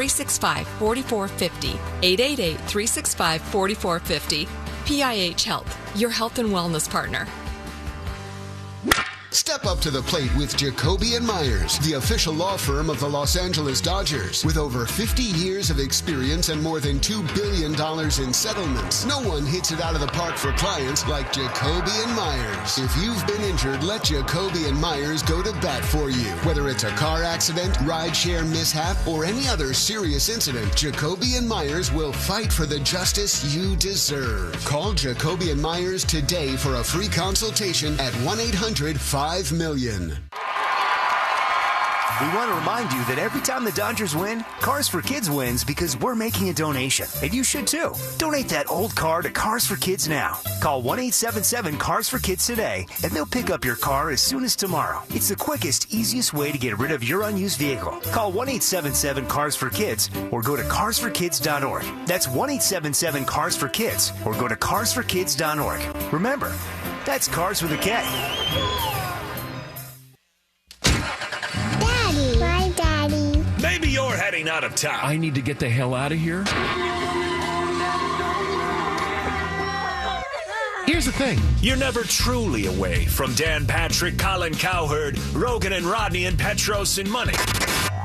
888-365-4450. 888-365-4450. PIH Health, your health and wellness partner. Step up to the plate with Jacoby & Myers, the official law firm of the Los Angeles Dodgers. With over 50 years of experience and more than $2 billion in settlements, no one hits it out of the park for clients like Jacoby & Myers. If you've been injured, let Jacoby & Myers go to bat for you. Whether it's a car accident, rideshare mishap, or any other serious incident, Jacoby & Myers will fight for the justice you deserve. Call Jacoby & Myers today for a free consultation at 1-800-5 million. We want to remind you that every time the Dodgers win, Cars for Kids wins because we're making a donation. And you should too. Donate that old car to Cars for Kids now. Call 1-877-CARS-FOR-KIDS today, and they'll pick up your car as soon as tomorrow. It's the quickest, easiest way to get rid of your unused vehicle. Call 1-877-CARS-FOR-KIDS or go to carsforkids.org. That's 1-877-CARS-FOR-KIDS or go to carsforkids.org. Remember, that's Cars with a K. Daddy. Daddy. Maybe you're heading out of town. I need to get the hell out of here. Here's the thing. You're never truly away from Dan Patrick, Colin Cowherd, Rogan and Rodney, and Petros and Money.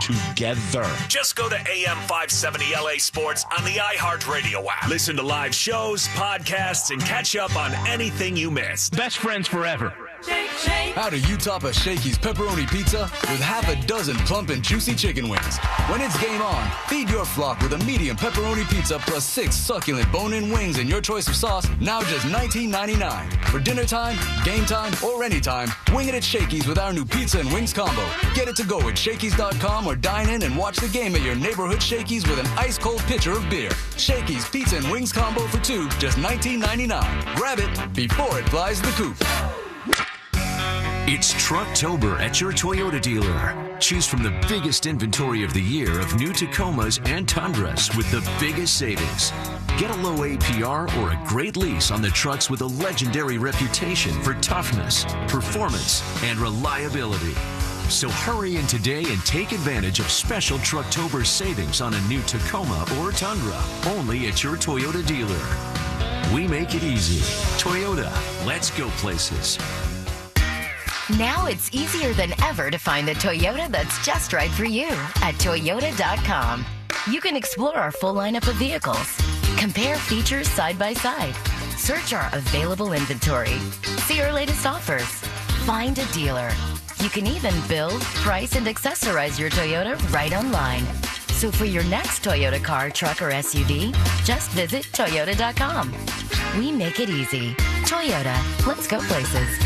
Together. Just go to AM 570 LA Sports on the iHeartRadio app. Listen to live shows, podcasts, and catch up on anything you missed. Best friends forever. Shake, shake. How do you top a Shakey's pepperoni pizza with half a dozen plump and juicy chicken wings? When it's game on, feed your flock with a medium pepperoni pizza plus 6 succulent bone-in wings and your choice of sauce, now just $19.99. For dinner time, game time, or anytime, wing it at Shakey's with our new pizza and wings combo. Get it to go at Shakey's.com or dine in and watch the game at your neighborhood Shakey's with an ice-cold pitcher of beer. Shakey's pizza and wings combo for 2, just $19.99. Grab it before it flies the coop. It's Trucktober at your Toyota dealer. Choose from the biggest inventory of the year of new Tacomas and Tundras with the biggest savings. Get a low APR or a great lease on the trucks with a legendary reputation for toughness, performance, and reliability. So hurry in today and take advantage of special Trucktober savings on a new Tacoma or Tundra, only at your Toyota dealer. We make it easy. Toyota, let's go places. Now it's easier than ever to find the Toyota that's just right for you at Toyota.com. You can explore our full lineup of vehicles, compare features side by side, search our available inventory, see our latest offers, find a dealer. You can even build, price, and accessorize your Toyota right online. So for your next Toyota car, truck, or SUV, just visit Toyota.com. We make it easy. Toyota, let's go places.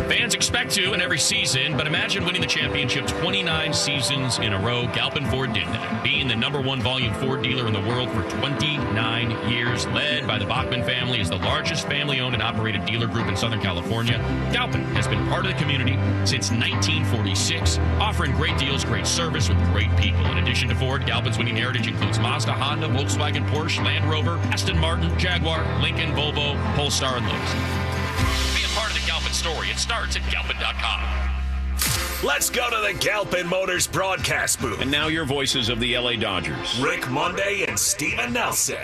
Fans expect to in every season, but imagine winning the championship 29 seasons in a row. Galpin Ford did that, being the #1 volume Ford dealer in the world for 29 years, led by the Bachman family as the largest family-owned and operated dealer group in Southern California. Galpin has been part of the community since 1946, offering great deals, great service with great people. In addition to Ford, Galpin's winning heritage includes Mazda, Honda, Volkswagen, Porsche, Land Rover, Aston Martin, Jaguar, Lincoln, Volvo, Polestar, and Lowe's. Part of the Galpin story. It starts at Galpin.com. Let's go to the Galpin Motors broadcast booth. And now your voices of the LA Dodgers. Rick Monday and Steven Nelson.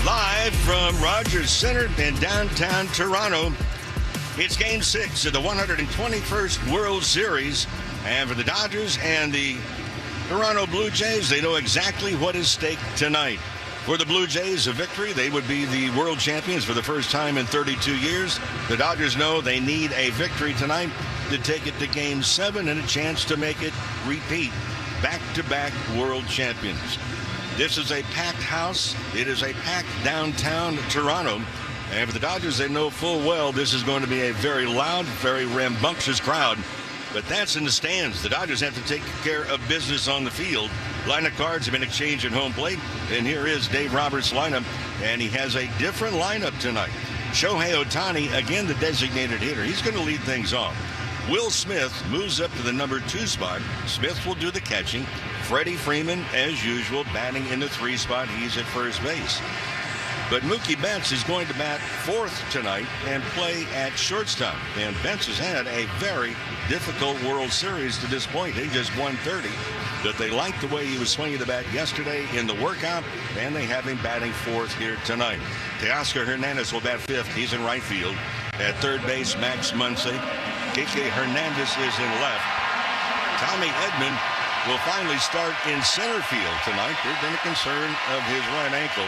Live from Rogers Center in downtown Toronto, it's Game 6 of the 121st World Series. And for the Dodgers and the Toronto Blue Jays, they know exactly what is at stake tonight. For the Blue Jays, a victory, they would be the world champions for the first time in 32 years. The Dodgers know they need a victory tonight to take it to Game 7 and a chance to make it repeat. Back-to-back world champions. This is a packed house. It is a packed downtown Toronto. And for the Dodgers, they know full well this is going to be a very loud, very rambunctious crowd. But that's in the stands. The Dodgers have to take care of business on the field. Line of cards have been exchanged at home plate. And here is Dave Roberts' lineup. And he has a different lineup tonight. Shohei Ohtani, again the designated hitter. He's going to lead things off. Will Smith moves up to the #2 spot. Smith will do the catching. Freddie Freeman, as usual, batting in the 3 spot. He's at first base. But Mookie Betts is going to bat fourth tonight and play at shortstop. And Betts has had a very difficult World Series to this point. He just won 30. But they liked the way he was swinging the bat yesterday in the workout, and they have him batting fourth here tonight. Teoscar Hernandez will bat fifth. He's in right field. At third base, Max Muncy. Kike Hernandez is in left. Tommy Edman will finally start in center field tonight. There's been a concern of his right ankle.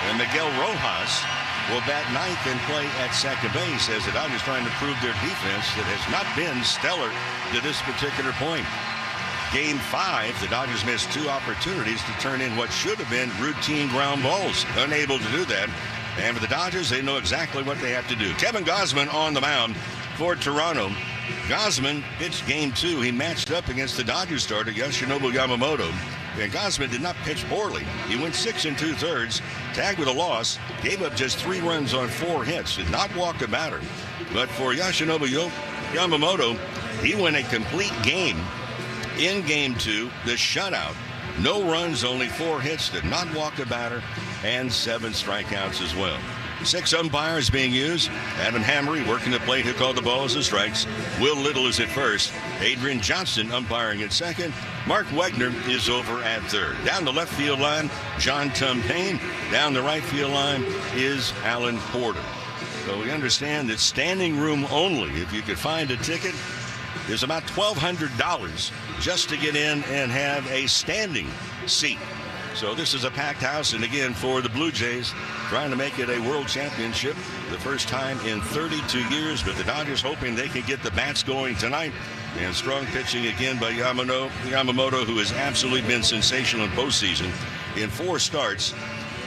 And Miguel Rojas will bat ninth and play at second base as the Dodgers trying to prove their defense that has not been stellar to this particular point. Game 5, the Dodgers missed 2 opportunities to turn in what should have been routine ground balls. Unable to do that. And for the Dodgers, they know exactly what they have to do. Kevin Gausman on the mound for Toronto. Gausman pitched Game 2. He matched up against the Dodgers starter, Yoshinobu Yamamoto. And Gausman did not pitch poorly. He went 6 2/3, tagged with a loss, gave up just 3 runs on 4 hits, did not walk a batter. But for Yoshinobu Yamamoto, he went a complete game in Game 2, the shutout. No runs, only 4 hits, did not walk a batter, and 7 strikeouts as well. 6 umpires being used. Adam Hammery working the plate, who called the balls and strikes. Will Little is at first. Adrian Johnson umpiring at second. Mark Wegner is over at third. Down the left field line, John Tumpane. Down the right field line is Alan Porter. So we understand that standing room only, if you could find a ticket, is about $1,200 just to get in and have a standing seat. So this is a packed house, and again, for the Blue Jays, trying to make it a world championship, the first time in 32 years, but the Dodgers hoping they can get the bats going tonight. And strong pitching again by Yamamoto, who has absolutely been sensational in postseason. In 4 starts,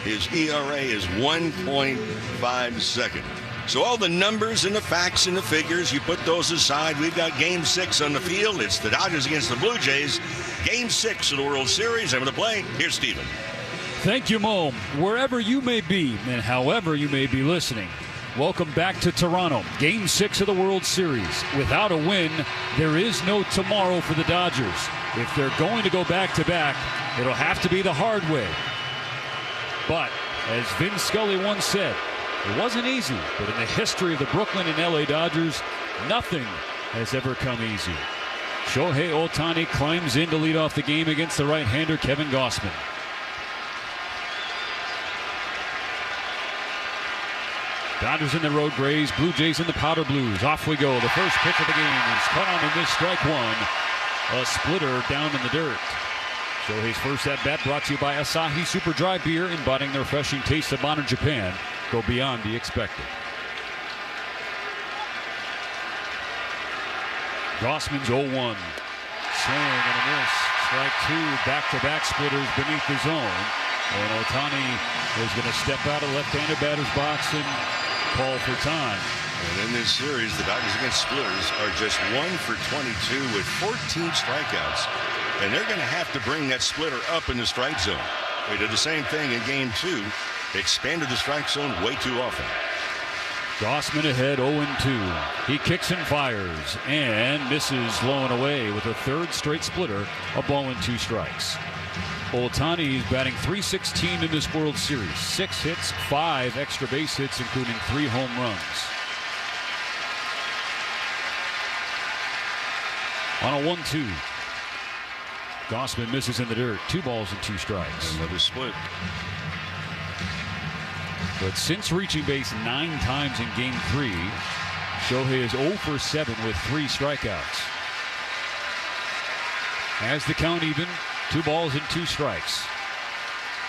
his ERA is 1.57. So all the numbers and the facts and the figures, you put those aside. We've got Game 6 on the field. It's the Dodgers against the Blue Jays. Game 6 of the World Series. I'm going to play. Here's Steven. Thank you, Mo. Wherever you may be and however you may be listening, welcome back to Toronto. Game 6 of the World Series. Without a win, there is no tomorrow for the Dodgers. If they're going to go back-to-back, it'll have to be the hard way. But, as Vin Scully once said, it wasn't easy, but in the history of the Brooklyn and LA Dodgers, nothing has ever come easy. Shohei Ohtani climbs in to lead off the game against the right-hander Kevin Gausman. Dodgers in the road grays, Blue Jays in the powder blues. Off we go. The first pitch of the game is cut on and missed, strike 1. A splitter down in the dirt. Shohei's first at-bat brought to you by Asahi Super Dry Beer, embodying the refreshing taste of modern Japan. Go beyond the expected. Gausman's 0-1. Swing and a miss. Strike 2. Back-to-back splitters beneath the zone. And Ohtani is going to step out of left-handed batter's box and call for time. And in this series, the Dodgers against splitters are just 1 for 22 with 14 strikeouts. And they're going to have to bring that splitter up in the strike zone. They did the same thing in Game 2. Expanded the strike zone way too often. Gausman ahead 0-2. He kicks and fires and misses low and away with a third straight splitter, a ball and 2 strikes. Ohtani is batting .316 in this World Series. 6 hits, 5 extra base hits, including 3 home runs. On a 1-2. Gausman misses in the dirt. 2 balls and 2 strikes. Another split. But since reaching base 9 times in Game 3, Shohei is 0 for 7 with 3 strikeouts. Has the count even, 2 balls and 2 strikes.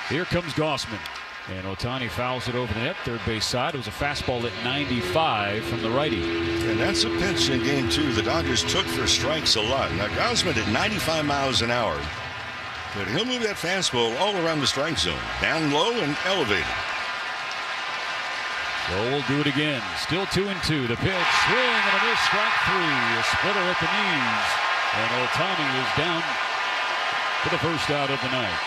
Here comes Gausman. And Ohtani fouls it over the net, third base side. It was a fastball at 95 from the righty. And that's a pitch in Game 2 the Dodgers took for strikes a lot. Now, Gausman at 95 miles an hour. But he'll move that fastball all around the strike zone. Down low and elevated. So we'll do it again. Still 2-2. The pitch, swing and a miss, strike 3. A splitter at the knees. And Ohtani is down for the first out of the night.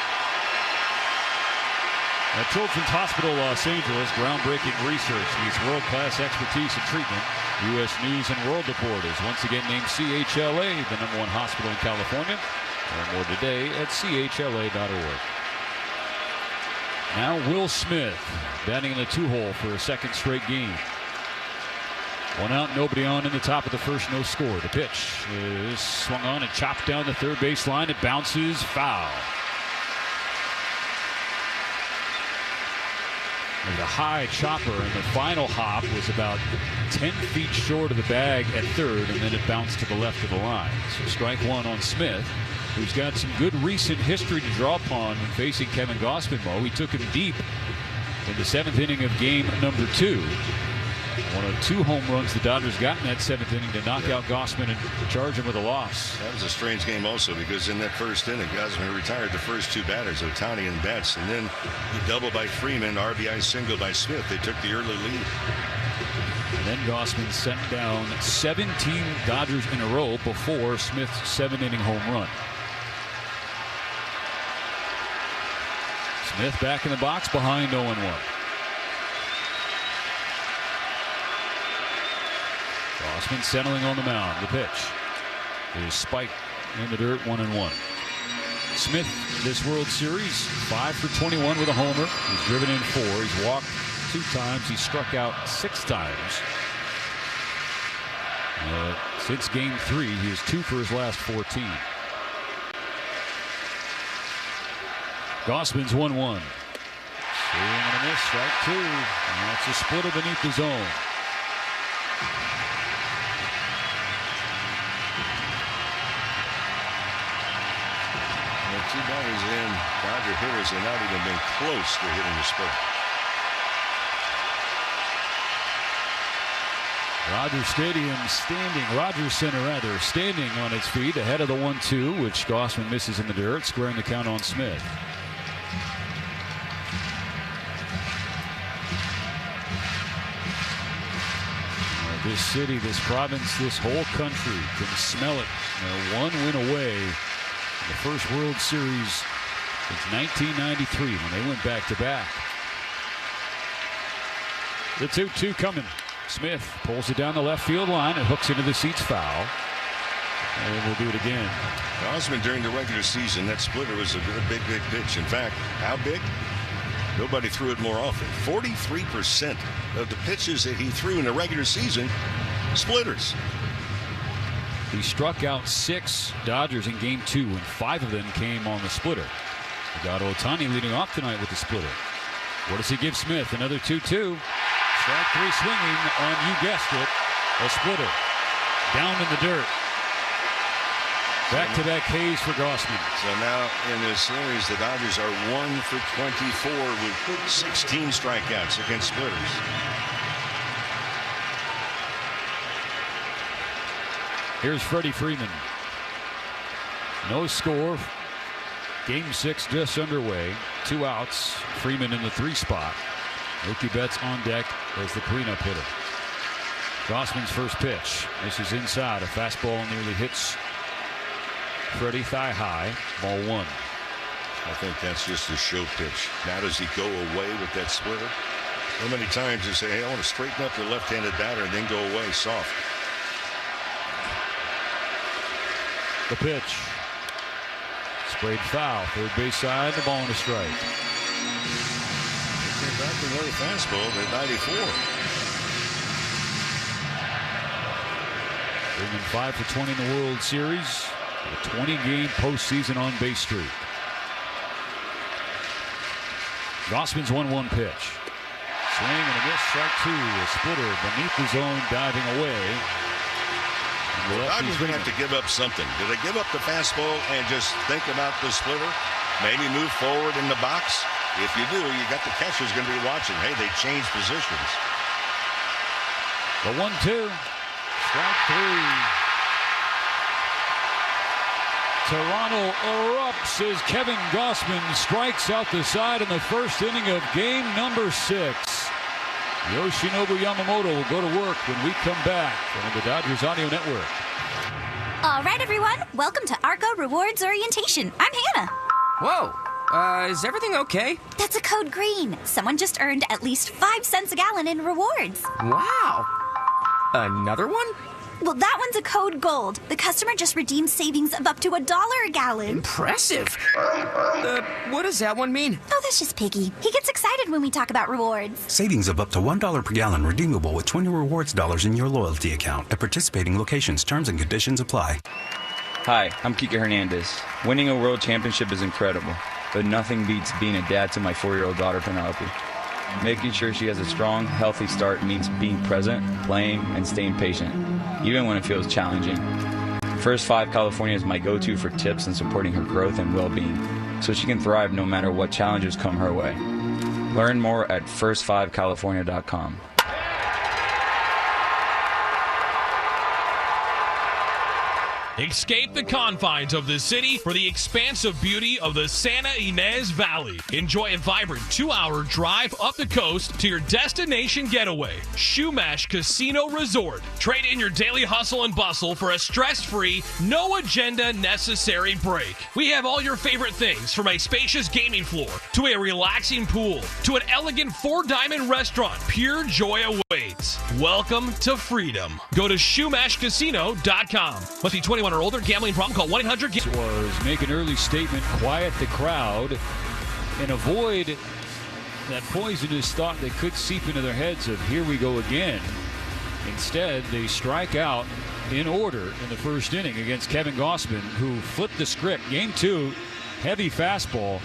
At Children's Hospital, Los Angeles, groundbreaking research meets world-class expertise and treatment. U.S. News and World Report is once again named CHLA, the #1 hospital in California. Learn more today at chla.org. Now Will Smith batting in the 2-hole for a second straight game. 1 out, nobody on in the top of the first, no score. The pitch is swung on and chopped down the third base line. It bounces foul. There's a high chopper, and the final hop was about 10 feet short of the bag at third, and then it bounced to the left of the line. So strike 1 on Smith, who's got some good recent history to draw upon when facing Kevin Gausman. He took him deep in the 7th inning of game number 2. One of 2 home runs the Dodgers got in that 7th inning to knock out Gausman and charge him with a loss. That was a strange game also, because in that first inning, Gausman retired the first 2 batters, Ohtani and Betts, and then the double by Freeman, RBI single by Smith. They took the early lead. And then Gausman sent down 17 Dodgers in a row before Smith's 7-inning home run. Smith back in the box behind 0-1. Gausman settling on the mound. The pitch is spiked in the dirt, 1-1. Smith, this World Series, 5 for 21 with a homer. He's driven in 4. He's walked 2 times. He's struck out 6 times. Since game 3, he is 2 for his last 14. Gausman's 1-1. Swing and a miss, strike 2. And that's a splitter beneath the zone. Two batters in, Dodger hitters have not even been close to hitting the split. Rogers Center rather, standing on its feet ahead of the 1-2, which Gausman misses in the dirt, squaring the count on Smith. This city, this province, this whole country can smell it. 1 win away. The first World Series since 1993 when they went back-to-back. The 2-2 coming. Smith pulls it down the left field line and hooks into the seats, foul. And we'll do it again. Gausman during the regular season, that splitter was a big pitch. In fact, how big? Nobody threw it more often. 43% of the pitches that he threw in the regular season, splitters. He struck out 6 Dodgers in game 2, and 5 of them came on the splitter. We got Ohtani leading off tonight with the splitter. What does he give Smith? Another 2-2. Strike 3 swinging on, you guessed it, a splitter. Down in the dirt. Back-to-back Ks for Gausman. So now in this series, the Dodgers are 1 for 24 with 16 strikeouts against splitters. Here's Freddie Freeman. No score. Game 6 just underway. 2 outs. Freeman in the 3 spot. Mookie Betts on deck as the cleanup hitter. Gausman's first pitch. This is inside. A fastball nearly hits Freddie thigh high. Ball 1. I think that's just a show pitch. Now does he go away with that splitter? So many times you say, hey, I want to straighten up the left-handed batter and then go away soft. The pitch. Sprayed foul. Third base side. The ball and a strike. Back to another fastball at 94. Freeman 5 for 20 in the World Series. A 20-game postseason on base streak. Gausman's 1-1 pitch. Swing and a miss. Strike 2. A splitter beneath the zone, diving away. Dodgers going to have to give up something. Do they give up the fastball and just think about the splitter? Maybe move forward in the box? If you do, you got the catchers going to be watching. Hey, they changed positions. The 1-2. Strike 3. Toronto erupts as Kevin Gausman strikes out the side in the first inning of game number 6. Yoshinobu Yamamoto will go to work when we come back on the Dodgers Audio Network. All right, everyone. Welcome to Arco Rewards Orientation. I'm Hannah. Whoa. Is everything okay? That's a code green. Someone just earned at least 5 cents a gallon in rewards. Wow. Another one? Well, that one's a code gold. The customer just redeemed savings of up to $1 a gallon. Impressive. What does that one mean? Oh, that's just Piggy. He gets excited when we talk about rewards. Savings of up to $1 per gallon redeemable with 20 rewards dollars in your loyalty account at participating locations. Terms and conditions apply. Hi, I'm Kike Hernandez. Winning a world championship is incredible, but nothing beats being a dad to my 4-year-old daughter, Penelope. Making sure she has a strong, healthy start means being present, playing, and staying patient, even when it feels challenging. First 5 California is my go-to for tips and supporting her growth and well-being, so she can thrive no matter what challenges come her way. Learn more at first5california.com. Escape the confines of the city for the expansive beauty of the Santa Ynez Valley. Enjoy a vibrant 2-hour drive up the coast to your destination getaway, Shumash Casino Resort. Trade in your daily hustle and bustle for a stress-free, no agenda necessary break. We have all your favorite things, from a spacious gaming floor to a relaxing pool to an elegant 4-diamond restaurant. Pure joy awaits. Welcome to freedom. Go to ShumashCasino.com. Must be 21 or older. Gambling problem? Call 1-800 was make an early statement, quiet the crowd, and avoid that poisonous thought that could seep into their heads of here we go again. Instead, they strike out in order in the first inning against Kevin Gausman, who flipped the script. Game 2, heavy fastball.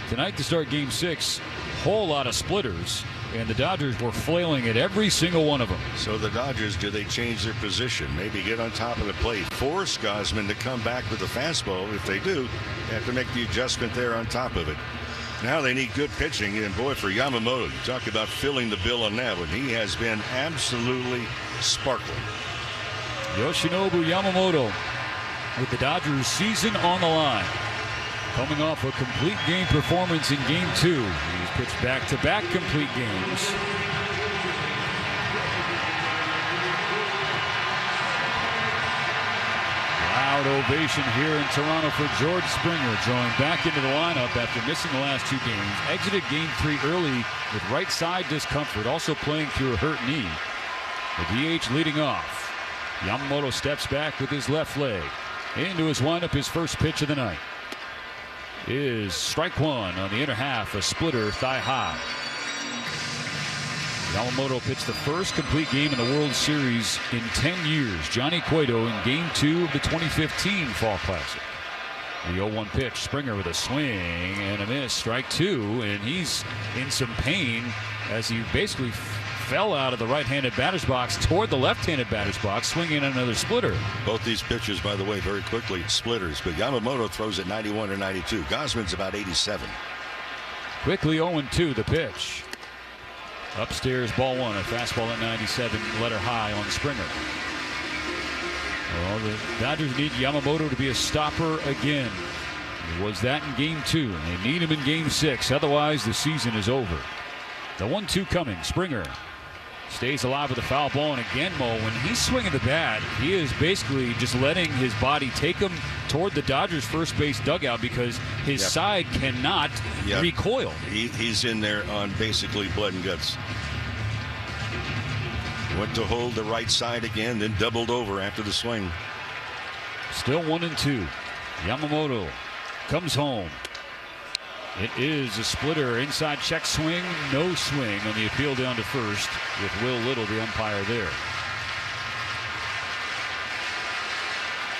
Tonight to start Game 6, whole lot of splitters. And the Dodgers were flailing at every single one of them. So the Dodgers, do they change their position? Maybe get on top of the plate, force Gausman to come back with the fastball. If they do, they have to make the adjustment there on top of it. Now they need good pitching. And boy, for Yamamoto, you talk about filling the bill on that one. He has been absolutely sparkling. Yoshinobu Yamamoto with the Dodgers season on the line. Coming off a complete game performance in Game 2. He's pitched back-to-back complete games. Loud ovation here in Toronto for George Springer, drawing back into the lineup after missing the last 2 games. Exited Game 3 early with right side discomfort, also playing through a hurt knee. The DH leading off. Yamamoto steps back with his left leg. Into his windup, his first pitch of the night is strike 1 on the inner half, a splitter thigh high. Yamamoto pitched the first complete game in the World Series in 10 years. Johnny Cueto in Game 2 of the 2015 Fall Classic. The 0-1 pitch, Springer with a swing and a miss, strike 2, and he's in some pain as he basically fell out of the right-handed batter's box toward the left-handed batter's box, swinging another splitter. Both these pitches, by the way, very quickly splitters, but Yamamoto throws at 91 or 92. Gausman's about 87. Quickly 0-2 the pitch. Upstairs, ball 1, a fastball at 97, letter high on Springer. Well, the Dodgers need Yamamoto to be a stopper again. It was that in Game 2. They need him in Game 6, otherwise the season is over. The 1-2 coming, Springer stays alive with a foul ball, and again, Mo, when he's swinging the bat, he is basically just letting his body take him toward the Dodgers' first base dugout because his side cannot recoil. He's in there on basically blood and guts. Went to hold the right side again, then doubled over after the swing. Still 1-2. Yamamoto comes home. It is a splitter, inside check swing, no swing on the appeal down to first with Will Little, the umpire there.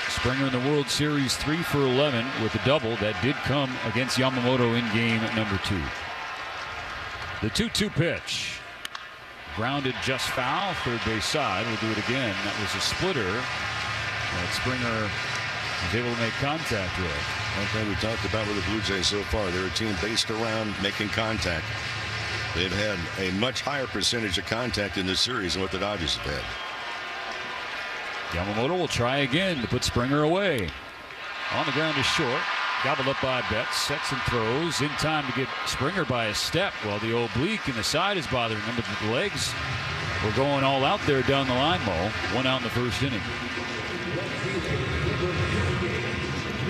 Springer in the World Series 3 for 11 with a double that did come against Yamamoto in game number 2. The 2-2 pitch. Grounded just foul, third base side. We'll do it again. That was a splitter that Springer was able to make contact with. One thing we talked about with the Blue Jays so far, they're a team based around making contact. They've had a much higher percentage of contact in this series than what the Dodgers have had. Yamamoto will try again to put Springer away. On the ground is short. Gobbled up by Betts. Sets and throws in time to get Springer by a step. While the oblique in the side is bothering him, but the legs were going all out there down the line, Mo. 1 out in the first inning.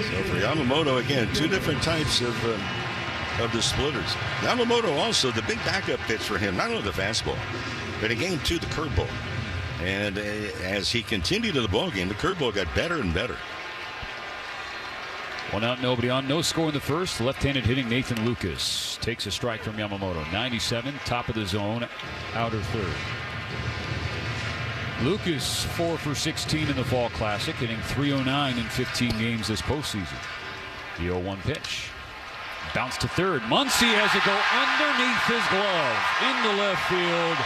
So for Yamamoto, again, 2 different types of the splitters. Yamamoto also, the big backup pitch for him, not only the fastball, but in Game 2, the curveball. And as he continued in the ballgame, the curveball got better and better. 1 out, nobody on. No score in the first. Left-handed hitting Nathan Lucas takes a strike from Yamamoto. 97, top of the zone, outer third. Lucas 4 for 16 in the Fall Classic, hitting .309 in 15 games this postseason. The 0-1 pitch. Bounce to third. Muncy has it go underneath his glove into left field,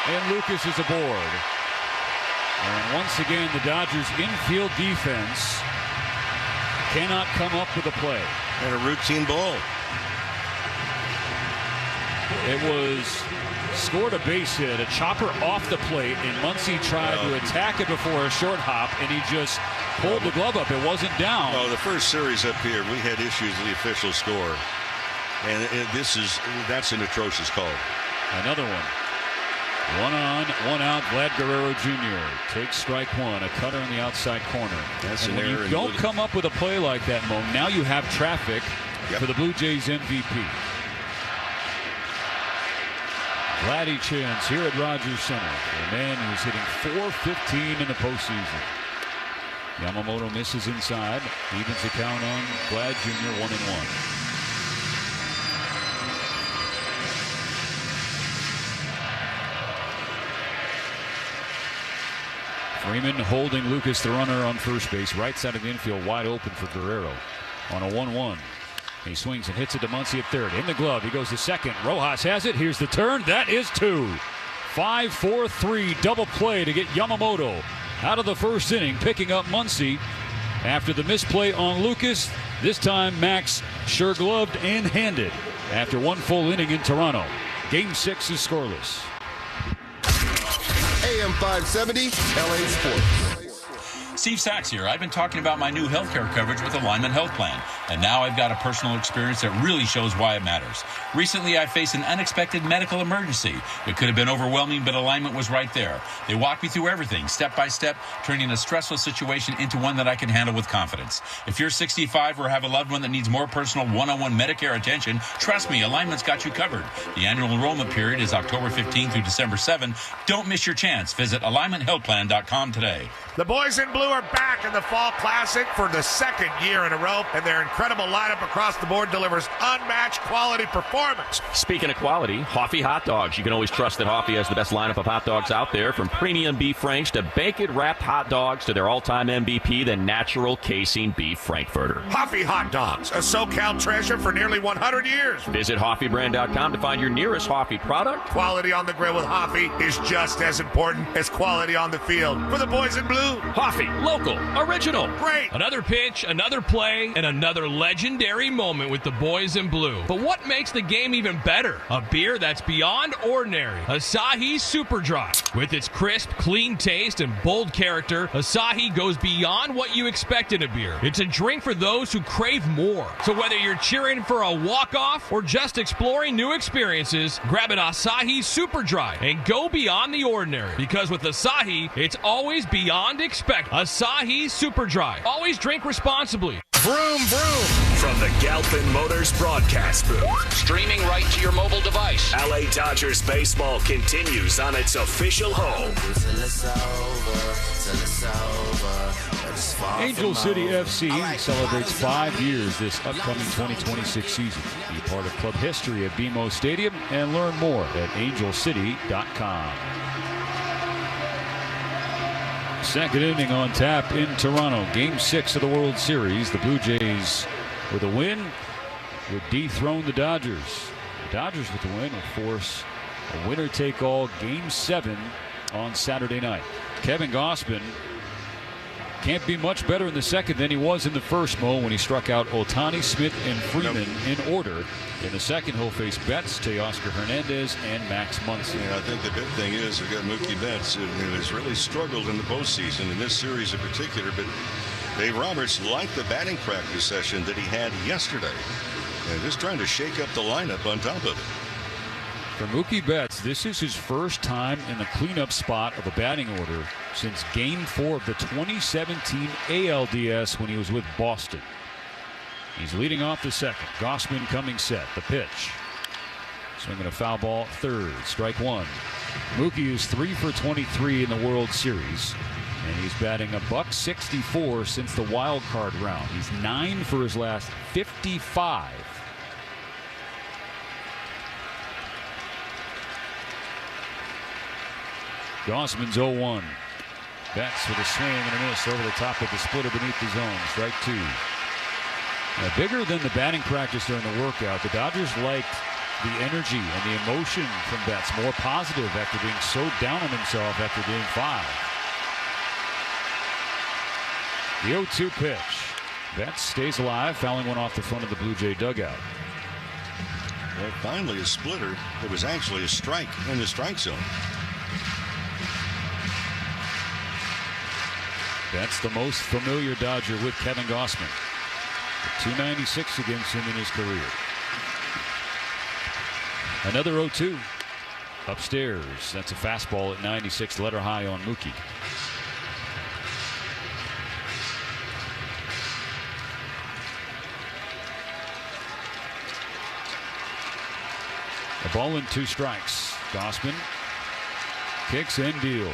and Lucas is aboard. And once again, the Dodgers' infield defense cannot come up with a play. And a routine ball. It was scored a base hit, a chopper off the plate, and Muncy tried to attack it before a short hop, and he just pulled the glove up. It wasn't down. Oh, the first series up here, we had issues with the official score. And that's an atrocious call. Another one. 1 on, 1 out. Vlad Guerrero Jr. takes strike one. A cutter in the outside corner. That's and an when error. You don't come up with a play like that, Mo. Now you have traffic for the Blue Jays MVP. Vladdy chance here at Rogers Center. The man who's hitting .415 in the postseason. Yamamoto misses inside. Evens the count on Vlad Jr. 1-1. Freeman holding Lucas, the runner on first base. Right side of the infield wide open for Guerrero on a 1-1. He swings and hits it to Muncy at third. In the glove, he goes to second. Rojas has it. Here's the turn. That is 2. 5-4-3 double play to get Yamamoto out of the first inning, picking up Muncy after the misplay on Lucas. This time Max sure gloved and handed after one full inning in Toronto. Game 6 is scoreless. AM 570, LA Sports. Steve Sachs here. I've been talking about my new healthcare coverage with Alignment Health Plan, and now I've got a personal experience that really shows why it matters. Recently, I faced an unexpected medical emergency. It could have been overwhelming, but Alignment was right there. They walked me through everything, step by step, turning a stressful situation into one that I can handle with confidence. If you're 65 or have a loved one that needs more personal one-on-one Medicare attention, trust me, Alignment's got you covered. The annual enrollment period is October 15 through December 7. Don't miss your chance. Visit AlignmentHealthPlan.com today. The boys in blue are back in the Fall Classic for the second year in a row, and their incredible lineup across the board delivers unmatched quality performance. Speaking of quality, Hoffy Hot Dogs. You can always trust that Hoffy has the best lineup of hot dogs out there, from premium beef franks to bacon-wrapped hot dogs to their all-time MVP, the natural casing beef frankfurter. Hoffy Hot Dogs, a SoCal treasure for nearly 100 years. Visit HoffyBrand.com to find your nearest Hoffy product. Quality on the grill with Hoffy is just as important as quality on the field. For the boys in blue, Hoffy, local, original, great. Another pitch, another play, and another legendary moment with the boys in blue. But what makes the game even better? A beer that's beyond ordinary. Asahi Super Dry. With its crisp, clean taste and bold character, Asahi goes beyond what you expect in a beer. It's a drink for those who crave more. So whether you're cheering for a walk-off or just exploring new experiences, grab an Asahi Super Dry and go beyond the ordinary. Because with Asahi, it's always beyond expect. Asahi Super Dry. Always drink responsibly. Vroom, vroom. From the Galpin Motors broadcast booth. Streaming right to your mobile device. LA Dodgers baseball continues on its official home. Angel City FC celebrates 5 years this upcoming 2026 season. Be part of club history at BMO Stadium and learn more at angelcity.com. Second inning on tap in Toronto. Game 6 of the World Series. The Blue Jays with a win would dethrone the Dodgers. The Dodgers with the win will force a winner-take-all Game 7 on Saturday night. Kevin Gausman can't be much better in the second than he was in the first, Mo, when he struck out Ohtani, Smith, and Freeman in order. In the second, he'll face Betts, Teoscar Hernandez, and Max Muncy. Yeah, I think the big thing is we've got Mookie Betts, who has really struggled in the postseason, in this series in particular. But Dave Roberts liked the batting practice session that he had yesterday. And just trying to shake up the lineup on top of it. For Mookie Betts, this is his first time in the cleanup spot of a batting order since Game 4 of the 2017 ALDS when he was with Boston. He's leading off the second. Gausman coming set. The pitch. Swinging a foul ball, third, strike one. Mookie is 3 for 23 in the World Series, and he's batting $164 since the wild card round. He's 9 for his last 55. Gossman's 0-1. Betts with a swing and a miss over the top of the splitter beneath the zone. Strike two. Now, bigger than the batting practice during the workout, the Dodgers liked the energy and the emotion from Betts. More positive after being so down on himself after Game 5. The 0-2 pitch. Betts stays alive, fouling one off the front of the Blue Jay dugout. Well, finally a splitter. It was actually a strike in the strike zone. That's the most familiar Dodger with Kevin Gausman. 296 against him in his career. Another 0-2. Upstairs. That's a fastball at 96, letter high on Mookie. A ball and 2 strikes. Gausman kicks and deals.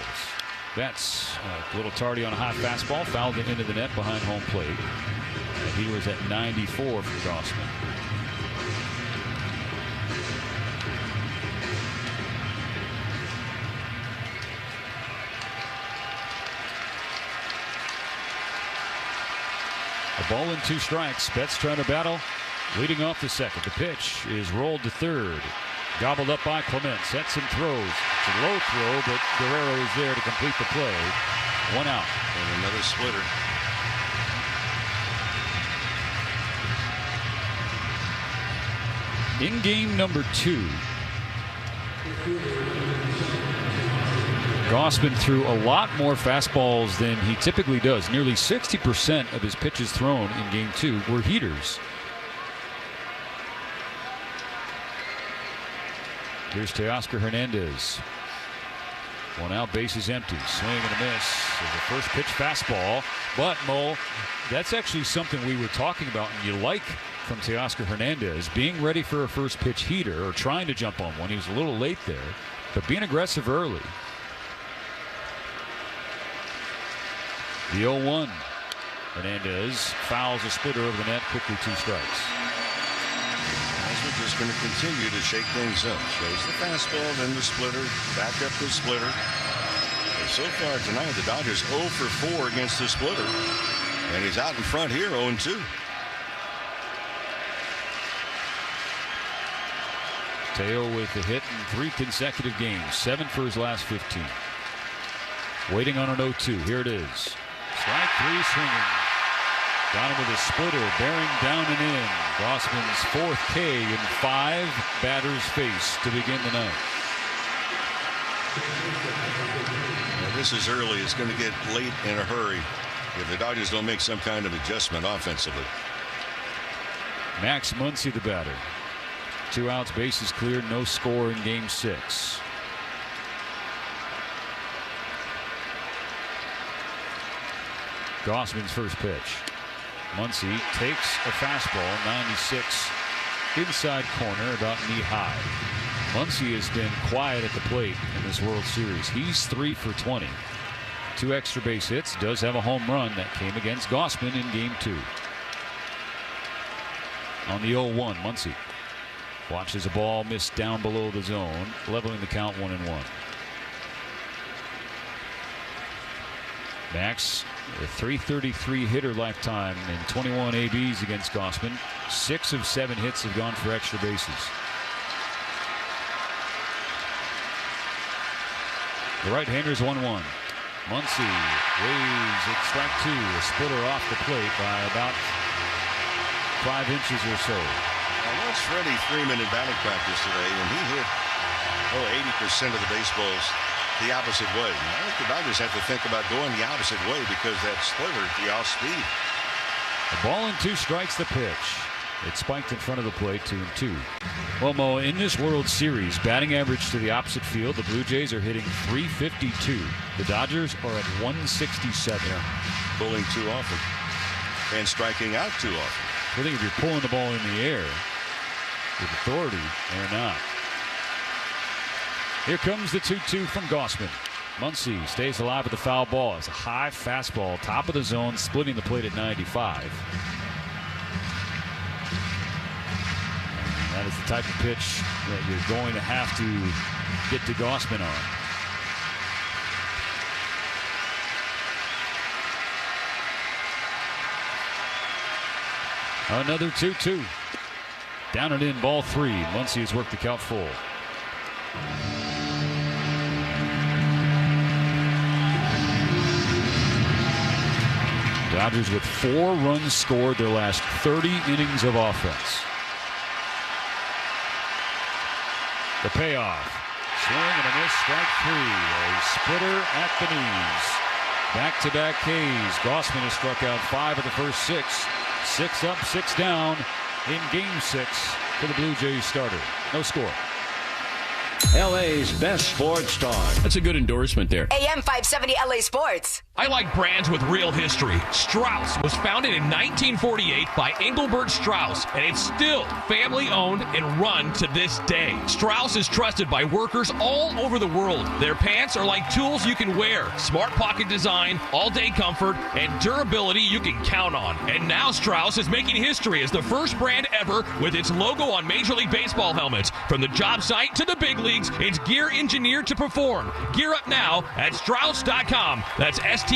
Betts a little tardy on a high fastball, fouled it into the net behind home plate. And he was at 94 for Gausman. A ball and 2 strikes. Betts trying to battle, leading off the second. The pitch is rolled to third. Gobbled up by Clement. Sets and throws. It's a low throw, but Guerrero is there to complete the play. 1 out. And another splitter. In game number 2, Gausman threw a lot more fastballs than he typically does. Nearly 60% of his pitches thrown in game 2 were heaters. Here's Teoscar Hernandez. 1 out, bases empty. Swing and a miss. There's a first pitch fastball. But, Mo, that's actually something we were talking about and you like from Teoscar Hernandez. Being ready for a first pitch heater or trying to jump on one. He was a little late there. But being aggressive early. The 0-1. Hernandez fouls a splitter over the net. Quickly 2 strikes. We're just going to continue to shake things up. Shows the fastball, then the splitter, back up the splitter. And so far tonight, the Dodgers 0 for 4 against the splitter. And he's out in front here, 0-2. Teo with the hit in 3 consecutive games. 7 for his last 15. Waiting on an 0-2. Here it is. Strike 3 swinging. Got him with a splitter, bearing down and in. Gausman's 4th K in 5 batters faced to begin the night. Now, this is early. It's going to get late in a hurry if the Dodgers don't make some kind of adjustment offensively. Max Muncy the batter. 2 outs, bases cleared, no score in game 6. Gausman's first pitch. Muncy takes a fastball, 96, inside corner, about knee high. Muncy has been quiet at the plate in this World Series. He's 3 for 20. 2 extra base hits. Does have a home run that came against Gausman in game 2. On the 0-1, Muncy watches a ball missed down below the zone, leveling the count 1-1. Max, a .333 hitter lifetime and 21 ABs against Gausman. 6 of 7 hits have gone for extra bases. The right-hander's 1-1. Muncy waves at strike 2. A splitter off the plate by about 5 inches or so. I watched Freddie Freeman in batting practice today, and he hit 80% of the baseballs the opposite way. I think the Dodgers have to think about going the opposite way because that splitter is the off speed. A ball and 2 strikes the pitch. It spiked in front of the plate, 2-2. Well, Mo, in this World Series, batting average to the opposite field, the Blue Jays are hitting .352. The Dodgers are at .167. Pulling too often and striking out too often. I think if you're pulling the ball in the air with authority, they're not. Here comes the 2-2 from Gossman. Muncy stays alive with the foul ball. It's a high fastball, top of the zone, splitting the plate at 95. That is the type of pitch that you're going to have to get to Gossman on. Another 2-2. Down and in, ball 3. Muncy has worked the count full. Dodgers with 4 runs scored their last 30 innings of offense. The payoff. Swing and a miss, strike 3. A splitter at the knees. Back-to-back Ks. Gossman has struck out 5 of the first 6. 6 up, 6 down in Game 6 for the Blue Jays starter. No score. LA's best sports star. That's a good endorsement there. AM 570 LA Sports. I like brands with real history. Strauss was founded in 1948 by Engelbert Strauss, and it's still family-owned and run to this day. Strauss is trusted by workers all over the world. Their pants are like tools you can wear. Smart pocket design, all-day comfort, and durability you can count on. And now Strauss is making history as the first brand ever with its logo on Major League Baseball helmets. From the job site to the big leagues, it's gear engineered to perform. Gear up now at Strauss.com. That's STRAUSS.com.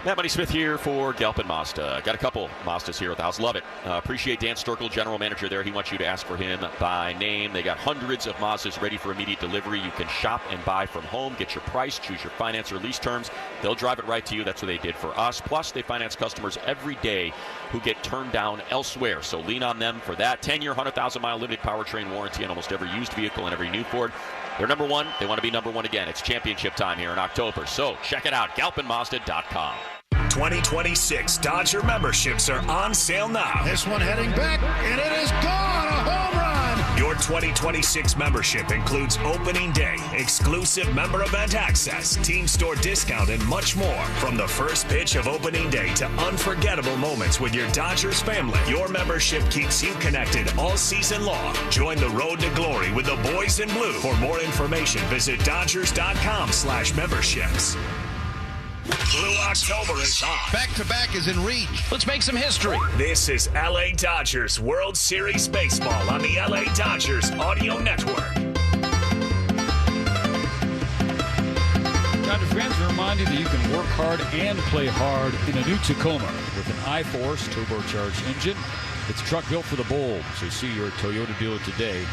Matt Money Smith here for Galpin Mazda. Got a couple Mazdas here at the house. Love it. Appreciate Dan Sturkle, general manager there. He wants you to ask for him by name. They got hundreds of Mazdas ready for immediate delivery. You can shop and buy from home. Get your price, choose your finance or lease terms. They'll drive it right to you. That's what they did for us. Plus, they finance customers every day who get turned down elsewhere. So lean on them for that. 10-year, 100,000-mile limited powertrain warranty on almost every used vehicle and every new Ford. They're number one. They want to be number one again. It's championship time here in October. So check it out, galpinmazda.com. 2026 Dodger memberships are on sale now. This one heading back, and it is gone. A home run. Your 2026 membership includes opening day, exclusive member event access, team store discount, and much more. From the first pitch of opening day to unforgettable moments with your Dodgers family, your membership keeps you connected all season long. Join the road to glory with the boys in blue. For more information, visit Dodgers.com/memberships. Blue October is on. Back-to-back is in reach. Let's make some history. This is LA Dodgers World Series Baseball on the LA Dodgers Audio Network. Dodger fans are reminded that you can work hard and play hard in a new Tacoma with an I-Force turbocharged engine. It's a truck built for the bold, so see your Toyota dealer today.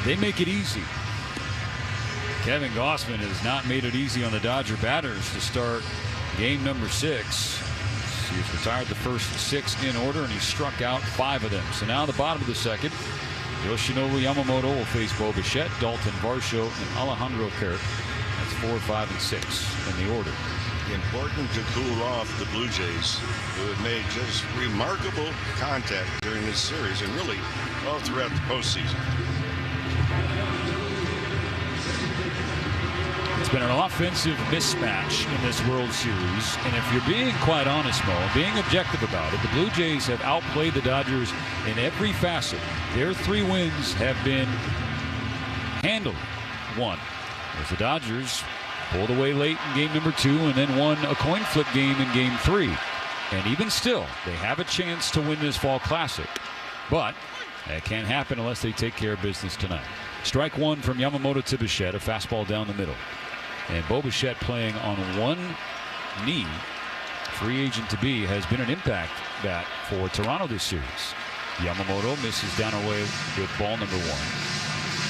They make it easy. Kevin Gossman has not made it easy on the Dodger batters to start game number 6. He's retired the first 6 in order, and he struck out 5 of them. So now the bottom of the second, Yoshinobu Yamamoto will face Bo Bichette, Dalton Varsho, and Alejandro Kirk. That's 4, 5, and 6 in the order. Important to cool off the Blue Jays, who have made just remarkable contact during this series and really all throughout the postseason. It's been an offensive mismatch in this World Series, and if you're being quite honest, Mo, being objective about it, the Blue Jays have outplayed the Dodgers in every facet. Their 3 wins have been handily won, as the Dodgers pulled away late in game number 2 and then won a coin flip game in game 3. And even still, they have a chance to win this Fall Classic, but that can't happen unless they take care of business tonight. Strike 1 from Yamamoto to Bichette, a fastball down the middle. And Bo Bichette playing on one knee, free agent to be, has been an impact bat for Toronto this series. Yamamoto misses down away with ball number 1.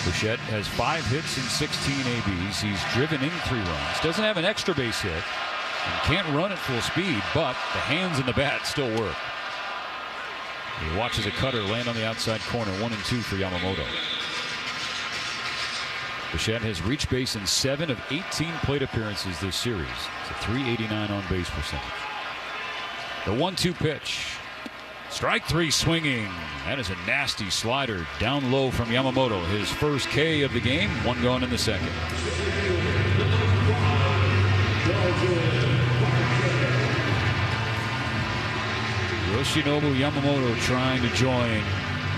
Bichette has 5 hits and 16 ABs. He's driven in 3 runs. Doesn't have an extra base hit and can't run at full speed, but the hands and the bat still work. He watches a cutter land on the outside corner, 1 and 2 for Yamamoto. Bichette has reached base in 7 of 18 plate appearances this series. It's a .389 on base percentage. The 1-2 pitch. Strike 3 swinging. That is a nasty slider down low from Yamamoto. His first K of the game, 1 gone in the second. Yoshinobu Yamamoto trying to join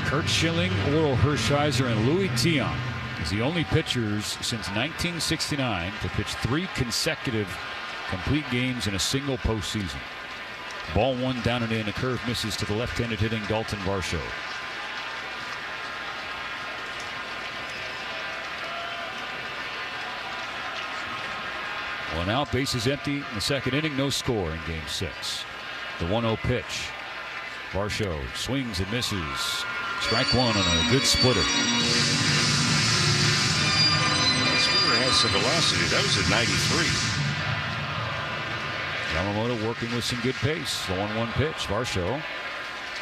Kurt Schilling, Oral Hershiser, and Louis Tiant He's the only pitchers since 1969 to pitch 3 consecutive complete games in a single postseason. Ball 1 down and in. A curve misses to the left-handed hitting Dalton Varsho. One out, bases empty in the second inning. No score in Game 6. The 1-0 pitch. Varsho swings and misses. Strike 1 on a good splitter. The splitter has some velocity. That was at 93. Yamamoto working with some good pace. The 1-1 pitch. Varsho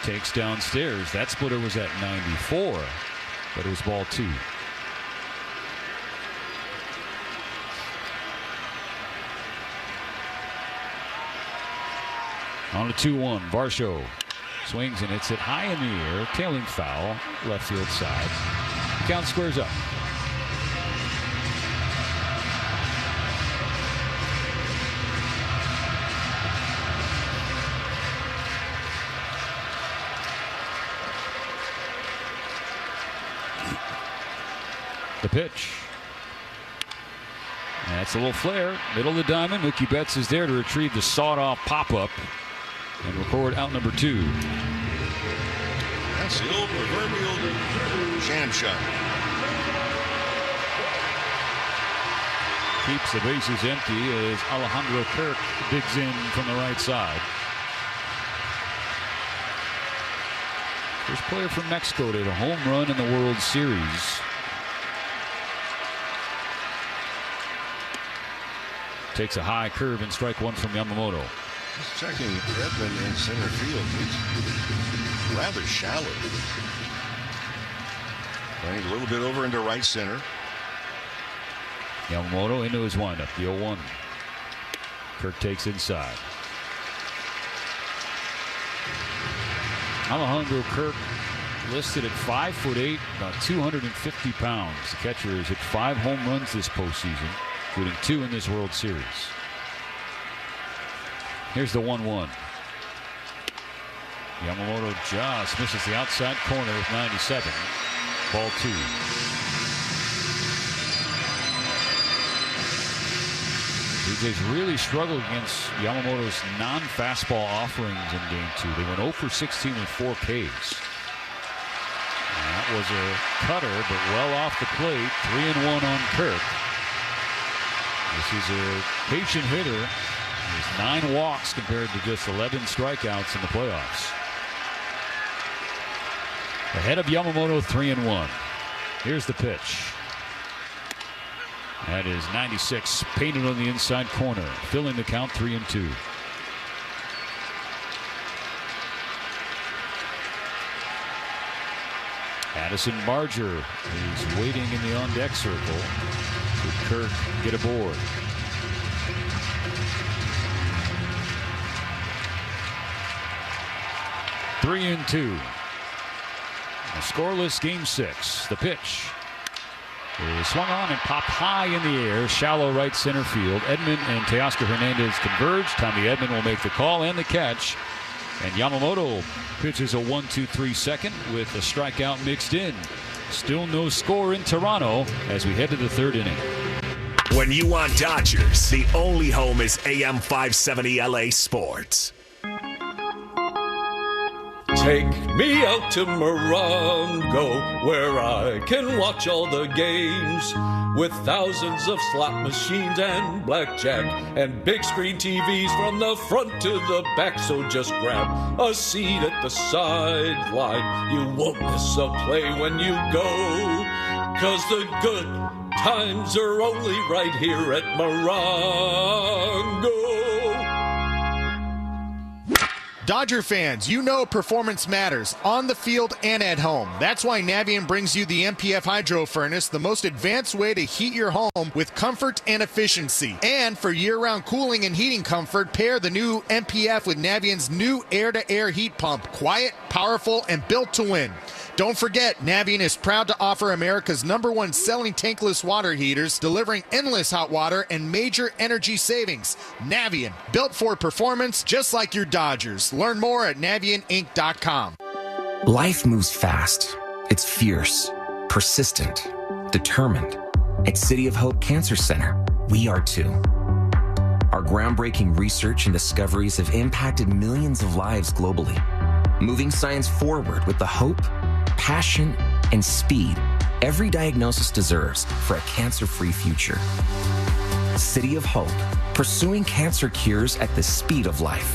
takes downstairs. That splitter was at 94, but it was ball 2. On a 2-1, Varsho swings and hits it high in the air, tailing foul, left field side. Count squares up. The pitch. And that's a little flare. Middle of the diamond. Mookie Betts is there to retrieve the sawed-off pop-up and record out number 2. That's the old proverbial sham shot. Keeps the bases empty as Alejandro Kirk digs in from the right side. First player from Mexico to hit a home run in the World Series. Takes a high curve and strike 1 from Yamamoto. Just checking Edman in center field. He's rather shallow. Playing a little bit over into right center. Yamamoto into his windup. The 0-1. Kirk takes inside. Alejandro Kirk listed at 5'8", about 250 pounds. The catcher has hit 5 home runs this postseason, including 2 in this World Series. Here's the 1-1. Yamamoto just misses the outside corner with 97. Ball 2. DJ's really struggled against Yamamoto's non-fastball offerings in Game 2. They went 0 for 16 with 4 Ks. And that was a cutter, but well off the plate. 3-1 on Kirk. This is a patient hitter. There's 9 walks compared to just 11 strikeouts in the playoffs. Ahead of Yamamoto, 3-1. Here's the pitch. That is 96, painted on the inside corner, filling the count 3-2. Addison Barger is waiting in the on-deck circle. Should Kirk get aboard? Three and 2. A scoreless Game 6. The pitch is swung on and popped high in the air, shallow right center field. Edman and Teoscar Hernandez converge. Tommy Edman will make the call and the catch. And Yamamoto pitches a 1-2-3 second with a strikeout mixed in. Still no score in Toronto as we head to the 3rd inning. When you want Dodgers, the only home is AM 570 LA Sports. Take me out to Morongo, where I can watch all the games, with thousands of slot machines and blackjack and big screen TVs from the front to the back. So just grab a seat at the sideline. You won't miss a play when you go, 'cause the good times are only right here at Morongo. Dodger fans, you know performance matters on the field and at home. That's why Navien brings you the MPF Hydro Furnace, the most advanced way to heat your home with comfort and efficiency. And for year-round cooling and heating comfort, pair the new MPF with Navien's new air-to-air heat pump. Quiet, powerful, and built to win. Don't forget, Navien is proud to offer America's #1 selling tankless water heaters, delivering endless hot water and major energy savings. Navien, built for performance just like your Dodgers. Learn more at NavienInc.com. Life moves fast. It's fierce, persistent, determined. At City of Hope Cancer Center, we are too. Our groundbreaking research and discoveries have impacted millions of lives globally, moving science forward with the hope, passion, and speed every diagnosis deserves for a cancer-free future. City of Hope, pursuing cancer cures at the speed of life.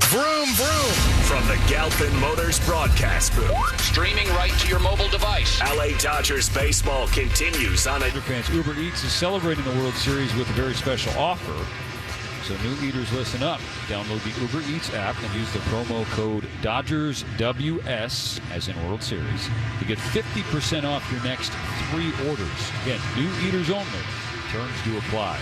Vroom, vroom. From the Galpin Motors broadcast booth. Streaming right to your mobile device. LA Dodgers baseball continues on a... Fans, Uber Eats is celebrating the World Series with a very special offer. So new eaters, listen up. Download the Uber Eats app and use the promo code DodgersWS, as in World Series, to get 50% off your next 3 orders. Again, new eaters only. Terms do apply.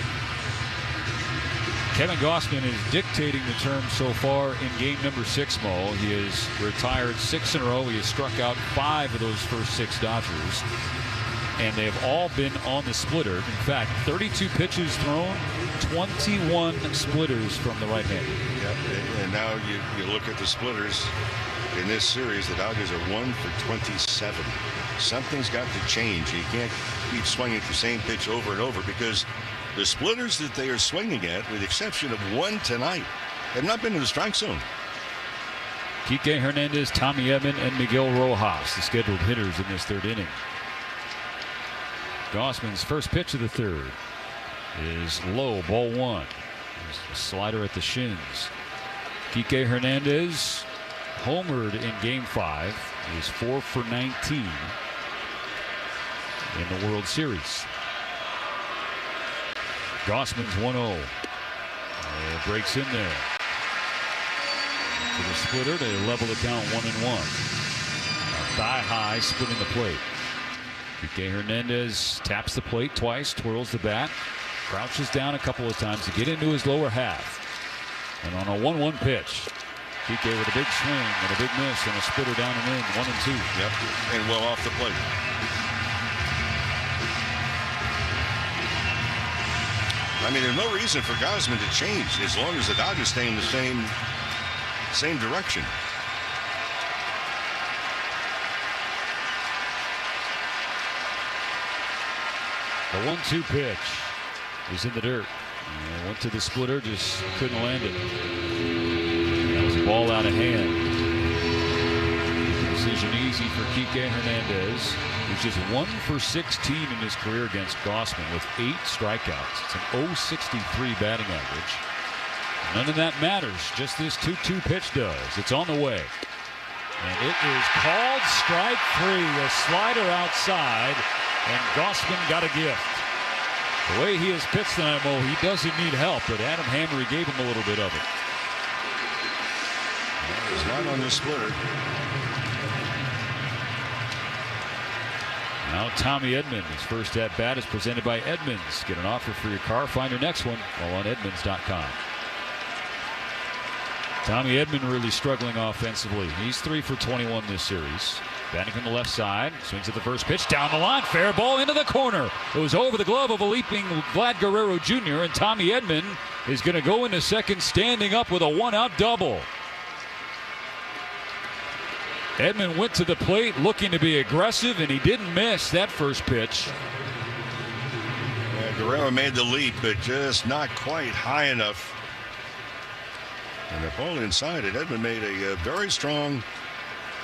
Kevin Gausman is dictating the terms so far in game number 6, Mo. He has retired 6 in a row. He has struck out 5 of those first 6 Dodgers. And they have all been on the splitter. In fact, 32 pitches thrown, 21 splitters from the right-hander. Yep, and now you look at the splitters in this series. The Dodgers are 1 for 27. Something's got to change. You can't keep swinging the same pitch over and over, because the splitters that they are swinging at, with the exception of one tonight, have not been in the strike zone. Kike Hernandez, Tommy Edman, and Miguel Rojas, the scheduled hitters in this 3rd inning. Gausman's first pitch of the 3rd is low, ball 1. There's a slider at the shins. Kike Hernandez homered in game 5. He is 4 for 19 in the World Series. Gausman's 1-0. Breaks in there. To the splitter, they level the count 1-1. Thigh high, splitting the plate. Kike Hernandez taps the plate twice, twirls the bat, crouches down a couple of times to get into his lower half. And on a 1-1 pitch, Kike with a big swing and a big miss and a splitter down and in, 1-2. Yep, and well off the plate. I mean, there's no reason for Gausman to change as long as the Dodgers stay in the same direction. The 1-2 pitch is in the dirt. Went to the splitter, just couldn't land it. That was a ball out of hand. Decision easy for Kike Hernandez, who's just 1 for 16 in his career against Gausman with 8 strikeouts. It's an .063 batting average. None of that matters. Just this 2-2 pitch does. It's on the way. And it is called strike 3. A slider outside. And Gausman got a gift. The way he has pitched tonight, Mo, he doesn't need help, but Adam Hammery gave him a little bit of it. He's not on the splitter. Now Tommy Edman, his first at bat is presented by Edmunds. Get an offer for your car. Find your next one all on Edmunds.com. Tommy Edman really struggling offensively. He's 3 for 21 this series. Batting from the left side, swings at the first pitch, down the line, fair ball into the corner. It was over the glove of a leaping Vlad Guerrero Jr., and Tommy Edman is going to go into second standing up with a 1-out double. Edman went to the plate looking to be aggressive, and he didn't miss that first pitch. Yeah, Guerrero made the leap, but just not quite high enough. And the ball inside it. Edman made a very strong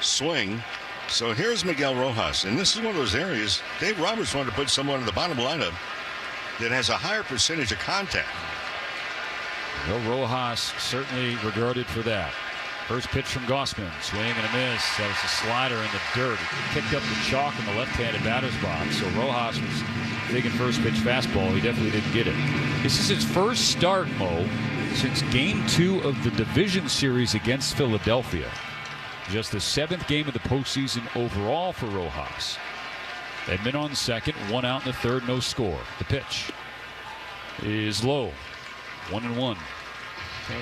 swing. So here's Miguel Rojas, and this is one of those areas Dave Roberts wanted to put someone in the bottom lineup that has a higher percentage of contact. Well, Rojas certainly regarded for that. First pitch from Gausman, swing and a miss. That was a slider in the dirt. It kicked up the chalk in the left-handed batter's box. So Rojas was thinking first pitch fastball. He definitely didn't get it. This is his first start, Mo, since Game 2 of the division series against Philadelphia. Just the 7th game of the postseason overall for Rojas. Edman on second, 1 out in the 3rd, no score. The pitch is low, 1-1. Well,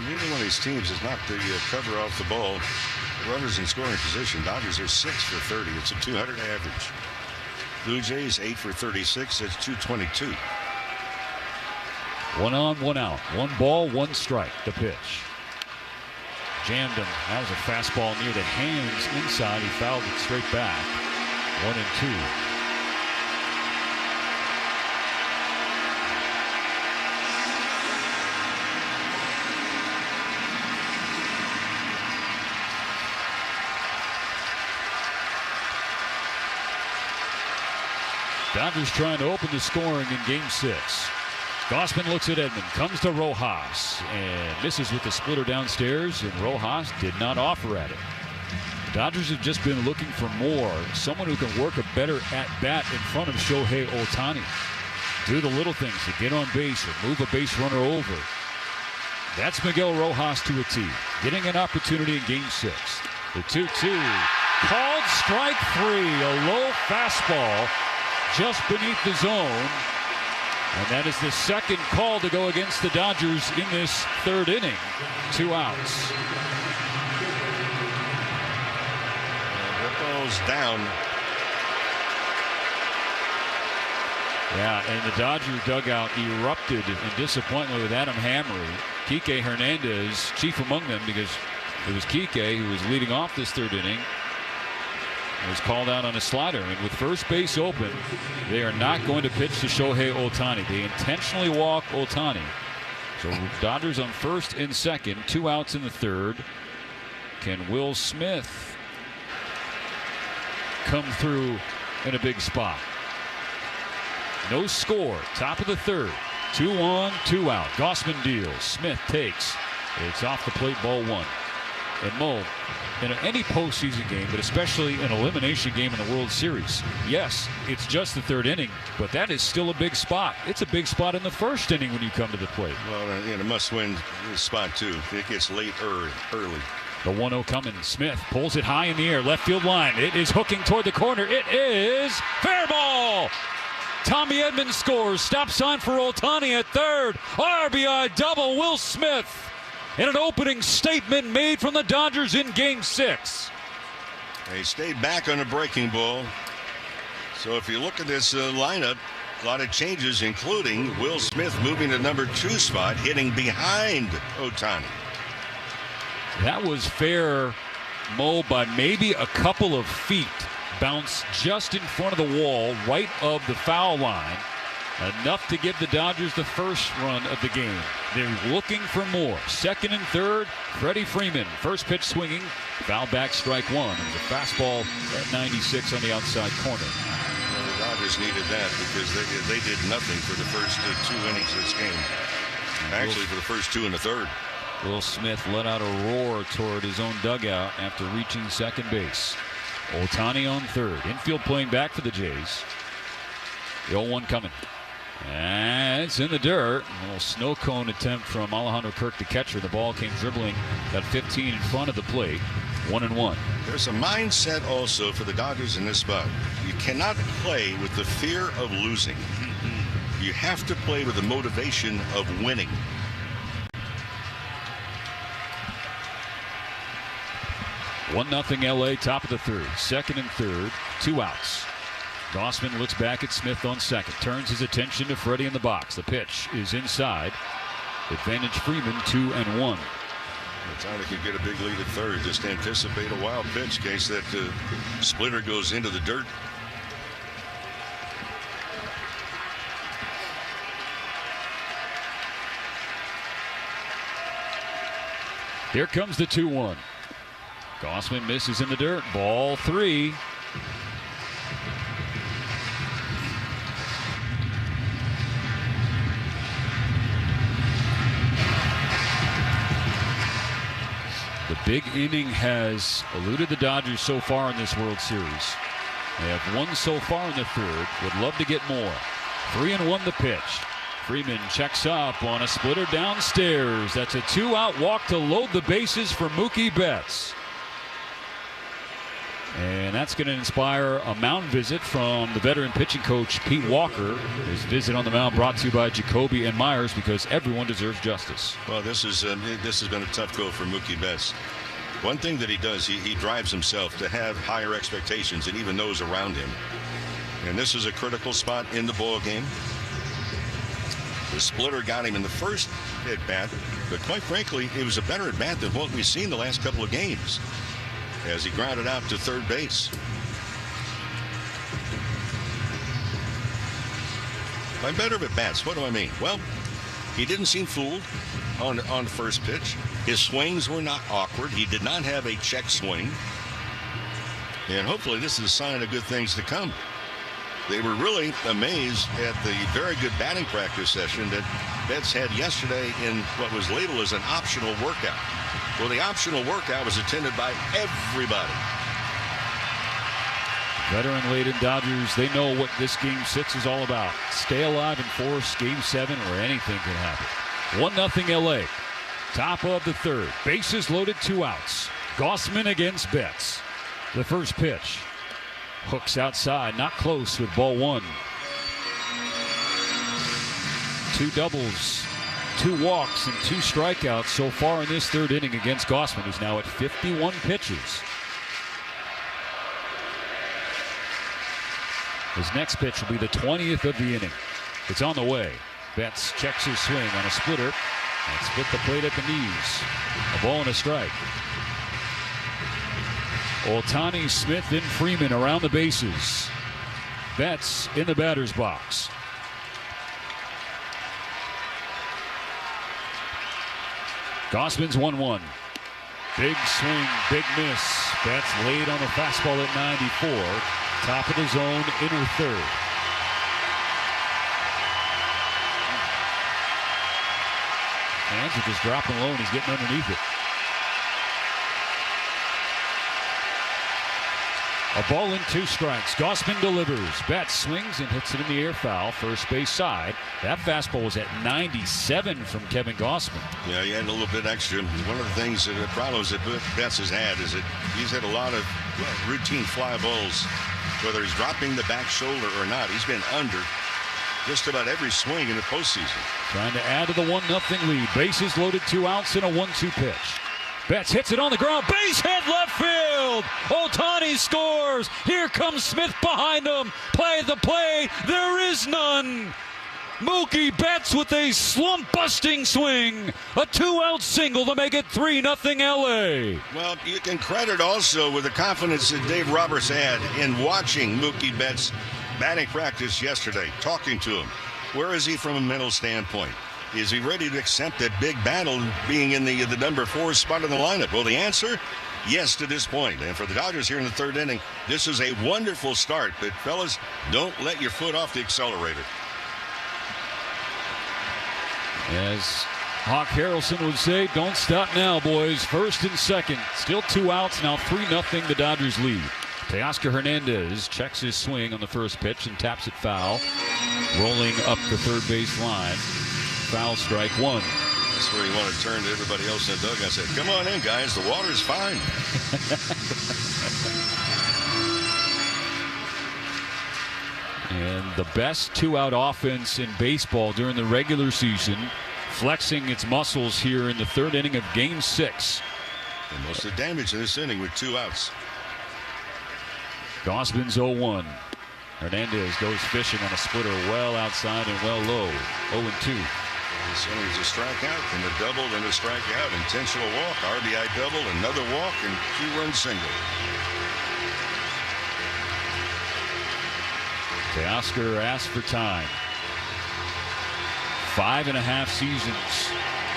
neither one of these teams is not the cover off the ball. Runners in scoring position. Dodgers are 6 for 30. It's a 200 average. Blue Jays 8 for 36. That's 222. 1 on, 1 out. 1 ball, 1 strike. The pitch. Jammed him. That was a fastball near the hands inside. He fouled it straight back. 1-2. Dodgers trying to open the scoring in Game 6. Gausman looks at Edman, comes to Rojas, and misses with the splitter downstairs, and Rojas did not offer at it. The Dodgers have just been looking for more, someone who can work a better at-bat in front of Shohei Ohtani. Do the little things to get on base or move a base runner over. That's Miguel Rojas to a T, getting an opportunity in Game 6. The 2-2, called strike 3, a low fastball just beneath the zone. And that is the second call to go against the Dodgers in this third inning. 2 outs. That ball's down. Yeah, and the Dodger dugout erupted in disappointment with Adam Hammery. Kike Hernandez, chief among them, because it was Kike who was leading off this third inning. Was called out on a slider, and with first base open, they are not going to pitch to Shohei Ohtani. They intentionally walk Ohtani. So Dodgers on first and second, 2 outs in the third. Can Will Smith come through in a big spot? No score, top of the third. 2-1, 2 out. Gausman deals. Smith takes. It's off the plate, ball 1. And Mo, in any postseason game, but especially an elimination game in the World Series, yes, it's just the third inning, but that is still a big spot. It's a big spot in the first inning when you come to the plate. Well, in a must-win spot, too. It gets late early. The 1-0 coming. Smith pulls it high in the air, left field line. It is hooking toward the corner. It is fair ball. Tommy Edman scores. Stop sign for Ohtani at third. RBI double. Will Smith. In an opening statement made from the Dodgers in Game 6. They stayed back on a breaking ball. So if you look at this lineup, a lot of changes, including Will Smith moving to number 2 spot, hitting behind Ohtani. That was fair, Mo, by maybe a couple of feet. Bounced just in front of the wall, right of the foul line. Enough to give the Dodgers the first run of the game. They're looking for more. Second and third, Freddie Freeman. First pitch swinging, foul back, strike 1. It was a fastball at 96 on the outside corner. Well, the Dodgers needed that because they did nothing for the first 2 innings of this game. Actually, for the first 2 and the third. Will Smith let out a roar toward his own dugout after reaching second base. Ohtani on third. Infield playing back for the Jays. The 0-1 coming. And it's in the dirt. A little snow cone attempt from Alejandro Kirk, the catcher. The ball came dribbling at 15 in front of the plate. 1-1. There's a mindset also for the Dodgers in this spot. You cannot play with the fear of losing. You have to play with the motivation of winning. One 0 LA, top of the third. Second and third, 2 outs. Gausman looks back at Smith on second. Turns his attention to Freddie in the box. The pitch is inside. Advantage Freeman, 2-1. Ohtani could get a big lead at third. Just anticipate a wild pitch in case that splitter goes into the dirt. Here comes the 2-1. Gausman misses in the dirt. Ball 3. The big inning has eluded the Dodgers so far in this World Series. They have won so far in the third. Would love to get more. 3-1 the pitch. Freeman checks up on a splitter downstairs. That's a 2-out walk to load the bases for Mookie Betts. And that's going to inspire a mound visit from the veteran pitching coach Pete Walker. His visit on the mound brought to you by Jacoby and Myers, because everyone deserves justice. Well, this has been a tough go for Mookie Betts. One thing that he does, he drives himself to have higher expectations and even those around him. And this is a critical spot in the ball game. The splitter got him in the first at bat, but quite frankly, it was a better at bat than what we've seen the last couple of games, as he grounded out to third base. By better at bats, what do I mean? Well, he didn't seem fooled on the first pitch. His swings were not awkward. He did not have a check swing. And hopefully this is a sign of good things to come. They were really amazed at the very good batting practice session that Betts had yesterday in what was labeled as an optional workout. Well, the optional workout was attended by everybody. Veteran-laden Dodgers, they know what this Game 6 is all about. Stay alive and force Game 7 where anything can happen. 1-0 LA. Top of the third. Bases loaded, 2 outs. Gausman against Betts. The first pitch. Hooks outside, not close with ball 1. 2 doubles, 2 walks, and 2 strikeouts so far in this third inning against Gausman, who's now at 51 pitches. His next pitch will be the 20th of the inning. It's on the way. Betts checks his swing on a splitter and split the plate at the knees. A ball and a strike. Ohtani, Smith, and Freeman around the bases. Betts in the batter's box. Gausman's 1-1. Big swing, big miss. Betts laid on the fastball at 94. Top of the zone, inner third. Hands are just dropping low and he's getting underneath it. A ball and 2 strikes. Gausman delivers. Betts swings and hits it in the air foul. First base side. That fastball was at 97 from Kevin Gausman. Yeah, he had a little bit extra. One of the things, the problems that Betts has had is that he's had a lot of routine fly balls. Whether he's dropping the back shoulder or not, he's been under just about every swing in the postseason. Trying to add to the 1-0 lead. Bases loaded, 2 outs, and a 1-2 pitch. Betts hits it on the ground. Base hit left field. Ohtani scores. Here comes Smith behind him. Play the play. There is none. Mookie Betts with a slump-busting swing. A 2-out single to make it 3-0 LA. Well, you can credit also with the confidence that Dave Roberts had in watching Mookie Betts batting practice yesterday, talking to him. Where is he from a mental standpoint? Is he ready to accept that big battle being in the number 4 spot in the lineup? Well, the answer, yes to this point. And for the Dodgers here in the third inning, this is a wonderful start. But, fellas, don't let your foot off the accelerator. As Hawk Harrelson would say, don't stop now, boys. First and second. Still 2 outs. Now 3-0 the Dodgers lead. Teoscar Hernandez checks his swing on the first pitch and taps it foul. Rolling up the third base line. Foul, strike 1. That's where you want to turn to everybody else in the dugout and say, come on in, guys. The water's fine. And the best 2-out offense in baseball during the regular season, flexing its muscles here in the third inning of Game 6. And most of the damage in this inning with 2 outs. Gausman's 0-1. Hernandez goes fishing on a splitter well outside and well low. 0-2. This inning is a strikeout and a double and a strikeout. Intentional walk, RBI double, another walk, and 2-run single. Teoscar asked for time. 5.5 seasons.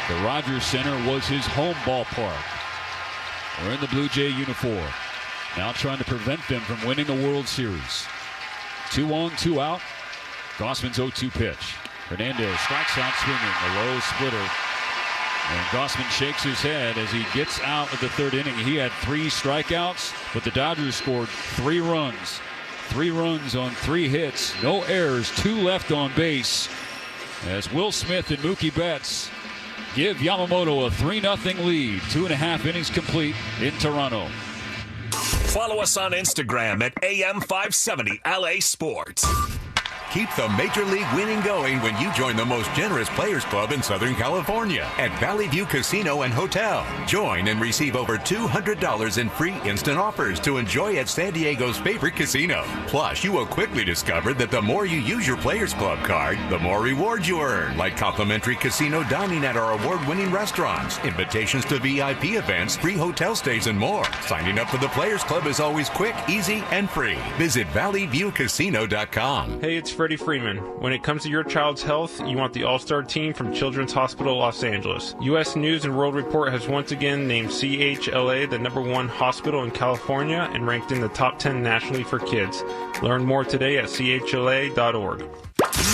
The Rogers Center was his home ballpark. We're in the Blue Jay uniform. Now trying to prevent them from winning the World Series. 2 on, 2 out. Gausman's 0-2 pitch. Hernandez strikes out swinging, a low splitter. And Gausman shakes his head as he gets out of the third inning. He had 3 strikeouts, but the Dodgers scored 3 runs. 3 runs on 3 hits, no errors, 2 left on base. As Will Smith and Mookie Betts give Yamamoto a 3-0 lead. 2.5 innings complete in Toronto. Follow us on Instagram at AM570 LA Sports. Keep the Major League winning going when you join the most generous Players Club in Southern California at Valley View Casino and Hotel. Join and receive over $200 in free instant offers to enjoy at San Diego's favorite casino. Plus, you will quickly discover that the more you use your Players Club card, the more rewards you earn, like complimentary casino dining at our award-winning restaurants, invitations to VIP events, free hotel stays, and more. Signing up for the Players Club is always quick, easy, and free. Visit valleyviewcasino.com. Hey, it's Fred Freddie Freeman. When it comes to your child's health, you want the all-star team from Children's Hospital Los Angeles. U.S. News and World Report has once again named CHLA the #1 hospital in California and ranked in the top 10 nationally for kids. Learn more today at chla.org.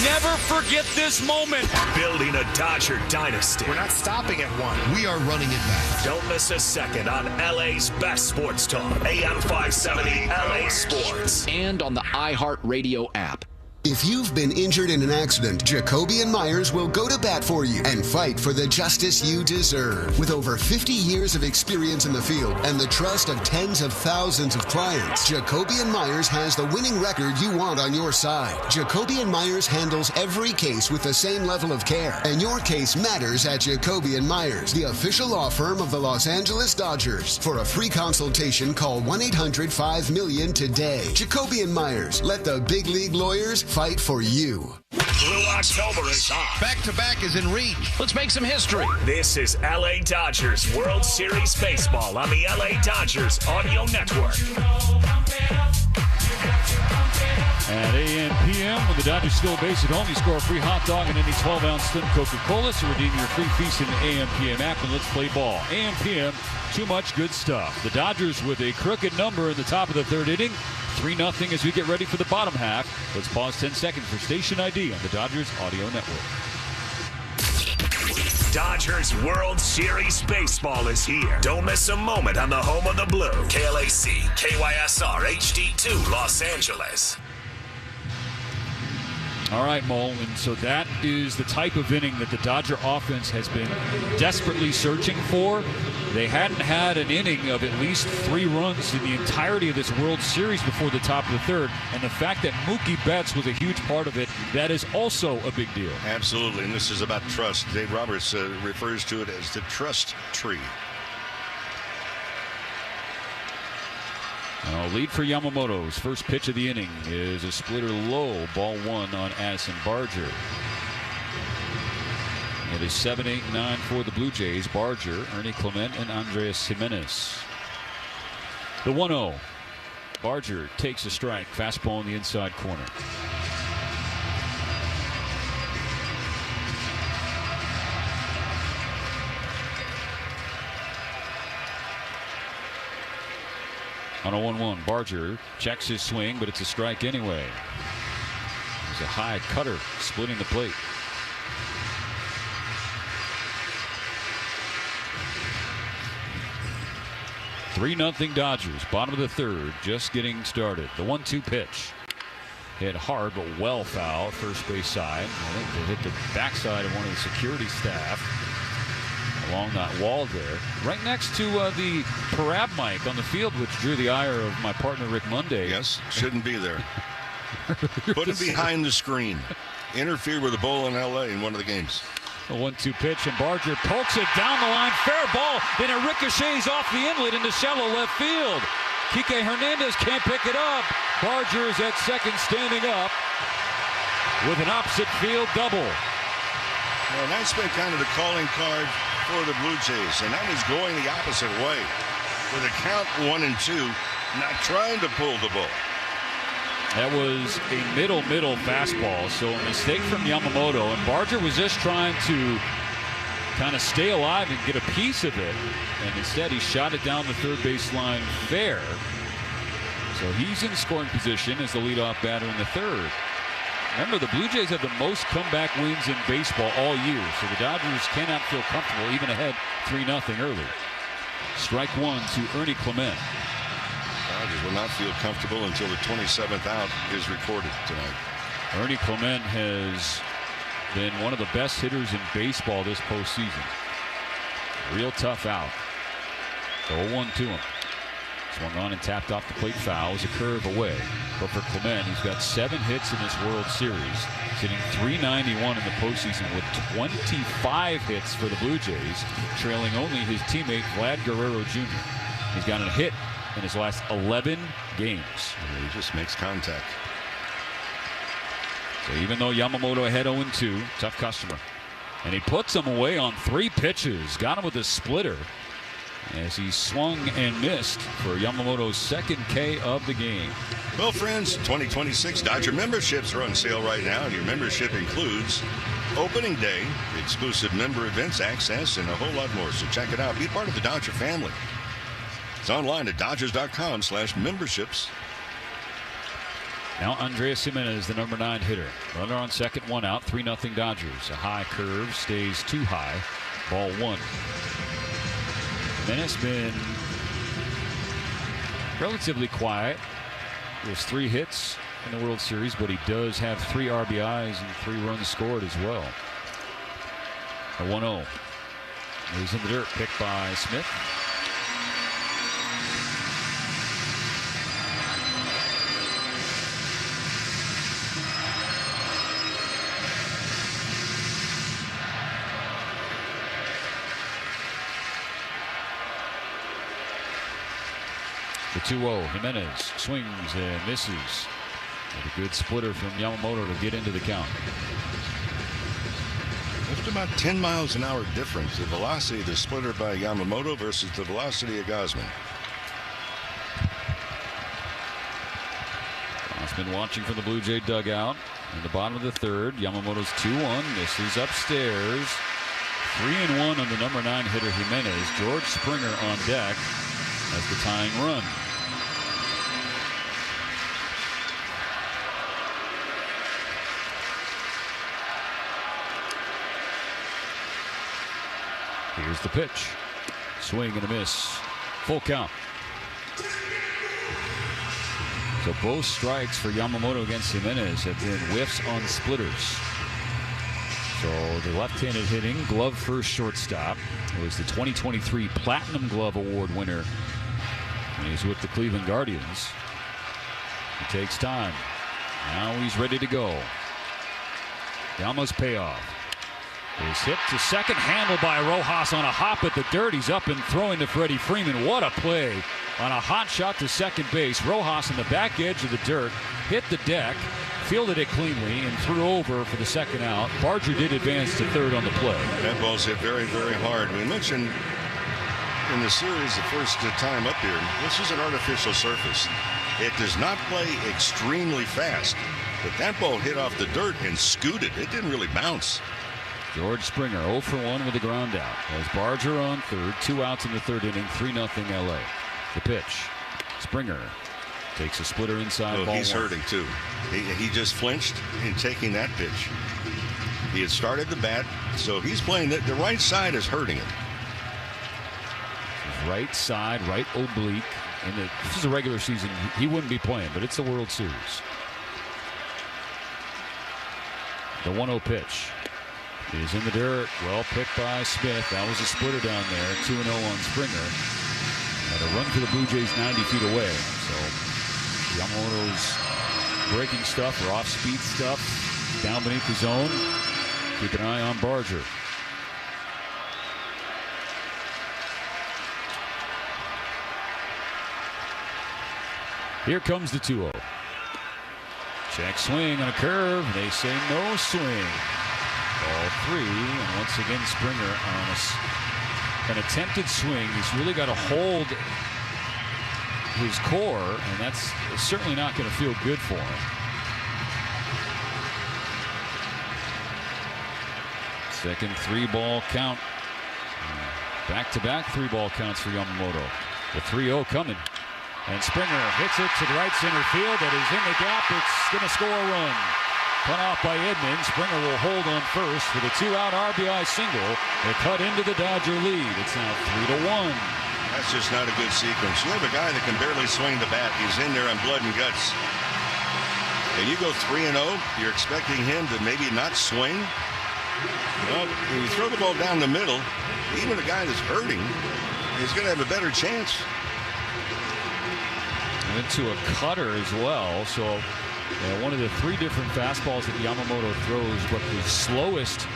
Never forget this moment. Building a Dodger dynasty. We're not stopping at one. We are running it back. Don't miss a second on LA's best sports talk. AM 570 LA Sports. And on the iHeartRadio app. If you've been injured in an accident, Jacoby & Myers will go to bat for you and fight for the justice you deserve. With over 50 years of experience in the field and the trust of tens of thousands of clients, Jacoby & Myers has the winning record you want on your side. Jacoby & Myers handles every case with the same level of care, and your case matters at Jacoby & Myers, the official law firm of the Los Angeles Dodgers. For a free consultation, call 1-800-5-MILLION today. Jacoby & Myers, let the big league lawyers fight for you. Blue October is on. Back-to-back is in reach. Let's make some history. This is LA Dodgers World Series Baseball on the LA Dodgers Audio Network. At AM, PM, when the Dodgers steal a base at home, you score a free hot dog and any 12-ounce slim Coca-Cola. So redeem your free feast in the AM, PM app, and let's play ball. AM, PM, too much good stuff. The Dodgers with a crooked number in the top of the third inning. 3-0 as we get ready for the bottom half. Let's pause 10 seconds for station ID on the Dodgers Audio Network. Dodgers World Series Baseball is here. Don't miss a moment on the home of the blue. KLAC, KYSR, HD2, Los Angeles. All right, Mo, and so that is the type of inning that the Dodger offense has been desperately searching for. They hadn't had an inning of at least 3 runs in the entirety of this World Series before the top of the third, and the fact that Mookie Betts was a huge part of it, that is also a big deal. Absolutely, and this is about trust. Dave Roberts refers to it as the trust tree. Lead for Yamamoto's first pitch of the inning is a splitter low, ball 1 on Addison Barger. It is 7-8-9 for the Blue Jays. Barger, Ernie Clement, and Andres Jimenez. The 1-0. Barger takes a strike. Fastball in the inside corner. On a 1-1, Barger checks his swing, but it's a strike anyway. There's a high cutter splitting the plate. (3-0) Dodgers, bottom of the third, just getting started. The 1-2 pitch. Hit hard, but well foul, first base side. I think they hit the backside of one of the security staff along that wall there, right next to the parab mic on the field, which drew the ire of my partner Rick Monday. Yes, shouldn't be there. Put him behind the screen. Interfered with a ball in LA in one of the games. The 1-2 pitch, and Barger pokes it down the line. Fair ball, then it ricochets off the inlet into shallow left field. Kike Hernandez can't pick it up. Barger is at second, standing up with an opposite field double. Well, that's been kind of the calling card for the Blue Jays, and that is going the opposite way. With a count 1-2, not trying to pull the ball. That was a middle fastball, so a mistake from Yamamoto, and Barger was just trying to kind of stay alive and get a piece of it, and instead he shot it down the third baseline fair. So he's in scoring position as the leadoff batter in the third. Remember, the Blue Jays have the most comeback wins in baseball all year, so the Dodgers cannot feel comfortable even ahead 3-0 early. Strike 1 to Ernie Clement. Dodgers will not feel comfortable until the 27th out is recorded tonight. Ernie Clement has been one of the best hitters in baseball this postseason. Real tough out. The 0-1 to him. Swung on and tapped off the plate foul. It was a curve away. But for Clement, he's got 7 hits in this World Series, hitting .391 in the postseason with 25 hits for the Blue Jays, trailing only his teammate Vlad Guerrero Jr. He's got a hit in his last 11 games. He just makes contact. So even though Yamamoto ahead 0-2, tough customer. And he puts him away on 3 pitches. Got him with a splitter. as he swung and missed for Yamamoto's second K of the game. Well, friends, 2026 Dodger memberships are on sale right now, and your membership includes opening day, exclusive member events, access, and a whole lot more. So check it out. Be part of the Dodger family. It's online at Dodgers.com/memberships. Now Andrés Giménez, the number 9 hitter. Runner on second, 1 out, 3-0 Dodgers. A high curve, stays too high. Ball 1. Giménez been relatively quiet. He has 3 hits in the World Series, but he does have 3 RBIs and 3 runs scored as well. A 1-0. He's in the dirt, picked by Smith. The 2-0. Giménez swings and misses. And a good splitter from Yamamoto to get into the count. Just about 10 miles an hour difference. The velocity of the splitter by Yamamoto versus the velocity of Gausman. Gausman watching from the Blue Jay dugout. In the bottom of the third, Yamamoto's 2-1. Misses upstairs. 3-1 on the number 9 hitter Giménez. George Springer on deck as the tying run. Here's the pitch. Swing and a miss. Full count. So both strikes for Yamamoto against Giménez have been whiffs on splitters. So the left-handed hitting, glove first shortstop. It was the 2023 Platinum Glove Award winner. And he's with the Cleveland Guardians. He takes time. Now he's ready to go. Yama's payoff. Is hit to second, handled by Rojas on a hop at the dirt. He's up and throwing to Freddie Freeman. What a play on a hot shot to second base. Rojas on the back edge of the dirt, hit the deck, fielded it cleanly, and threw over for the second out. Barger did advance to third on the play. That ball's hit very, very hard. We mentioned in the series the first time up here, this is an artificial surface. It does not play extremely fast, but that ball hit off the dirt and scooted. It didn't really bounce. George Springer 0 for 1 with a ground out. As Barger on third, 2 outs in the third inning, 3-0 LA. The pitch. Springer takes a splitter inside. Ball he's 1. hurting too. He just flinched in taking that pitch. He had started the bat, so he's playing the right side is hurting him. Right side, right oblique. And this is a regular season. He wouldn't be playing, but it's the World Series. The 1-0 pitch is in the dirt. Well picked by Smith. That was a splitter down there. 2-0 on Springer. And a run for the Blue Jays 90 feet away. So Yamamoto's breaking stuff or off-speed stuff down beneath the zone. Keep an eye on Barger. Here comes the 2-0. Check swing on a curve. They say no swing. Ball 3, and once again Springer on an attempted swing. He's really got to hold his core, and that's certainly not going to feel good for him. Second 3-ball count. Back-to-back 3-ball counts for Yamamoto. The 3-0 coming. And Springer hits it to the right center field. That is in the gap. It's going to score a run. Cut off by Edmonds. Springer will hold on first for the 2-out RBI single. They cut into the Dodger lead. It's now 3-1. That's just not a good sequence. You have a guy that can barely swing the bat. He's in there on blood and guts. And you go 3-0. You're expecting him to maybe not swing. Well, when you throw the ball down the middle, even a guy that's hurting is going to have a better chance. Into a cutter as well. So one of the 3 different fastballs that Yamamoto throws, but the slowest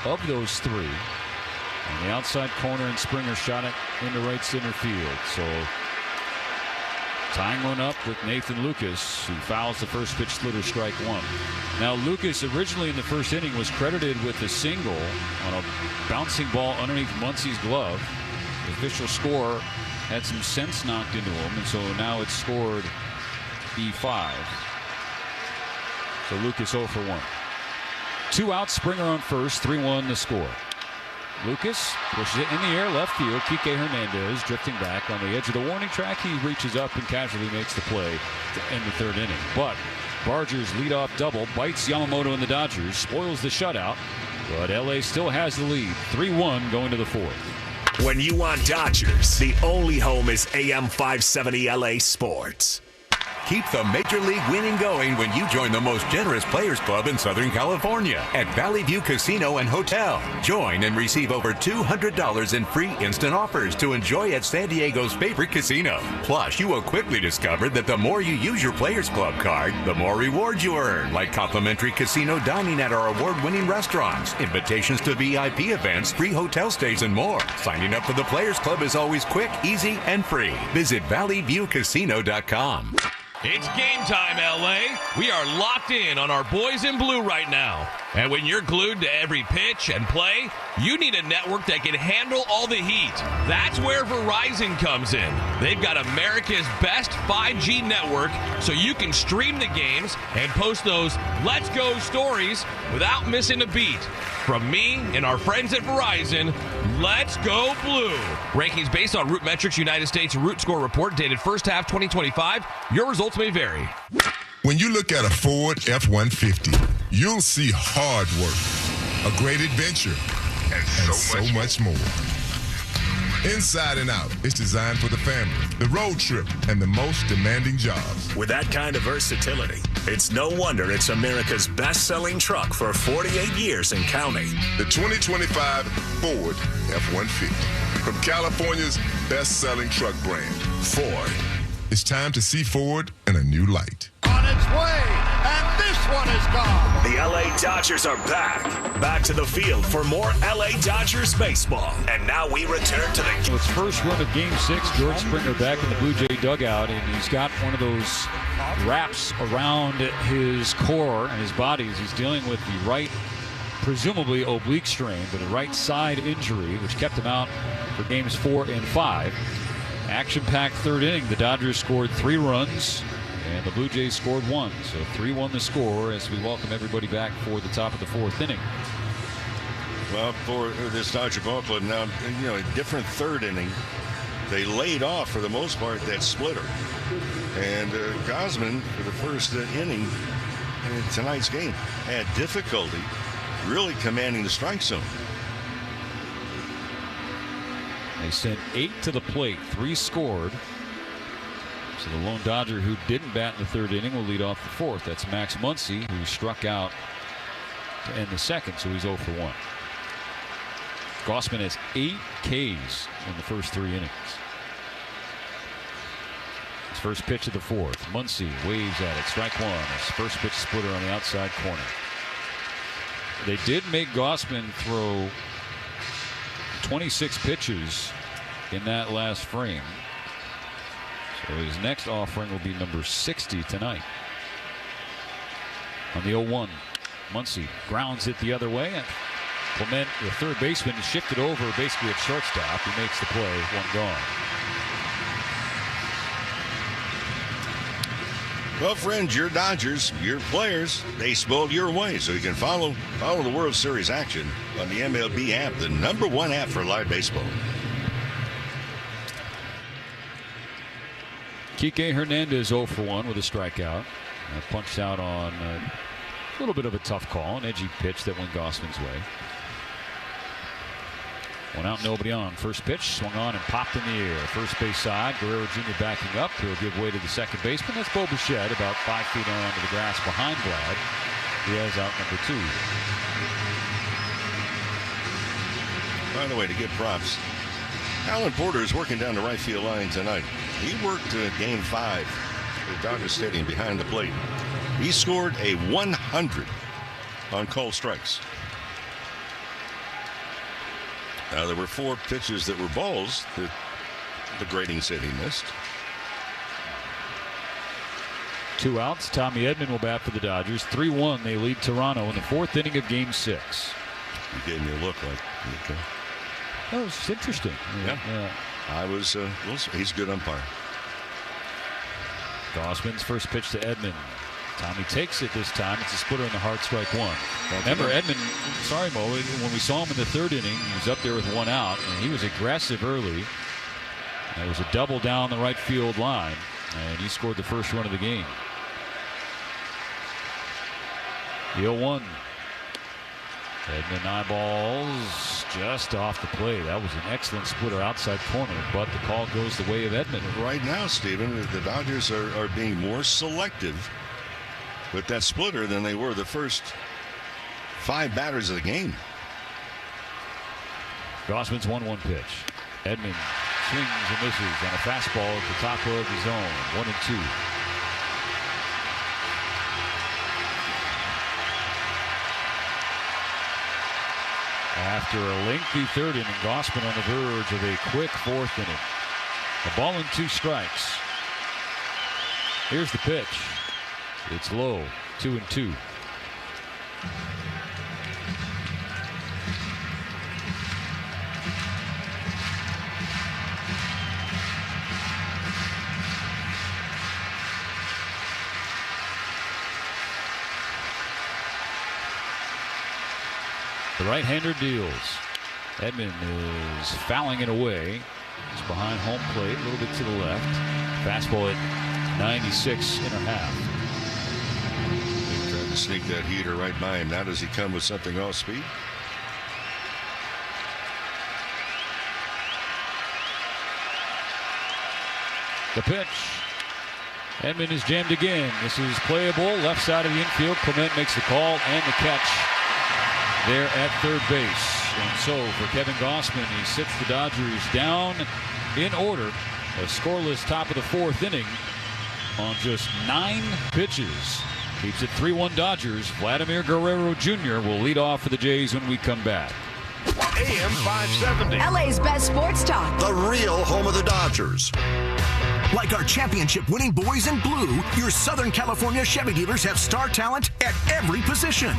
of those 3. On the outside corner, and Springer shot it into right center field. So tying one up with Nathan Lucas, who fouls the first pitch splitter, strike 1. Now Lucas originally in the first inning was credited with a single on a bouncing ball underneath Muncie's glove. The official score had some sense knocked into him, and so now it's scored E5. So Lucas 0 for 1. 2 outs, Springer on first, 3-1 the score. Lucas pushes it in the air, left field. Kike Hernandez drifting back on the edge of the warning track. He reaches up and casually makes the play to end the third inning. But Barger's leadoff double bites Yamamoto and the Dodgers, spoils the shutout. But LA still has the lead. 3-1 going to the fourth. When you want Dodgers, the only home is AM 570 LA Sports. Keep the Major League winning going when you join the most generous Players Club in Southern California at Valley View Casino and Hotel. Join and receive over $200 in free instant offers to enjoy at San Diego's favorite casino. Plus, you will quickly discover that the more you use your Players Club card, the more rewards you earn, like complimentary casino dining at our award-winning restaurants, invitations to VIP events, free hotel stays, and more. Signing up for the Players Club is always quick, easy, and free. Visit valleyviewcasino.com. It's game time, LA. We are locked in on our boys in blue right now. And when you're glued to every pitch and play, you need a network that can handle all the heat. That's where Verizon comes in. They've got America's best 5G network, so you can stream the games and post those let's go stories without missing a beat. From me and our friends at Verizon, let's go blue. Rankings based on Root Metrics United States Root Score Report dated first half 2025. Your results may vary. When you look at a Ford F-150, you'll see hard work, a great adventure, and so much more. Inside and out, it's designed for the family, the road trip, and the most demanding jobs. With that kind of versatility, it's no wonder it's America's best-selling truck for 48 years and counting. The 2025 Ford F-150, from California's best-selling truck brand, Ford. It's time to see Ford in a new light. On its way, and this one is gone. The LA Dodgers are back. Back to the field for more LA Dodgers baseball. And now we return to the game. It's first run of Game 6. George Springer back in the Blue Jay dugout, and he's got one of those wraps around his core and his body as he's dealing with the right, presumably oblique strain, but a right side injury, which kept him out for Games 4 and 5. Action-packed third inning. The Dodgers scored 3 runs, and the Blue Jays scored 1. So 3-1 the score as we welcome everybody back for the top of the fourth inning. Well, for this Dodger ball club now, a different third inning. They laid off, for the most part, that splitter. And Gausman, for the first inning in tonight's game, had difficulty really commanding the strike zone. They sent 8 to the plate, 3 scored. So the lone Dodger who didn't bat in the third inning will lead off the fourth. That's Max Muncy, who struck out to end the second, so he's 0 for 1. Gausman has 8 Ks in the first 3 innings. His first pitch of the fourth. Muncy waves at it. Strike 1. His first pitch splitter on the outside corner. They did make Gausman throw 26 pitches in that last frame. So his next offering will be number 60 tonight. On the 0-1, Muncy grounds it the other way, and Clement, the third baseman, is shifted over basically at shortstop. He makes the play, 1 gone. Well, friends, your Dodgers, your players, they spoiled your way, so you can follow the World Series action on the MLB app, the #1 app for live baseball. Kike Hernandez 0 for 1 with a strikeout. Punched out on a little bit of a tough call, an edgy pitch that went Gausman's way. 1 out, nobody on. First pitch swung on and popped in the air. First base side, Guerrero Jr. backing up. He'll give way to the second baseman. That's Bo Bichette, about 5 feet onto the grass behind Vlad. He has out number 2. By the way, to give props, Alan Porter is working down the right field line tonight. He worked Game 5 at Dodger Stadium behind the plate. He scored a 100 on called strikes. Now, there were 4 pitches that were balls that the grading said he missed. 2 outs. Tommy Edman will bat for the Dodgers. 3-1. They lead Toronto in the 4th inning of Game 6. He gave me a look like, okay. That was interesting. Yeah. He's a good umpire. Gausman's first pitch to Edman. Tommy takes it this time. It's a splitter in the hard, strike one. Remember, Edman, sorry, Mo, when we saw him in the third inning, he was up there with one out, and he was aggressive early. There was a double down the right field line, and he scored the first run of the game. The 0-1. Edman eyeballs just off the plate. That was an excellent splitter outside corner, but the call goes the way of Edman. Right now, Stephen, the Dodgers are being more selective with that splitter than they were the first 5 batters of the game. Gausman's 1-1 pitch. Edman swings and misses on a fastball at the top of the zone. 1-2. After a lengthy third inning, Gausman on the verge of a quick fourth inning. A ball and 2 strikes. Here's the pitch. It's low. 2-2. The right-hander deals. Edman is fouling it away. It's behind home plate, a little bit to the left. Fastball at 96.5. Trying to sneak that heater right by him. Now does he come with something off speed? The pitch. Edman is jammed again. This is playable. Left side of the infield. Clement makes the call and the catch there at third base. And so for Kevin Gausman, he sits the Dodgers down in order. A scoreless top of the fourth inning on just 9 pitches. Keeps it 3-1 Dodgers. Vladimir Guerrero Jr. will lead off for the Jays when we come back. AM 570. LA's best sports talk. The real home of the Dodgers. Like our championship-winning boys in blue, your Southern California Chevy dealers have star talent at every position.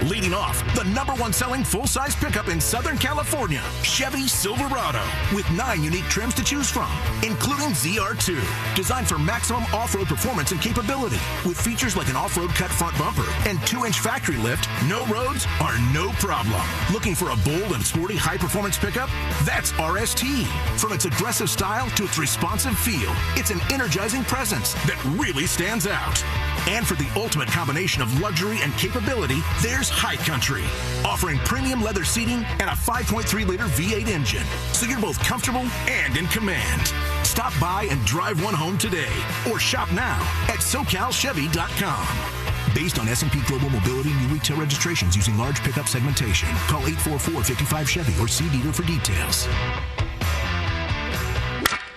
Leading off, the #1 selling full-size pickup in Southern California, Chevy Silverado, with 9 unique trims to choose from, including ZR2, designed for maximum off-road performance and capability, with features like an off-road cut front bumper and 2-inch factory lift. No roads are no problem. Looking for a bold and sporty high-performance pickup? That's RST. From its aggressive style to its responsive feel, it's an energizing presence that really stands out. And for the ultimate combination of luxury and capability, there's High Country, offering premium leather seating and a 5.3-liter V8 engine, so you're both comfortable and in command. Stop by and drive one home today, or shop now at SoCalChevy.com. Based on S&P Global Mobility new retail registrations using large pickup segmentation. Call 844-55-CHEVY or see dealer for details.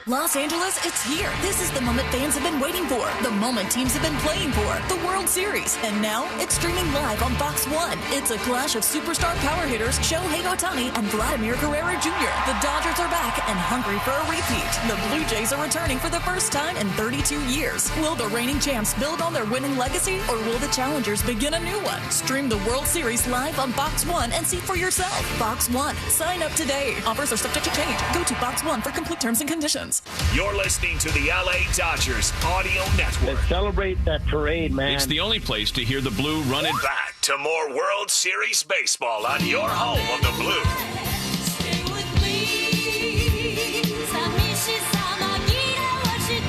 Los Angeles, it's here. This is the moment fans have been waiting for. The moment teams have been playing for. The World Series. And now it's streaming live on Fox 1. It's a clash of superstar power hitters Shohei Ohtani and Vladimir Guerrero Jr. The Dodgers are back and hungry for a repeat. The Blue Jays are returning for the first time in 32 years. Will the reigning champs build on their winning legacy, or will the challengers begin a new one? Stream the World Series live on Fox 1 and see for yourself. Fox 1. Sign up today. Offers are subject to change. Go to Fox 1 for complete terms and conditions. You're listening to the LA Dodgers Audio Network. Let's celebrate that parade, man. It's the only place to hear the Blue run it. Back to more World Series baseball on your home of the Blue.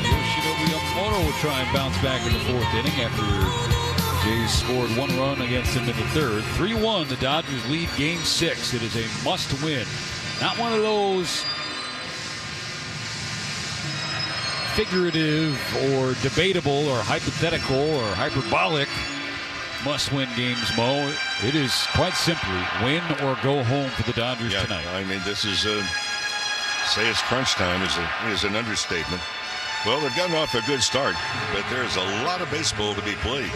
Yoshinobu Yamamoto will try and bounce back in the fourth inning after Jays scored 1 run against him in the third. 3-1, the Dodgers lead Game 6. It is a must-win. Not one of those figurative or debatable or hypothetical or hyperbolic must-win games, Mo. It is quite simply win or go home for the Dodgers tonight. I mean, this is say it's crunch time is an understatement. Well, they've gotten off a good start, but there's a lot of baseball to be played.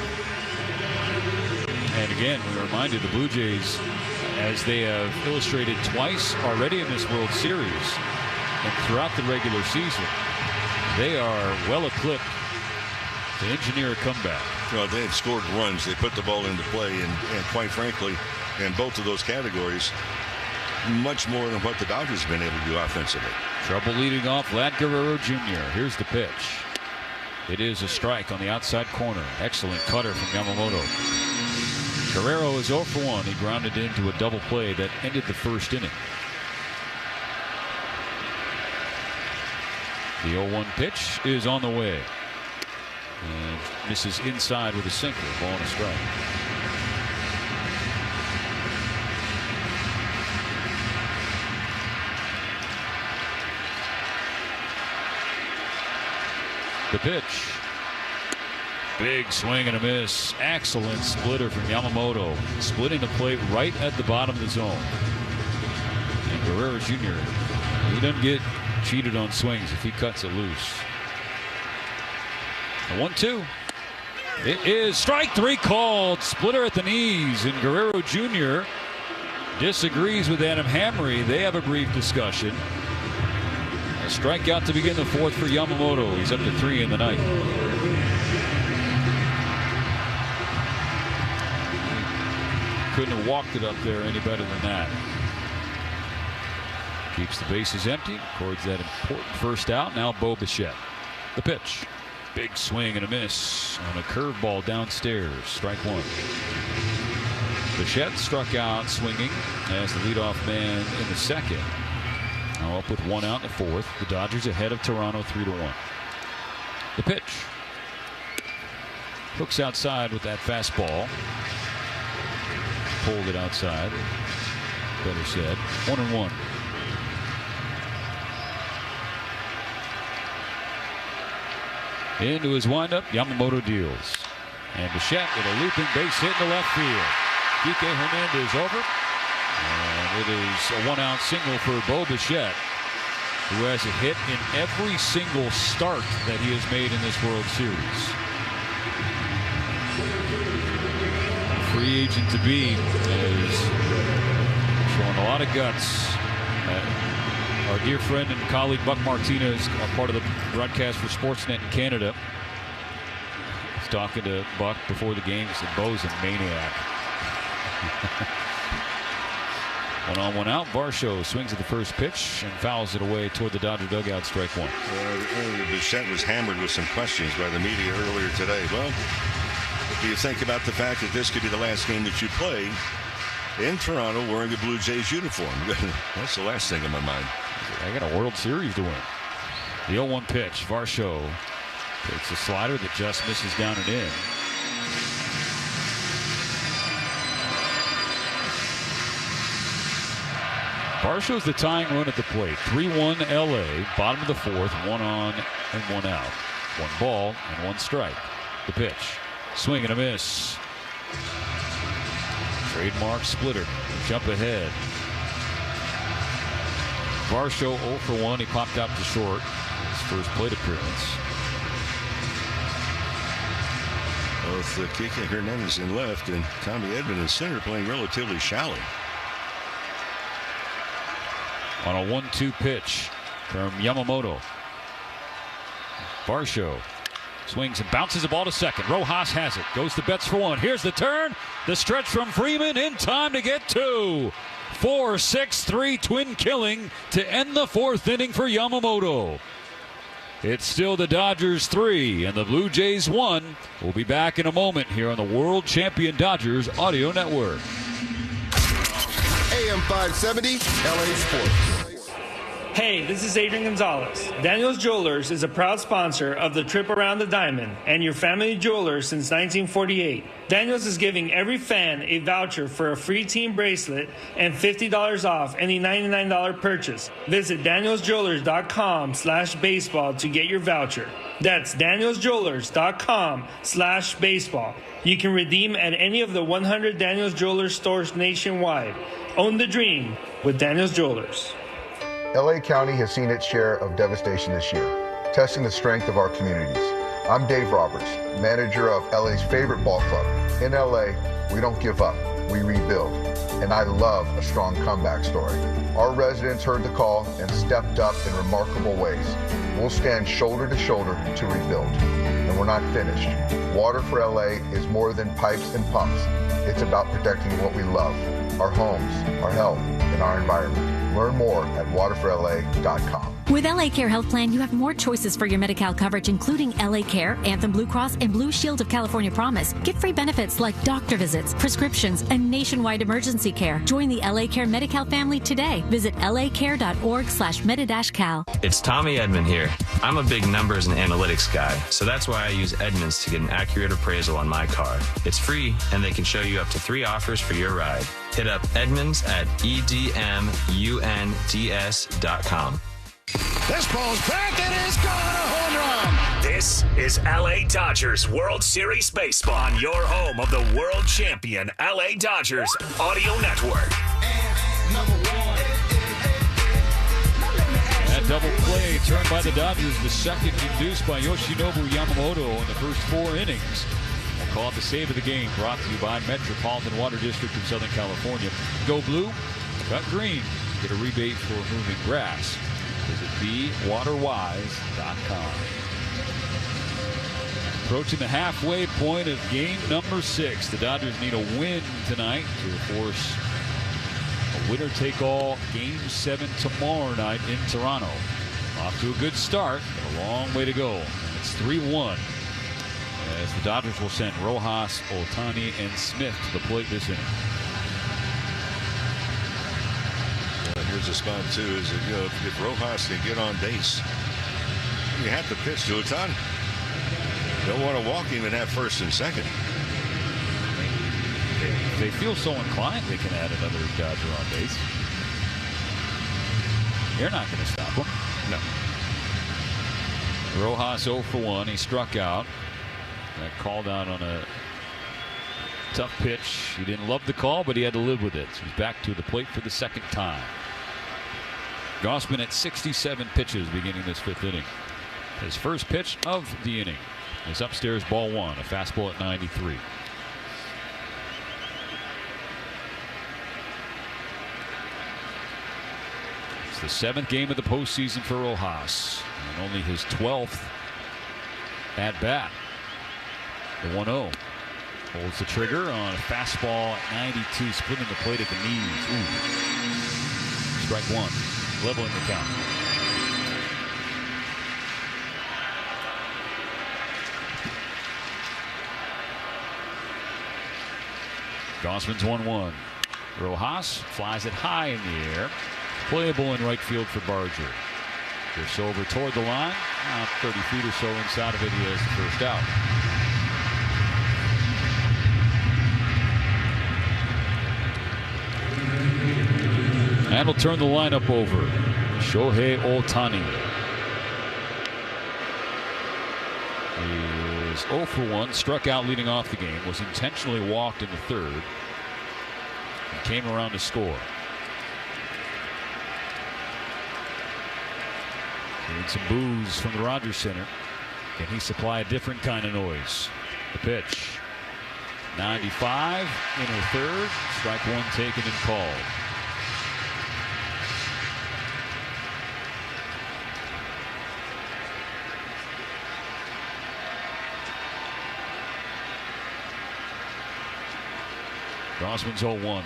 And again, we reminded the Blue Jays, as they have illustrated twice already in this World Series and throughout the regular season, they are well equipped to engineer a comeback. Well, they've scored runs. They put the ball into play, and quite frankly, in both of those categories, much more than what the Dodgers have been able to do offensively. Trouble leading off Vlad Guerrero Jr. Here's the pitch. It is a strike on the outside corner. Excellent cutter from Yamamoto. Guerrero is 0 for 1. He grounded into a double play that ended the first inning. The 0-1 pitch is on the way. And misses inside with a sinker. Ball and a strike. The pitch. Big swing and a miss. Excellent splitter from Yamamoto. Splitting the plate right at the bottom of the zone. And Guerrero Jr., he doesn't get cheated on swings if he cuts it loose. The 1-2. It is strike 3 called. Splitter at the knees. And Guerrero Jr. disagrees with Adam Hamry. They have a brief discussion. A strikeout to begin the 4th for Yamamoto. He's up to 3 in the night. Couldn't have walked it up there any better than that. Keeps the bases empty. Records that important first out. Now Bo Bichette. The pitch. Big swing and a miss on a curveball downstairs. Strike 1. Bichette struck out swinging as the leadoff man in the 2nd. Now up with 1 out in the 4th. The Dodgers ahead of Toronto 3-1. The pitch. Hooks outside with that fastball. Pulled it outside. Better said. 1-1. Into his windup, Yamamoto deals. And Bichette with a looping base hit in the left field. Kike Hernandez over. And it is a 1-out single for Bo Bichette, who has a hit in every single start that he has made in this World Series. Free agent to be is showing a lot of guts. Our dear friend and colleague Buck Martinez, part of the broadcast for Sportsnet in Canada, was talking to Buck before the game. He said, Bo's a maniac. 1 on 1 out. Varsho swings at the first pitch and fouls it away toward the Dodger dugout. Strike 1. Bichette was hammered with some questions by the media earlier today. Well, do you think about the fact that this could be the last game that you play in Toronto wearing a Blue Jays uniform? That's the last thing on my mind. I got a World Series to win. The 0-1 pitch. Varsho takes a slider that just misses down and in. Varsho's the tying run at the plate. 3-1 LA. Bottom of the 4th. 1 on and 1 out. 1 ball and 1 strike. The pitch. Swing and a miss. Trademark splitter. Jump ahead. Varsho 0 for 1. He popped out to short. His first plate appearance. Both Kike Hernandez in left and Tommy Edman in center playing relatively shallow. On a 1-2 pitch from Yamamoto. Varsho swings and bounces the ball to second. Rojas has it. Goes to Betts for 1. Here's the turn. The stretch from Freeman in time to get 2. 4-6-3 twin killing to end the 4th inning for Yamamoto. It's still the Dodgers 3 and the Blue Jays 1. We'll be back in a moment here on the World Champion Dodgers Audio Network. AM 570, LA Sports. Hey, this is Adrian Gonzalez. Daniels Jewelers is a proud sponsor of the Trip Around the Diamond and your family jeweler since 1948. Daniels is giving every fan a voucher for a free team bracelet and $50 off any $99 purchase. Visit danielsjewelers.com/baseball to get your voucher. That's danielsjewelers.com/baseball. You can redeem at any of the 100 Daniels Jewelers stores nationwide. Own the dream with Daniels Jewelers. LA County has seen its share of devastation this year, testing the strength of our communities. I'm Dave Roberts, manager of LA's favorite ball club. In LA, we don't give up, we rebuild. And I love a strong comeback story. Our residents heard the call and stepped up in remarkable ways. We'll stand shoulder to shoulder to rebuild. And we're not finished. Water for LA is more than pipes and pumps. It's about protecting what we love, our homes, our health, and our environment. Learn more at waterforla.com. With LA Care Health Plan, you have more choices for your Medi-Cal coverage, including LA Care, Anthem Blue Cross, and Blue Shield of California Promise. Get free benefits like doctor visits, prescriptions, and nationwide emergency care. Join the LA Care Medi-Cal family today. Visit lacare.org/medi-cal. It's Tommy Edmond here. I'm a big numbers and analytics guy, so that's why I use Edmunds to get an accurate appraisal on my car. It's free, and they can show you up to 3 offers for your ride. Hit up Edmunds at edmunds.com. This ball's back and is gone, a home run. This is LA Dodgers World Series Baseball on your home of the world champion LA Dodgers Audio Network. That double play turned by the Dodgers, the second induced by Yoshinobu Yamamoto in the first 4 innings. We'll call it the save of the game, brought to you by Metropolitan Water District of Southern California. Go blue, cut green. Get a rebate for moving grass. Visit bewaterwise.com. Approaching the halfway point of game number 6. The Dodgers need a win tonight to force a winner-take-all Game 7 tomorrow night in Toronto. Off to a good start, but a long way to go. It's 3-1 as the Dodgers will send Rojas, Ohtani, and Smith to the plate this inning. Here's the spot too, is that, if Rojas can get on base, you have to pitch to Ohtani. Don't want to walk him and have first and second. If they feel so inclined, they can add another Dodger on base. You're not going to stop him. No. Rojas 0 for 1. He struck out. Got called out on a tough pitch. He didn't love the call, but he had to live with it. So he's back to the plate for the second time. Gausman at 67 pitches beginning this 5th inning. His first pitch of the inning is upstairs, ball 1, a fastball at 93. It's the 7th game of the postseason for Rojas, and only his 12th at bat. The 1-0 holds the trigger on a fastball at 92, splitting the plate at the knees. Ooh. Strike 1. Leveling the count. Gausman's 1-1. Rojas flies it high in the air. Playable in right field for Barger. Drifts over toward the line. 30 feet or so inside of it. He has the first out. And will turn the lineup over. Shohei Ohtani is 0 for 1. Struck out leading off the game. Was intentionally walked in the 3rd. And came around to score. Hearing some boos from the Rogers Center. Can he supply a different kind of noise? The pitch. 95 in the 3rd. Strike 1 taken and called. Gausman's 0-1.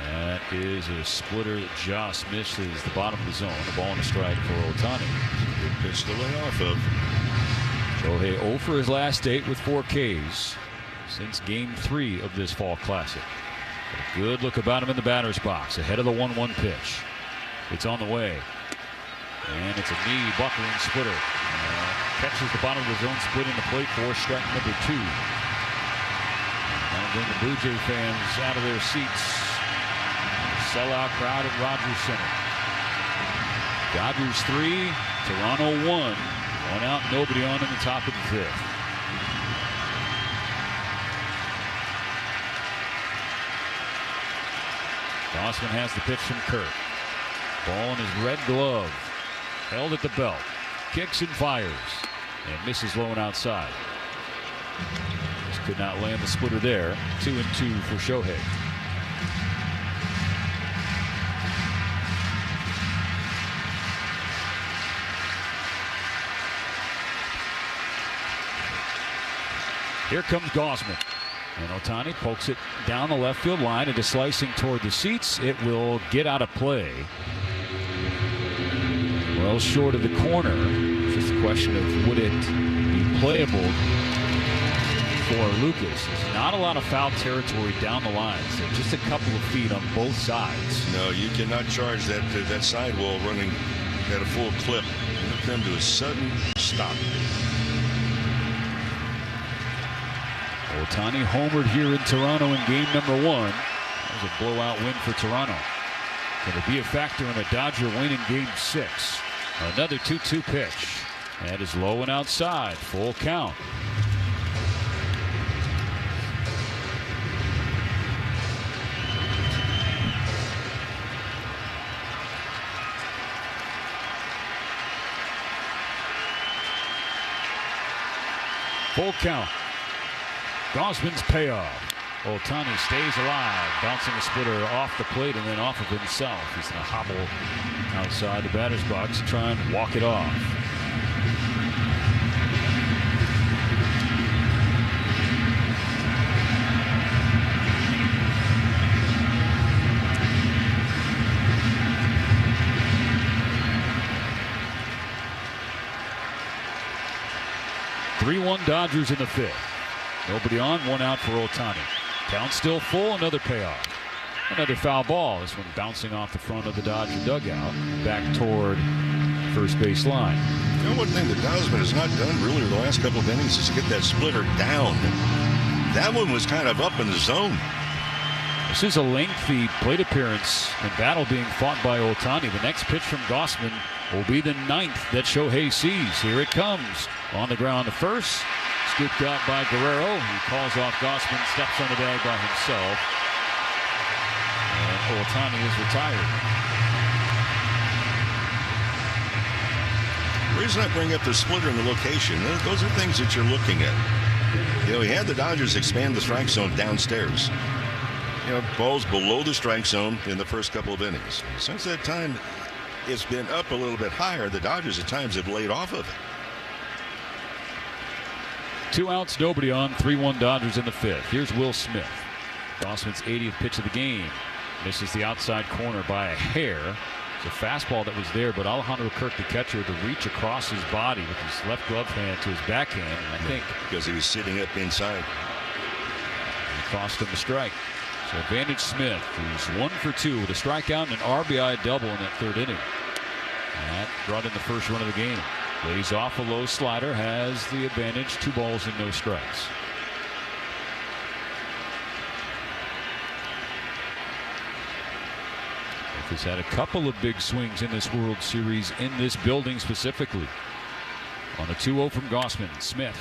That is a splitter that just misses the bottom of the zone. A ball and a strike for Ohtani. Good pitch to lay off of. Shohei 0 for his last 8 with 4 Ks since Game 3 of this fall classic. But a good look about him in the batter's box ahead of the 1-1 pitch. It's on the way. And it's a knee buckling splitter. Catches the bottom of the zone, splitting the plate for strike number 2. That'll bring the Blue Jay fans out of their seats. Sellout crowd at Rogers Center. Dodgers 3, Toronto 1. 1 out, nobody on in the top of the 5th. Gausman has the pitch from Kirk. Ball in his red glove. Held at the belt. Kicks and fires. And misses low and outside. Just could not land the splitter there. 2-2 for Shohei. Here comes Gausman. And Ohtani pokes it down the left field line. It is slicing toward the seats. It will get out of play. Well short of the corner. It's just a question of would it be playable for Lucas. There's not a lot of foul territory down the line. So just a couple of feet on both sides. No, you cannot charge that sidewall running at a full clip. It'll come to a sudden stop. Ohtani homered here in Toronto in game number 1. That was a blowout win for Toronto. Going to be a factor in a Dodger win in game 6. Another 2-2 pitch. That is low and outside. Full count. Full count. Gausman's payoff. Ohtani stays alive, bouncing a splitter off the plate and then off of himself. He's going to hobble outside the batter's box to try and walk it off. (3-1) Dodgers in the 5th. Nobody on, 1 out for Ohtani. Count still full, another payoff. Another foul ball. This one bouncing off the front of the Dodger dugout, back toward first base line. You know, one thing that Gausman has not done really the last couple of innings is to get that splitter down. That one was kind of up in the zone. This is a lengthy plate appearance and battle being fought by Ohtani. The next pitch from Gausman will be the 9th that Shohei sees. Here it comes. On the ground to first. Scooped out by Guerrero. He calls off Gausman, steps on the bag by himself. And Ohtani is retired. The reason I bring up the splitter and the location, those are things that you're looking at. You know, he had the Dodgers expand the strike zone downstairs. You know, balls below the strike zone in the first couple of innings. Since that time, it's been up a little bit higher. The Dodgers at times have laid off of it. 2 outs, nobody on. 3-1 Dodgers in the 5th. Here's Will Smith. Gausman's 80th pitch of the game. Misses the outside corner by a hair. It's a fastball that was there, but Alejandro Kirk, the catcher, to reach across his body with his left glove hand to his backhand. And I think because he was sitting up inside, it cost him a strike. So advantage Smith, who's 1 for 2 with a strikeout and an RBI double in that 3rd inning. And that brought in the first run of the game. Lays off a low slider, has the advantage, 2 balls and no strikes. Has had a couple of big swings in this World Series in this building specifically. On a 2-0 from Gausman, Smith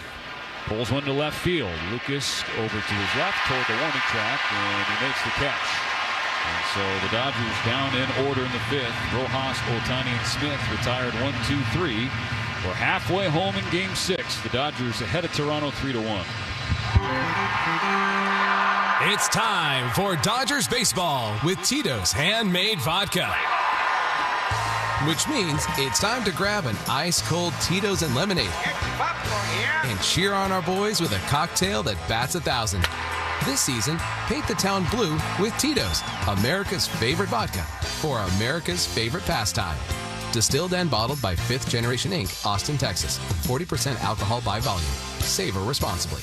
pulls one to left field. Lucas over to his left toward the warning track, and he makes the catch. And so the Dodgers down in order in the 5th. Rojas, Ohtani, and Smith retired 1, 2, 3. We're halfway home in game 6. The Dodgers ahead of Toronto 3-1. It's time for Dodgers baseball with Tito's handmade vodka. Which means it's time to grab an ice-cold Tito's and lemonade and cheer on our boys with a cocktail that bats 1,000. This season, paint the town blue with Tito's, America's favorite vodka for America's favorite pastime. Distilled and bottled by 5th Generation Inc., Austin, Texas. 40% alcohol by volume. Savor responsibly.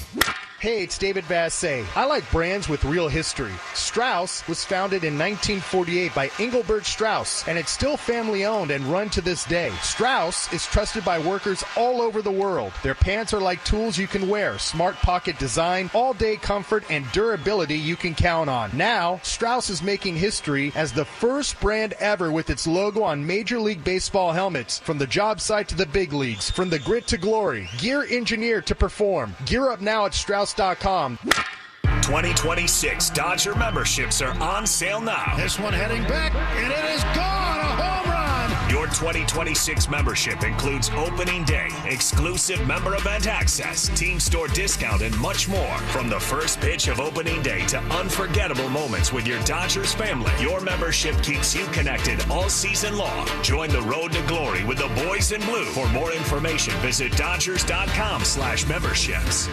Hey, it's David Vassay. I like brands with real history. Strauss was founded in 1948 by Engelbert Strauss, and it's still family-owned and run to this day. Strauss is trusted by workers all over the world. Their pants are like tools you can wear. Smart pocket design, all-day comfort, and durability you can count on. Now, Strauss is making history as the first brand ever with its logo on Major League Baseball helmets. From the job site to the big leagues, from the grit to glory, gear engineered to perform. Gear up now at Strauss.com. 2026 Dodger memberships are on sale now. This one heading back, and it is gone. A home run. Your 2026 membership includes opening day, exclusive member event access, team store discount, and much more. From the first pitch of opening day to unforgettable moments with your Dodgers family, your membership keeps you connected all season long. Join the road to glory with the boys in blue. For more information, visit Dodgers.com/memberships.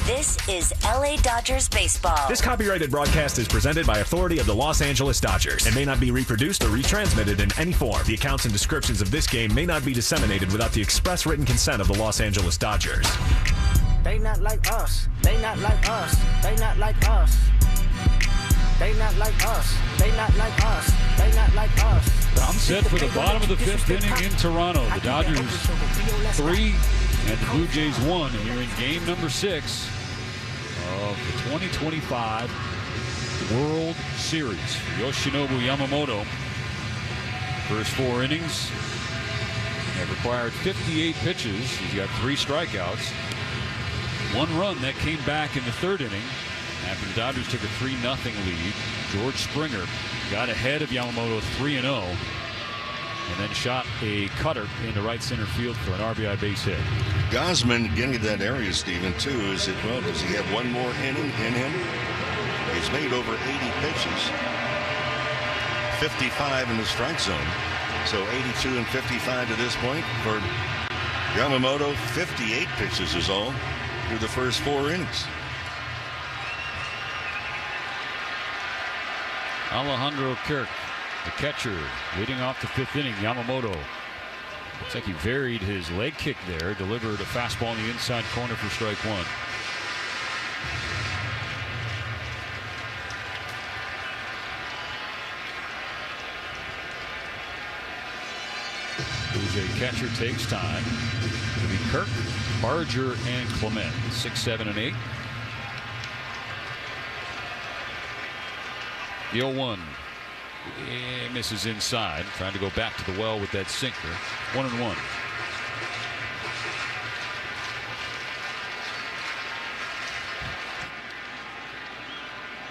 This is LA Dodgers baseball. This copyrighted broadcast is presented by authority of the Los Angeles Dodgers and may not be reproduced or retransmitted in any form. The accounts and descriptions of this game may not be disseminated without the express written consent of the Los Angeles Dodgers. They not like us. They not like us. They not like us. They not like us. They not like us. They not like us. I'm set for the bottom of the fifth inning in Toronto. The Dodgers 3 and the Blue Jays 1 here in game number 6 of the 2025 World Series. Yoshinobu Yamamoto, first 4 innings, have required 58 pitches. He's got 3 strikeouts. 1 run that came back in the 3rd inning after the Dodgers took a 3-0 lead. George Springer got ahead of Yamamoto 3-0 and then shot a cutter into right center field for an RBI base hit. Gosman getting to that area, Stephen, too. Is it, well, does he have one more inning in him? He's made over 80 pitches. 55 in the strike zone. So 82 and 55 to this point for Yamamoto. 58 pitches is all through the first 4 innings. Alejandro Kirk, the catcher, leading off the 5th inning. Yamamoto looks like he varied his leg kick there, delivered a fastball in the inside corner for strike 1. Blue Jay catcher takes time. It'll be Kirk, Barger, and Clement. 6, 7, and 8. The 0-1 misses inside, trying to go back to the well with that sinker. 1-1.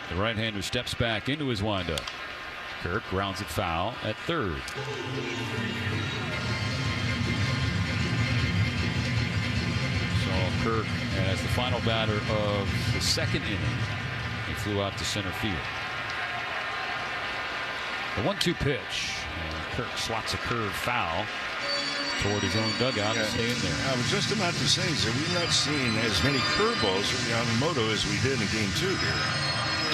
The right-hander steps back into his windup. Kirk grounds it foul at 3rd. So Kirk as the final batter of the 2nd inning. He flew out to center field. The 1-2 pitch, and Kirk slots a curve foul toward his own dugout and staying there. I was just about to say, so we've not seen as many curveballs from Yamamoto as we did in game 2 here.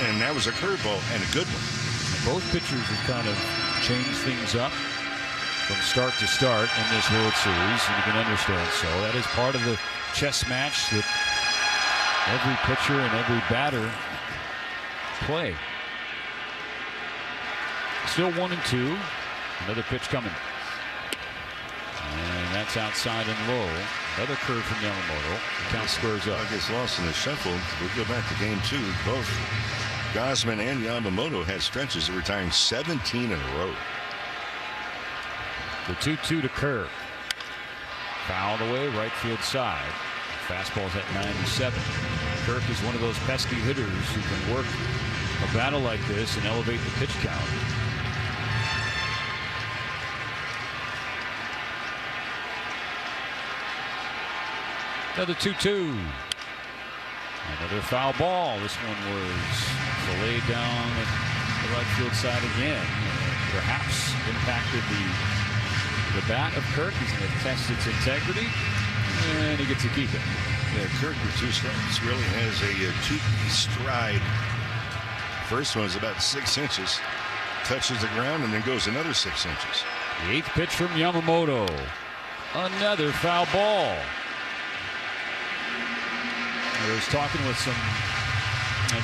And that was a curveball and a good one. And both pitchers have kind of changed things up from start to start in this World Series, and you can understand so. That is part of the chess match that every pitcher and every batter play. Still 1-2. Another pitch coming. And that's outside and low. Another curve from Yamamoto. The count squares up. Gets lost in the shuffle. We go back to game 2. Both Gosman and Yamamoto had stretches of retiring 17 in a row. The 2-2 to Kirk. Fouled away, right field side. Fastball's at 97. Kirk is one of those pesky hitters who can work a battle like this and elevate the pitch count. Another 2-2. Another foul ball. This one was delayed down at the right field side again. Perhaps impacted the bat of Kirk. He's going to test its integrity, and he gets to keep it. Yeah, Kirk with 2 strikes really has a 2 stride. First one is about 6 inches. Touches the ground and then goes another 6 inches. The 8th pitch from Yamamoto. Another foul ball. I was talking with some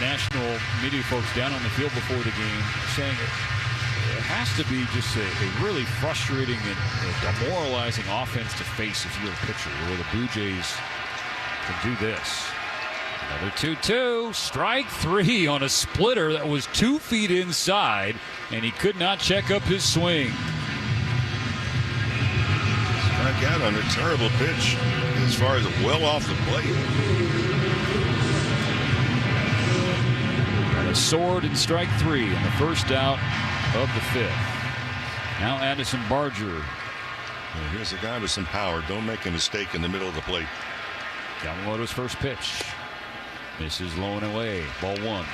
national media folks down on the field before the game, saying it has to be just a really frustrating and demoralizing offense to face if you're a pitcher, where the Blue Jays can do this. Another 2-2, strike 3 on a splitter that was 2 feet inside, and he could not check up his swing. Struck out on a terrible pitch as far as well off the plate. A sword in strike 3 in the first out of the 5th. Now Addison Barger. Well, here's a guy with some power. Don't make a mistake in the middle of the plate. Yamamoto's first pitch. Misses low and away. Ball 1.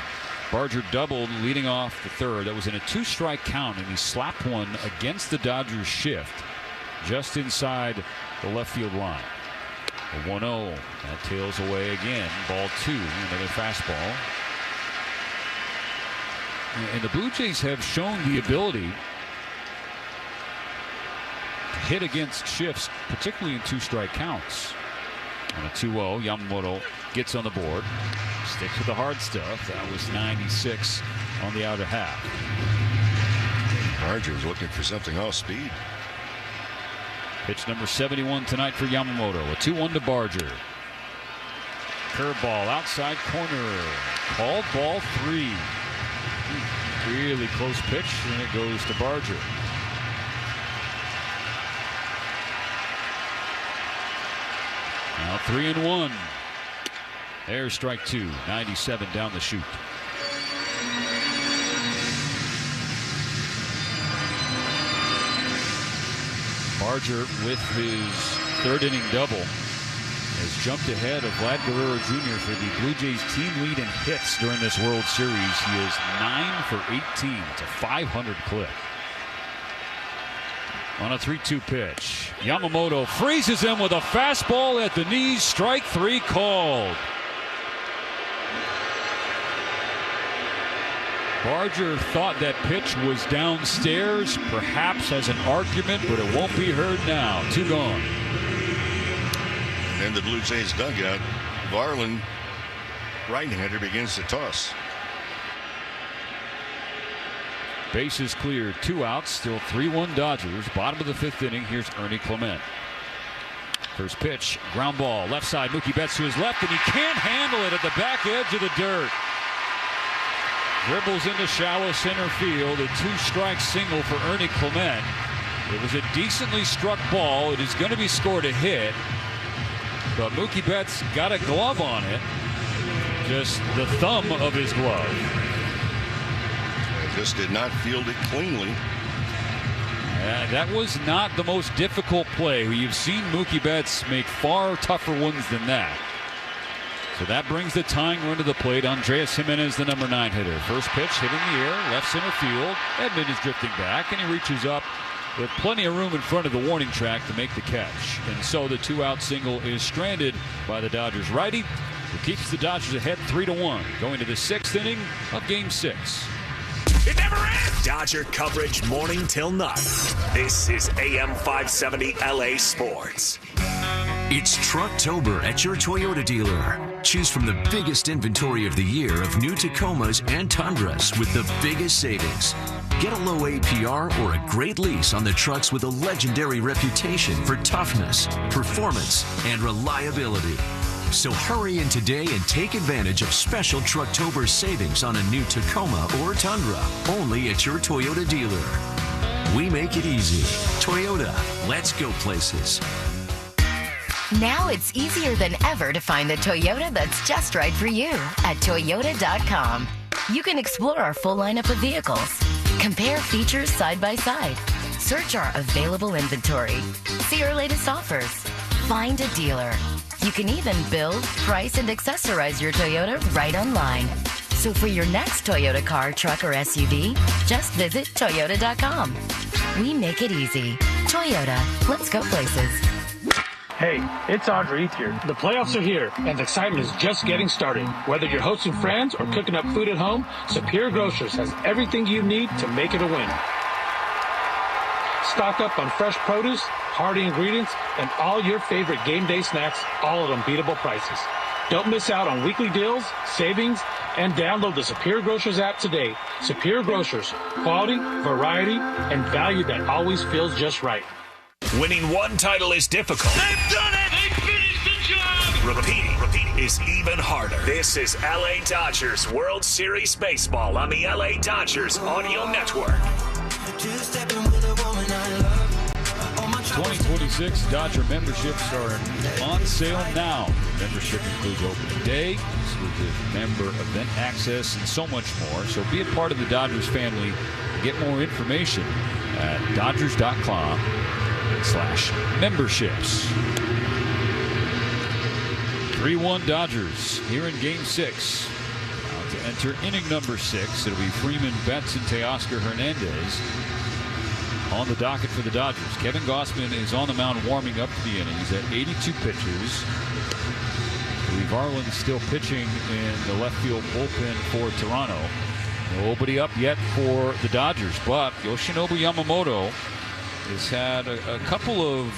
Barger doubled leading off the 3rd. That was in a 2-strike count, and he slapped one against the Dodgers shift just inside the left field line. A 1-0. That tails away again. Ball 2. Another fastball. And the Blue Jays have shown the ability to hit against shifts, particularly in 2-strike counts. On a 2-0, Yamamoto gets on the board. Sticks with the hard stuff. That was 96 on the outer half. Barger was looking for something off speed. Pitch number 71 tonight for Yamamoto. A 2-1 to Barger. Curveball outside corner. Called ball 3. Really close pitch, and it goes to Barger. Now 3-1. There's strike 2. 97 down the chute. Barger, with his third inning double, has jumped ahead of Vlad Guerrero Jr. for the Blue Jays team lead in hits during this World Series. He is 9 for 18. It's a 500 clip. On a 3-2 pitch, Yamamoto freezes him with a fastball at the knees. Strike 3 called. Barger thought that pitch was downstairs, perhaps has an argument, but it won't be heard now. 2 gone. And the Blue Jays dugout, Varland, right-hander, begins to toss. Bases cleared, 2 outs, still 3-1 Dodgers. Bottom of the 5th inning. Here's Ernie Clement. First pitch, ground ball, left side. Mookie Betts to his left, and he can't handle it at the back edge of the dirt. Dribbles into shallow center field. A 2-strike single for Ernie Clement. It was a decently struck ball. It is going to be scored a hit. But Mookie Betts got a glove on it. Just the thumb of his glove. Just did not field it cleanly. That was not the most difficult play. You've seen Mookie Betts make far tougher ones than that. So that brings the tying run to the plate. Andreas Jimenez, the number 9 hitter. First pitch hit in the air, left center field. Edman is drifting back, and he reaches up with plenty of room in front of the warning track to make the catch. And so the 2-out single is stranded by the Dodgers righty, who keeps the Dodgers ahead 3-1, going to the 6th inning of Game 6. It never ends! Dodger coverage morning till night. This is AM 570 LA Sports. It's Trucktober at your Toyota dealer. Choose from the biggest inventory of the year of new Tacomas and Tundras with the biggest savings. Get a low APR or a great lease on the trucks with a legendary reputation for toughness, performance, and reliability. So hurry in today and take advantage of special Trucktober savings on a new Tacoma or Tundra, only at your Toyota dealer. We make it easy. Toyota, let's go places. Now it's easier than ever to find the Toyota that's just right for you at Toyota.com. You can explore our full lineup of vehicles, compare features side by side, search our available inventory, see our latest offers, find a dealer. You can even build, price, and accessorize your Toyota right online. So for your next Toyota car, truck, or SUV, just visit Toyota.com. We make it easy. Toyota, let's go places. Hey, it's Andre Ethier. The playoffs are here, and the excitement is just getting started. Whether you're hosting friends or cooking up food at home, Superior Grocers has everything you need to make it a win. Stock up on fresh produce, hearty ingredients, and all your favorite game day snacks, all at unbeatable prices. Don't miss out on weekly deals, savings, and download the Superior Grocers app today. Superior Grocers, quality, variety, and value that always feels just right. Winning one title is difficult. They've done it! They finished the job! Repeating is even harder. This is LA Dodgers World Series Baseball on the LA Dodgers Audio Network. 2026 Dodger memberships are on sale now. Membership includes opening day, exclusive member event access, and so much more. So be a part of the Dodgers family. Get more information at Dodgers.com/memberships. 3-1 Dodgers here in Game 6. Now to enter inning number 6, it'll be Freeman, Betts, and Teoscar Hernandez On the docket for the Dodgers, Kevin Gausman is on the mound warming up for the inning. He's at 82 pitches. Lee Varland still pitching in the left field bullpen for Toronto. Nobody up yet for the Dodgers, but Yoshinobu Yamamoto has had a couple of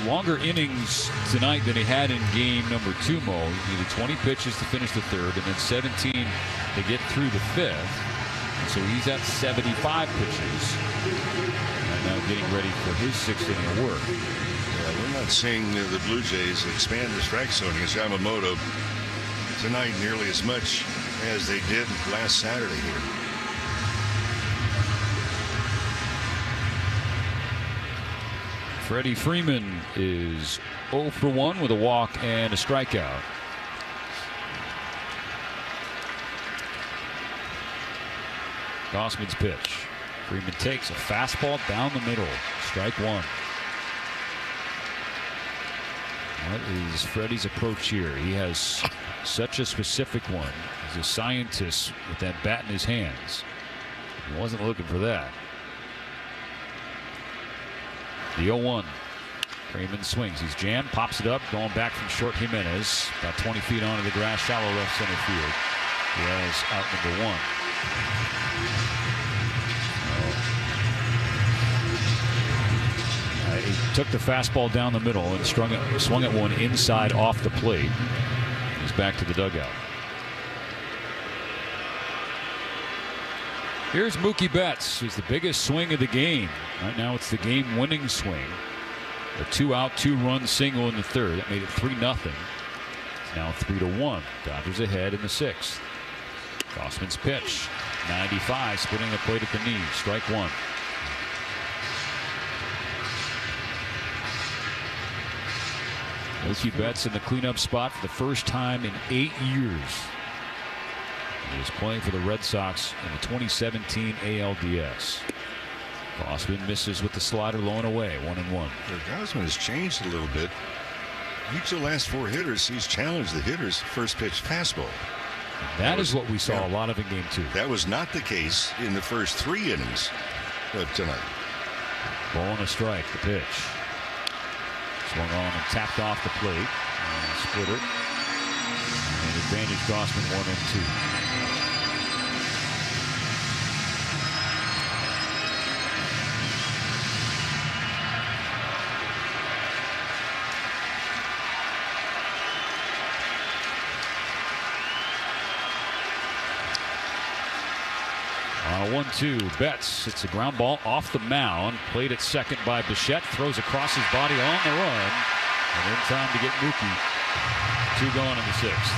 longer innings tonight than he had in game number 2, Mo. He needed 20 pitches to finish the third and then 17 to get through the fifth. And so he's at 75 pitches. And now getting ready for his 6th inning of work. Yeah, we're not seeing the Blue Jays expand the strike zone against Yamamoto tonight nearly as much as they did last Saturday here. Freddie Freeman is 0 for 1 with a walk and a strikeout. Gausman's pitch. Freeman takes a fastball down the middle. Strike 1. What is Freddie's approach here? He has such a specific one. He's a scientist with that bat in his hands. He wasn't looking for that. The 0-1. Freeman swings. He's jammed, pops it up, going back from short. Jimenez about 20 feet onto the grass, shallow left center field. He has out number 1. He took the fastball down the middle and swung at one inside off the plate. He's back to the dugout. Here's Mookie Betts, who's the biggest swing of the game. Right now it's the game-winning swing. A 2-out, 2-run single in the third. That made it 3-0. It's now 3-1. Dodgers ahead in the 6th. Gausman's pitch. 95, spinning the plate at the knee. Strike 1. Mookie Betts in the cleanup spot for the first time in 8 years. He is playing for the Red Sox in the 2017 ALDS. Gausman misses with the slider low and away, 1-1. Gausman has changed a little bit. Each of the last 4 hitters, he's challenged the hitter's first pitch fastball. That is what we saw a lot of in game 2. That was not the case in the first 3 innings of tonight. Ball and a strike, the pitch. Swung on and tapped off the plate. And split it. And advantage Gausman 1-2. On a 1-2, Betts. It's a ground ball off the mound. Played at second by Bichette. Throws across his body on the run. And in time to get Mookie. 2 going in the 6th.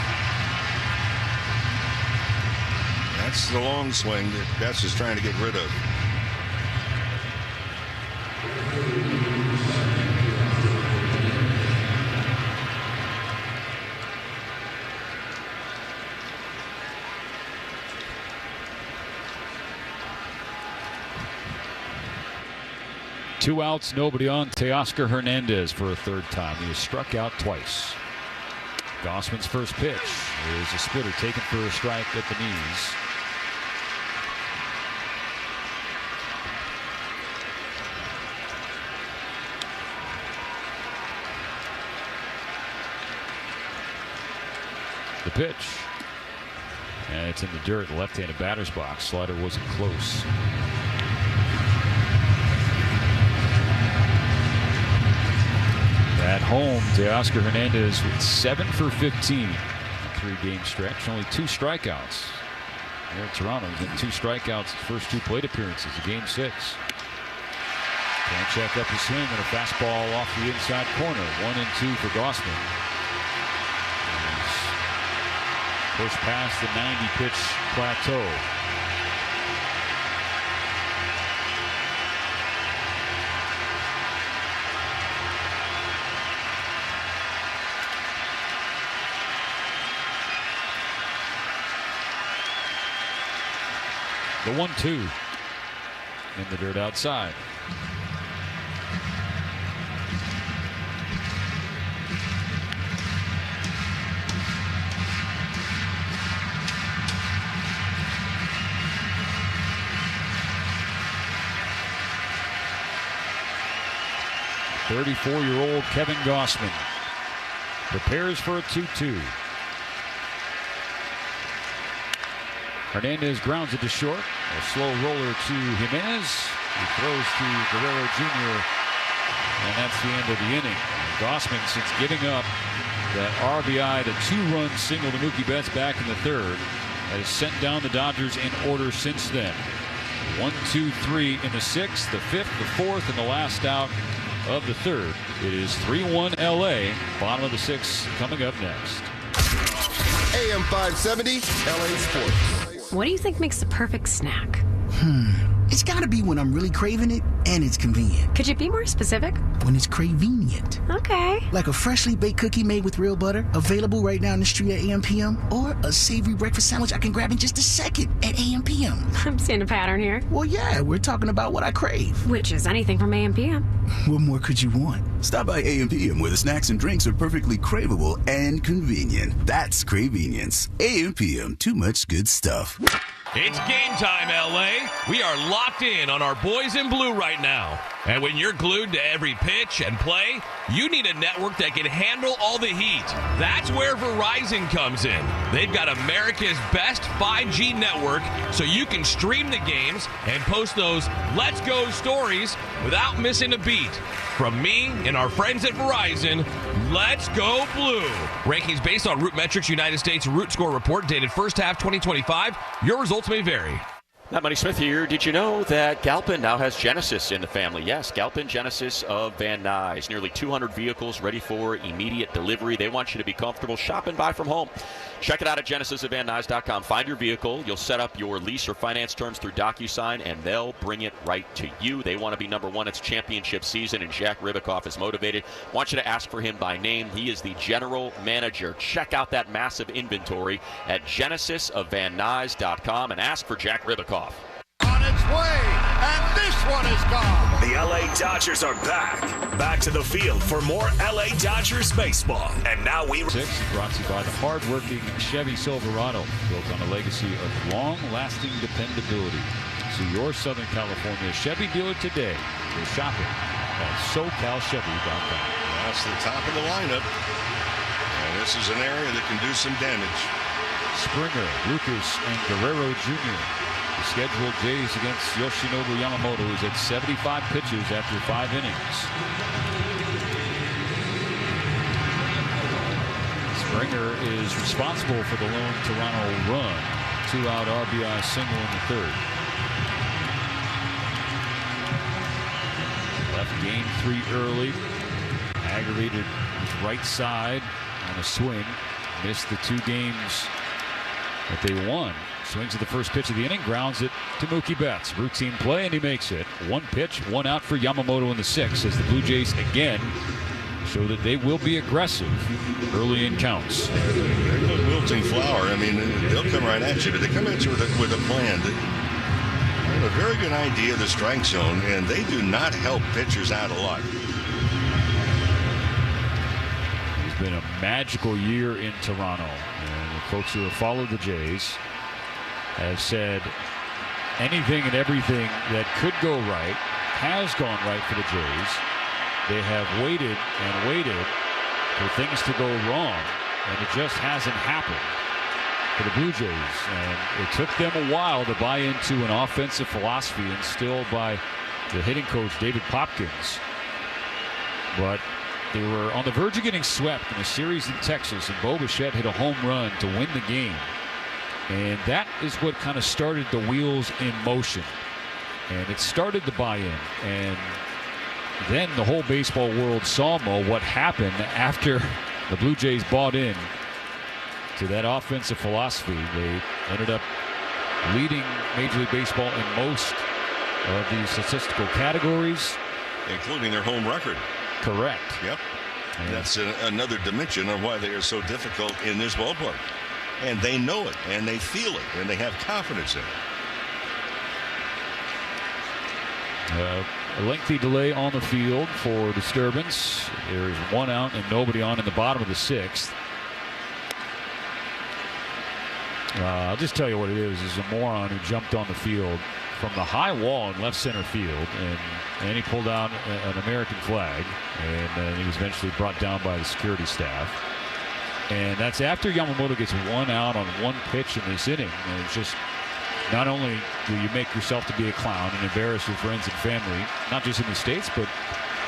That's the long swing that Betts is trying to get rid of. Two outs, nobody on. Teoscar Hernandez for a 3rd time. He has struck out twice. Gausman's first pitch is a splitter taken for a strike at the knees. The pitch. And it's in the dirt, left-handed batter's box. Slider wasn't close. At home, Teoscar Hernandez with 7 for 15 in a 3-game stretch. Only 2 strikeouts. Here in Toronto, he's got 2 strikeouts his first 2 plate appearances in game 6. Can't check up his swing and a fastball off the inside corner. 1-2 for Gausman. Pushed past the 90-pitch plateau. The 1-2 in the dirt outside. 34-year-old Kevin Gossman prepares for a 2-2. Hernandez grounds it to short. A slow roller to Jimenez. He throws to Guerrero Jr. And that's the end of the inning. Gossman, since giving up that RBI, the 2-run single to Mookie Betts back in the third, has sent down the Dodgers in order since then. 1, 2, 3 in the sixth, the fifth, the fourth, and the last out of the third. It is 3-1 LA. Bottom of the sixth coming up next. AM 570, LA Sports. What do you think makes the perfect snack? It's gotta be when I'm really craving it and it's convenient. Could you be more specific? When it's convenient. Okay. Like a freshly baked cookie made with real butter, available right down the street at AM/PM, or a savory breakfast sandwich I can grab in just a second at AM/PM. I'm seeing a pattern here. Well, yeah, we're talking about what I crave. Which is anything from AM/PM. What more could you want? Stop by AM/PM where the snacks and drinks are perfectly craveable and convenient. That's Cravenience. AM/PM, too much good stuff. It's game time, LA. We are locked in on our boys in blue right now. And when you're glued to every pitch and play, you need a network that can handle all the heat. That's where Verizon comes in. They've got America's best 5G network, so you can stream the games and post those Let's Go stories without missing a beat. From me and our friends at Verizon, let's go blue. Rankings based on Root Metrics United States Root Score Report dated first half 2025. Your results may vary. Matt Money Smith here. Did you know that Galpin now has Genesis in the family? Yes, Galpin Genesis of Van Nuys. Nearly 200 vehicles ready for immediate delivery. They want you to be comfortable. Shop and buy from home. Check it out at genesisofvannuys.com. Find your vehicle. You'll set up your lease or finance terms through DocuSign, and they'll bring it right to you. They want to be number one. It's championship season, and Jack Ribicoff is motivated. Want you to ask for him by name. He is the general manager. Check out that massive inventory at genesisofvannuys.com and ask for Jack Ribicoff. On its way, and this one is gone. The LA Dodgers are back. Back to the field for more LA Dodgers baseball. And now we... Six brought to you by the hard-working Chevy Silverado, built on a legacy of long-lasting dependability. See your Southern California Chevy dealer today. Go shopping at SoCalChevy.com. That's the top of the lineup. And this is an area that can do some damage. Springer, Lucas, and Guerrero Jr. The scheduled Jays against Yoshinobu Yamamoto is at 75 pitches after 5 innings. Springer is responsible for the lone Toronto run. 2-out RBI single in the third. Left game 3 early. Aggravated his right side on a swing. Missed the 2 games that they won. Swings at the first pitch of the inning, grounds it to Mookie Betts. Routine play, and he makes it. 1 pitch, 1 out for Yamamoto in the 6th as the Blue Jays again show that they will be aggressive early in counts. There goes Wilting Flower. I mean, they'll come right at you, but they come at you with a plan. They have a very good idea of the strike zone, and they do not help pitchers out a lot. It's been a magical year in Toronto, and the folks who have followed the Jays have said anything and everything that could go right has gone right for the Jays. They have waited and waited for things to go wrong, and it just hasn't happened for the Blue Jays. And it took them a while to buy into an offensive philosophy instilled by the hitting coach David Popkins. But they were on the verge of getting swept in a series in Texas, and Bo Bichette hit a home run to win the game. And that is what kind of started the wheels in motion. And it started the buy-in. And then the whole baseball world saw, Mo, what happened after the Blue Jays bought in to that offensive philosophy. They ended up leading Major League Baseball in most of these statistical categories, including their home record. Correct. Yep. And that's another dimension of why they are so difficult in this ballpark. And they know it, and they feel it, and they have confidence in it. A lengthy delay on the field for disturbance. There's 1 out and nobody on in the bottom of the 6th. I'll just tell you what it is. There's a moron who jumped on the field from the high wall in left center field, and he pulled out an American flag, and he was eventually brought down by the security staff. And that's after Yamamoto gets one out on one pitch in this inning. And it's just, not only do you make yourself to be a clown and embarrass your friends and family, not just in the States, but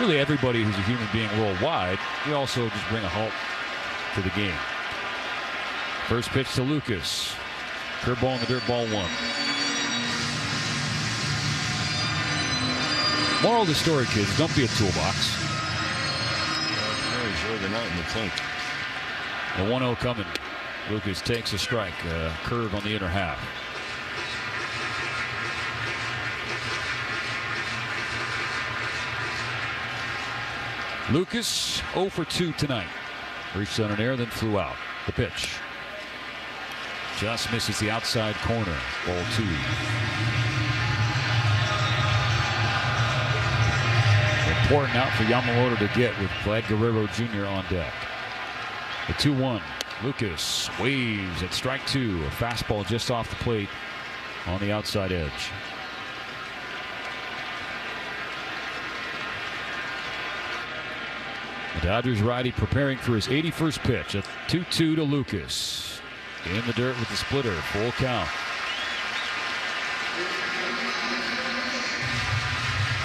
really everybody who's a human being worldwide, you also just bring a halt to the game. First pitch to Lucas. Curveball in the dirt, ball 1. Moral of the story, kids, don't be a toolbox. Very sure they're not in the clink. The 1-0 coming. Lucas takes a strike. Curve on the inner half. Lucas 0 for 2 tonight. Reached on an air, then flew out. The pitch. Just misses the outside corner. Ball 2. Important out for Yamamoto to get with Vlad Guerrero Jr. on deck. The 2-1. Lucas waves at strike 2. A fastball just off the plate on the outside edge. The Dodgers righty preparing for his 81st pitch. A 2-2 to Lucas. In the dirt with the splitter. Full count.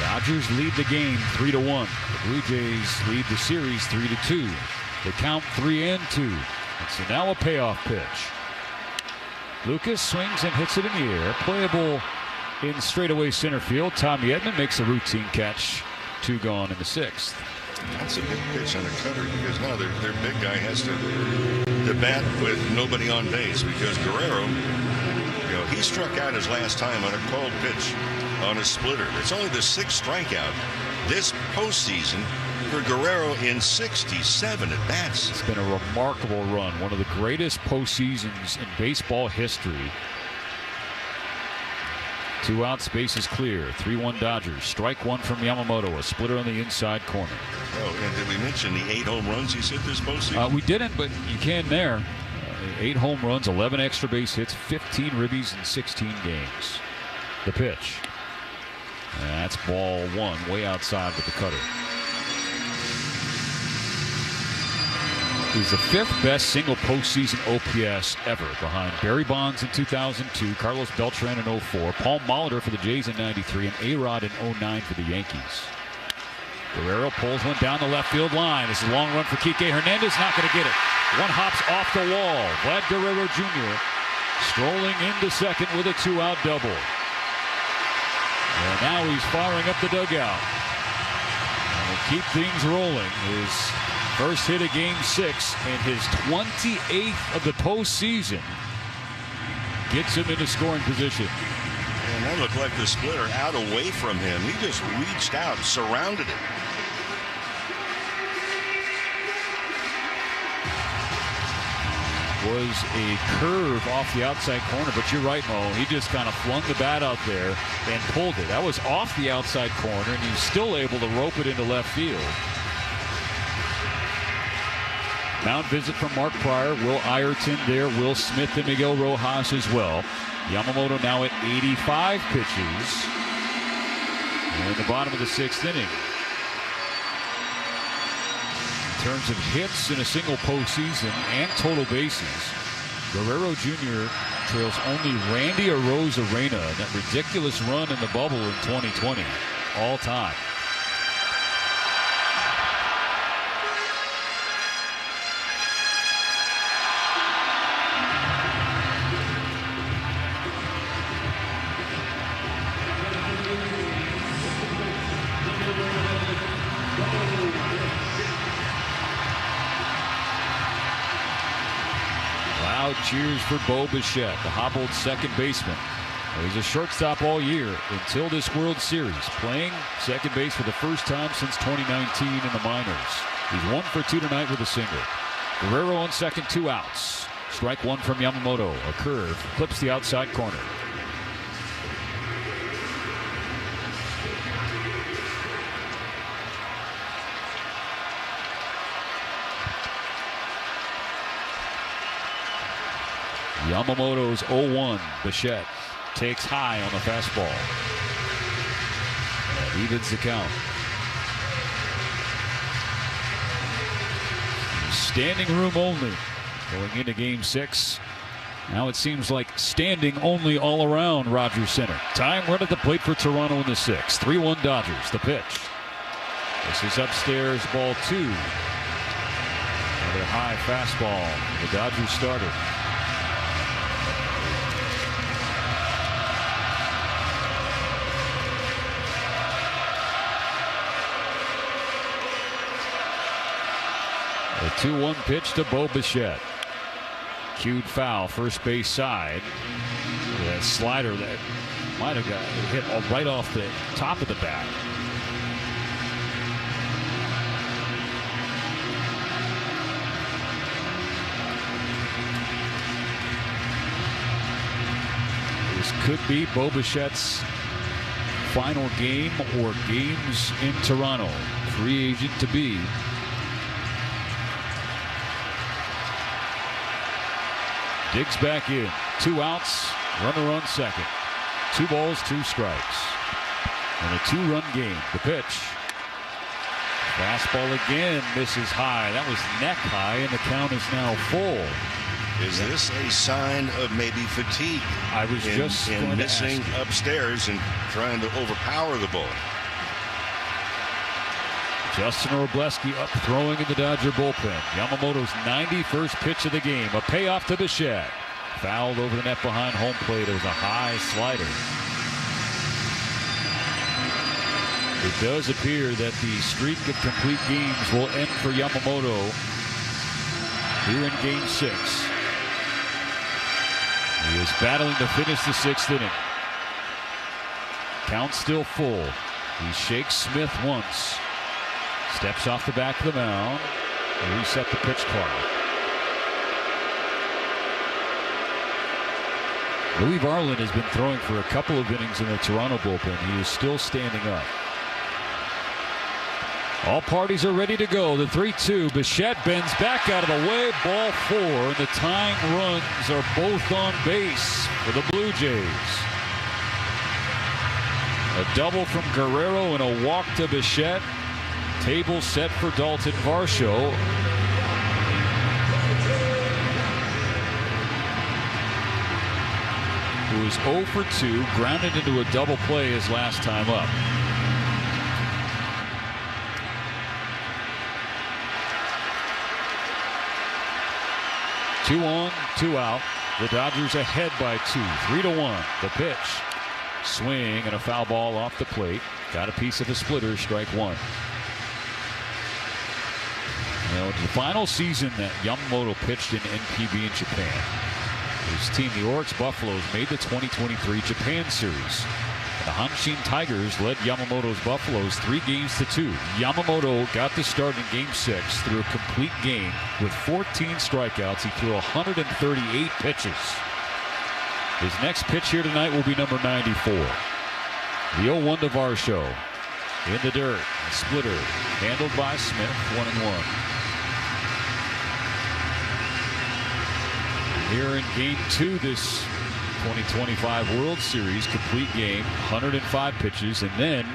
Dodgers lead the game 3-1. The Blue Jays lead the series 3-2. The count 3-2. And so now a payoff pitch. Lucas swings and hits it in the air. Playable in straightaway center field. Tommy Edman makes a routine catch. 2 gone in the 6th. That's a big pitch on a cutter because now their big guy has to bat with nobody on base because Guerrero, he struck out his last time on a called pitch on a splitter. It's only the 6th strikeout this postseason for Guerrero in 67 at bats. It's been a remarkable run, one of the greatest postseasons in baseball history. 2 outs, bases clear. 3-1 Dodgers. Strike 1 from Yamamoto. A splitter on the inside corner. Oh, and did we mention the 8 home runs he's hit this postseason? We didn't, but you can there. 8 home runs, 11 extra base hits, 15 ribbies in 16 games. The pitch. That's ball 1, way outside with the cutter. He's the 5th best single postseason OPS ever, behind Barry Bonds in 2002, Carlos Beltran in 04, Paul Molitor for the Jays in 93, and A-Rod in 09 for the Yankees. Guerrero pulls one down the left field line. This is a long run for Kike Hernandez, not going to get it. One hops off the wall. Vlad Guerrero Jr. strolling into second with a 2-out double. And now he's firing up the dugout. And we'll keep things rolling. His first hit of Game 6 and his 28th of the postseason gets him into scoring position. And that looked like the splitter out away from him. He just reached out, surrounded it. Was a curve off the outside corner, but you're right, Mo. He just kind of flung the bat out there and pulled it. That was off the outside corner, and he's still able to rope it into left field. Mound visit from Mark Pryor, Will Ireton there, Will Smith and Miguel Rojas as well. Yamamoto now at 85 pitches in the bottom of the 6th inning. In terms of hits in a single postseason and total bases, Guerrero Jr. trails only Randy Arozarena in that ridiculous run in the bubble in 2020 all time. Cheers for Bo Bichette, the hobbled second baseman. He's a shortstop all year until this World Series, playing second base for the first time since 2019 in the minors. He's 1 for 2 tonight with a single. Guerrero on second, 2 outs. Strike 1 from Yamamoto. A curve clips the outside corner. Yamamoto's 0-1. Bichette takes high on the fastball. Evens the count. Standing room only going into Game 6. Now it seems like standing only all around Rogers Center. Time run at the plate for Toronto in the 6th. 3-1 Dodgers. The pitch. This is upstairs, ball 2. Another high fastball. The Dodgers starter. A 2-1 pitch to Bo Bichette. Cued foul, first base side. That slider that might have got hit right off the top of the bat. This could be Bo Bichette's final game or games in Toronto. Free agent to be. Digs back in. 2 outs. Runner on second. 2 balls, 2 strikes. And a 2-run game. The pitch. Fastball again. Misses high. That was neck high, and the count is now full. Is this a sign of maybe fatigue? I was just in missing upstairs and trying to overpower the ball. Justin Wrobleski up throwing in the Dodger bullpen. Yamamoto's 91st pitch of the game. A payoff to Bichette. Fouled over the net behind home plate. It was a high slider. It does appear that the streak of complete games will end for Yamamoto here in Game 6. He is battling to finish the 6th inning. Count still full. He shakes Smith once. Steps off the back of the mound. They reset the pitch clock. Louis Varland has been throwing for a couple of innings in the Toronto bullpen. He is still standing up. All parties are ready to go. The 3-2. Bichette bends back out of the way. Ball 4. And the tying runs are both on base for the Blue Jays. A double from Guerrero and a walk to Bichette. Table set for Dalton Varsho. Who was 0 for 2, grounded into a double play his last time up. Two on, 2 out. The Dodgers ahead by 2, 3-1. The pitch. Swing and a foul ball off the plate. Got a piece of a splitter, strike 1. You know, the final season that Yamamoto pitched in NPB in Japan, his team, the Oryx Buffaloes, made the 2023 Japan Series. The Hanshin Tigers led Yamamoto's Buffaloes 3-2. Yamamoto got the start in Game 6 through a complete game with 14 strikeouts. He threw 138 pitches. His next pitch here tonight will be number 94. The 0-1 to Varsho. In the dirt. A splitter. Handled by Smith. 1-1. Here in Game 2, this 2025 World Series, complete game, 105 pitches, and then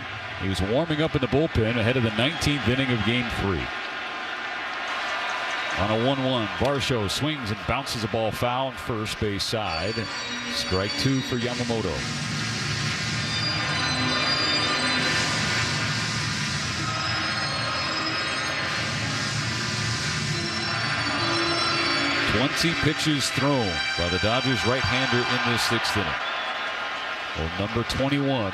he was warming up in the bullpen ahead of the 19th inning of Game 3. On a 1-1, Varsho swings and bounces a ball foul on first base side. Strike 2 for Yamamoto. Twenty pitches thrown by the Dodgers right-hander in this 6th inning. Will number 21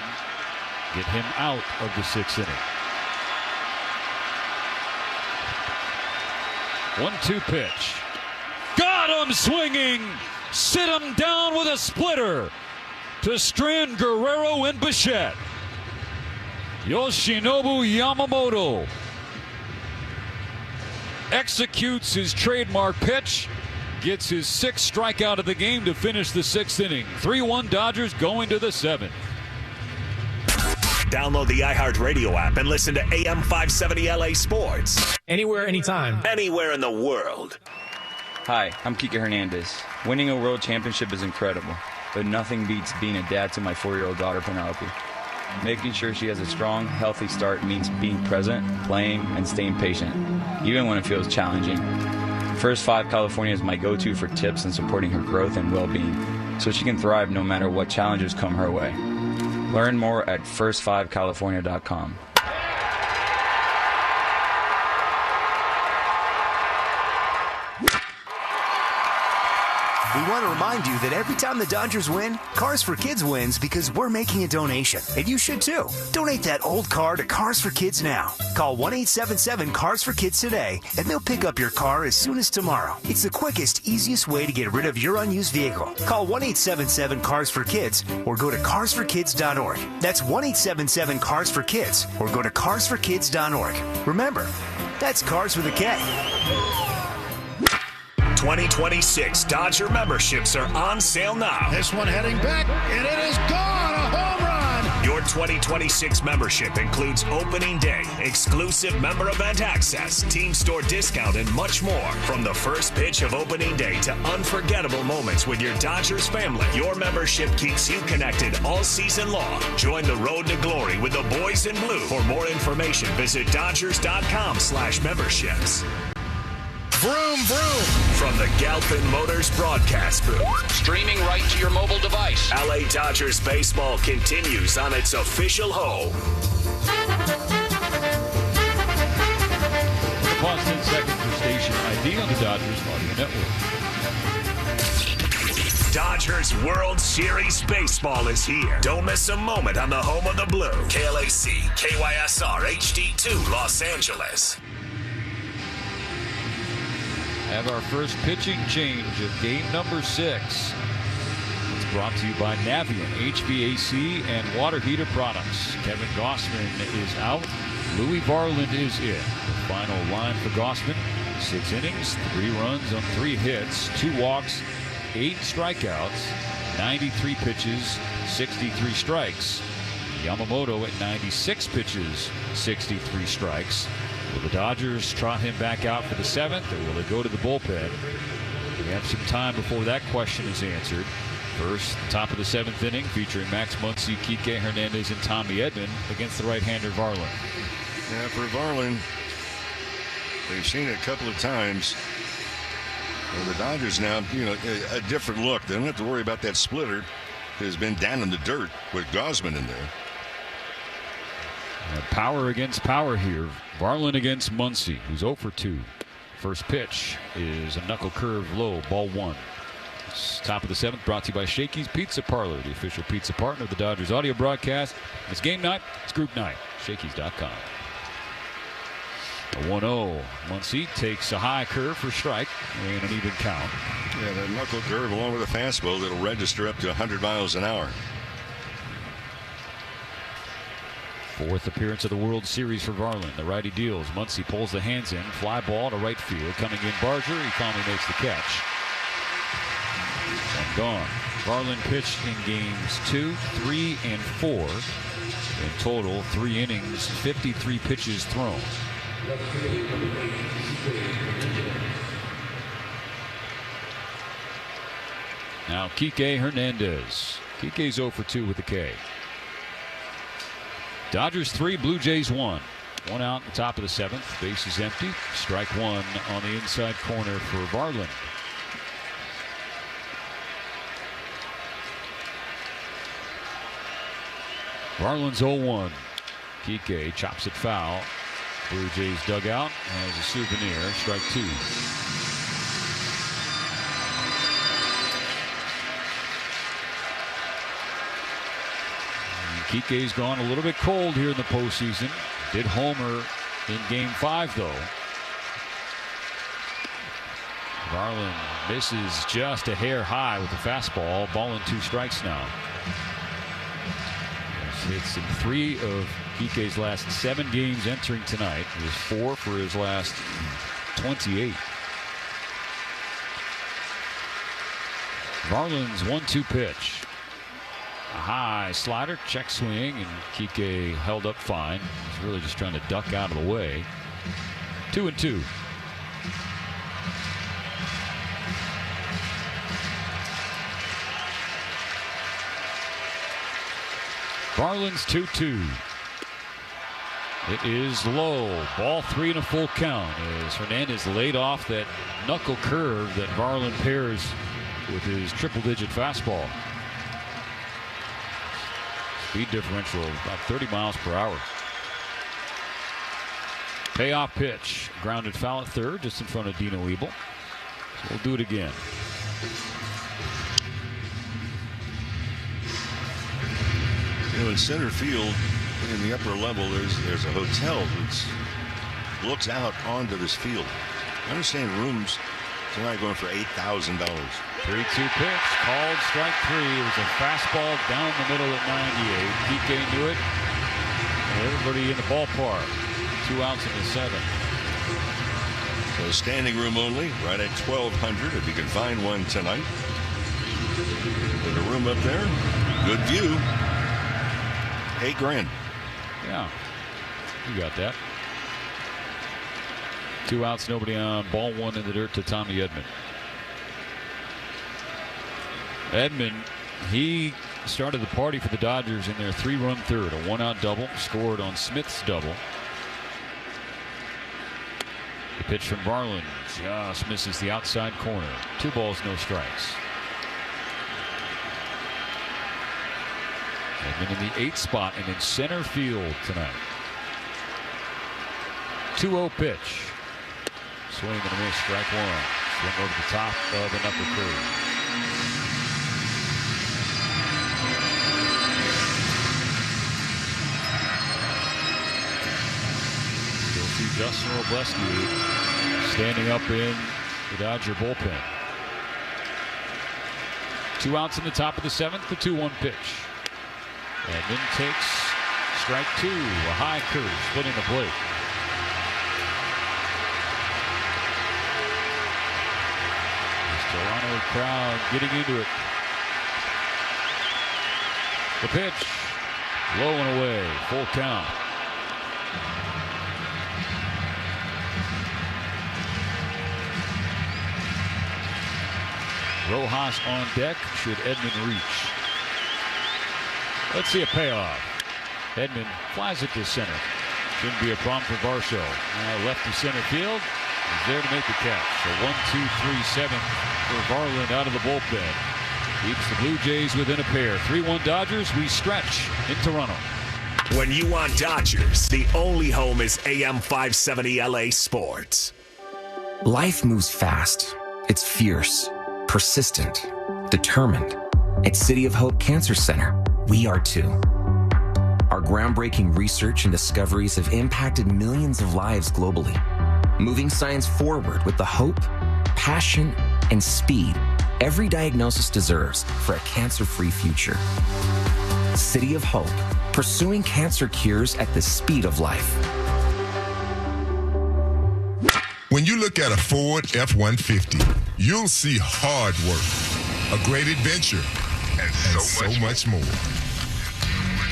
get him out of the 6th inning? 1-2 pitch. Got him swinging. Sit him down with a splitter to strand Guerrero and Bichette. Yoshinobu Yamamoto executes his trademark pitch. Gets his 6th strikeout of the game to finish the 6th inning. 3-1 Dodgers going to the 7th. Download the iHeartRadio app and listen to AM 570 LA Sports. Anywhere, anytime. Anywhere in the world. Hi, I'm Kike Hernandez. Winning a world championship is incredible. but nothing beats being a dad to my 4-year-old daughter, Penelope. Making sure she has a strong, healthy start means being present, playing, and staying patient, even when it feels challenging. First 5 California is my go-to for tips and supporting her growth and well-being, so she can thrive no matter what challenges come her way. Learn more at first5california.com. We want to remind you that every time the Dodgers win, Cars for Kids wins because we're making a donation. And you should too. Donate that old car to Cars for Kids now. Call 1-877-CARS-FOR-KIDS today, and they'll pick up your car as soon as tomorrow. It's the quickest, easiest way to get rid of your unused vehicle. Call 1-877-CARS-FOR-KIDS or go to carsforkids.org. That's 1-877-CARS-FOR-KIDS or go to carsforkids.org. Remember, that's Cars with a K. 2026 Dodger memberships are on sale now. This one heading back, and it is gone. A home run. Your 2026 membership includes opening day, exclusive member event access, team store discount, and much more. From the first pitch of opening day to unforgettable moments with your Dodgers family, your membership keeps you connected all season long. Join the road to glory with the boys in blue. For more information, visit Dodgers.com/memberships. Vroom, vroom. From the Galpin Motors broadcast booth. Streaming right to your mobile device. LA Dodgers baseball continues on its official home. Pause 10 seconds for station ID on the Dodgers Audio Network. Dodgers World Series baseball is here. Don't miss a moment on the home of the blue. KLAC, KYSR, HD2, Los Angeles. Have our first pitching change of game number 6. It's brought to you by Navien, HVAC and water heater products. Kevin Gossman is out. Louis Varland is in. The final line for Gossman, 6 innings, 3 runs on 3 hits, 2 walks, 8 strikeouts, 93 pitches, 63 strikes. Yamamoto at 96 pitches, 63 strikes. Will the Dodgers trot him back out for the 7th, or will they go to the bullpen? We have some time before that question is answered. First, top of the 7th inning, featuring Max Muncy, Kike Hernandez, and Tommy Edman against the right-hander Varland. Yeah, for Varland, they've seen it a couple of times. Well, the Dodgers now, a different look. They don't have to worry about that splitter that has been down in the dirt with Gausman in there. Power against power here. Varland against Muncy, who's 0 for 2. First pitch is a knuckle curve low, ball 1. It's top of the 7th, brought to you by Shakey's Pizza Parlor, the official pizza partner of the Dodgers audio broadcast. It's game night, it's group night. Shakey's.com. A 1-0. Muncy takes a high curve for strike and an even count. Yeah, that knuckle curve along with a fastball that'll register up to 100 miles an hour. 4th appearance of the World Series for Varland. The righty deals. Muncy pulls the hands in. Fly ball to right field. Coming in Barger. He finally makes the catch. And gone. Varland pitched in games 2, 3, and 4. In total, 3 innings, 53 pitches thrown. Now Kike Hernandez. Kike's 0 for 2 with the K. Dodgers 3, Blue Jays 1. 1 out in the top of the 7th. Base is empty. Strike 1 on the inside corner for Varland. Varland's 0-1. Kike chops it foul. Blue Jays dugout has a souvenir. Strike 2. Kike's gone a little bit cold here in the postseason. Did homer in game 5, though. Varland misses just a hair high with the fastball. Ball and 2 strikes now. Hits in 3 of Kike's last 7 games entering tonight. It was 4 for his last 28. Varland's 1-2 pitch. A high slider, check swing, and Kike held up fine. He's really just trying to duck out of the way. 2-2. Marlins 2-2. It is low. Ball 3 and a full count as Hernandez laid off that knuckle curve that Varland pairs with his triple-digit fastball. Speed differential about 30 miles per hour. Payoff pitch. Grounded foul at third, just in front of Dino Ebel. So we'll do it again. You know, in center field, in the upper level, there's a hotel that looks out onto this field. I understand rooms tonight going for $8,000. 3-2 pitch, called strike 3. It was a fastball down the middle at 98. PK knew it. And everybody in the ballpark. 2 outs in the 7th. So standing room only, right at 1,200 if you can find one tonight. There's a room up there, good view. $8,000. Yeah, you got that. 2 outs, nobody on. Ball 1 in the dirt to Tommy Edman. Edman, he started the party for the Dodgers in their 3-run third. A 1-out double, scored on Smith's double. The pitch from Varland just misses the outside corner. 2 balls, no strikes. Edman in the 8th spot and in center field tonight. 2-0 pitch. Swing and a miss, strike 1. Swing over the top of the knuckle curve. Still see Justin Robleski standing up in the Dodger bullpen. 2 outs in the top of the 7th, the 2-1 pitch. Edman takes strike 2, a high curve, splitting the plate. This Toronto crowd getting into it. The pitch, low and away, full count. Rojas on deck, should Edman reach. Let's see a payoff. Edman flies it to center. Shouldn't be a problem for Varsho. Left to center field. He's there to make the catch. So 1-2-3-7 for Varland out of the bullpen. Keeps the Blue Jays within a pair. 3-1 Dodgers. We stretch in Toronto. When you want Dodgers, the only home is AM 570 LA Sports. Life moves fast. It's fierce, persistent, determined. At City of Hope Cancer Center, we are too. Our groundbreaking research and discoveries have impacted millions of lives globally, moving science forward with the hope, passion, and speed every diagnosis deserves for a cancer-free future. City of Hope, pursuing cancer cures at the speed of life. When you look at a Ford F-150, you'll see hard work, a great adventure, and so much more.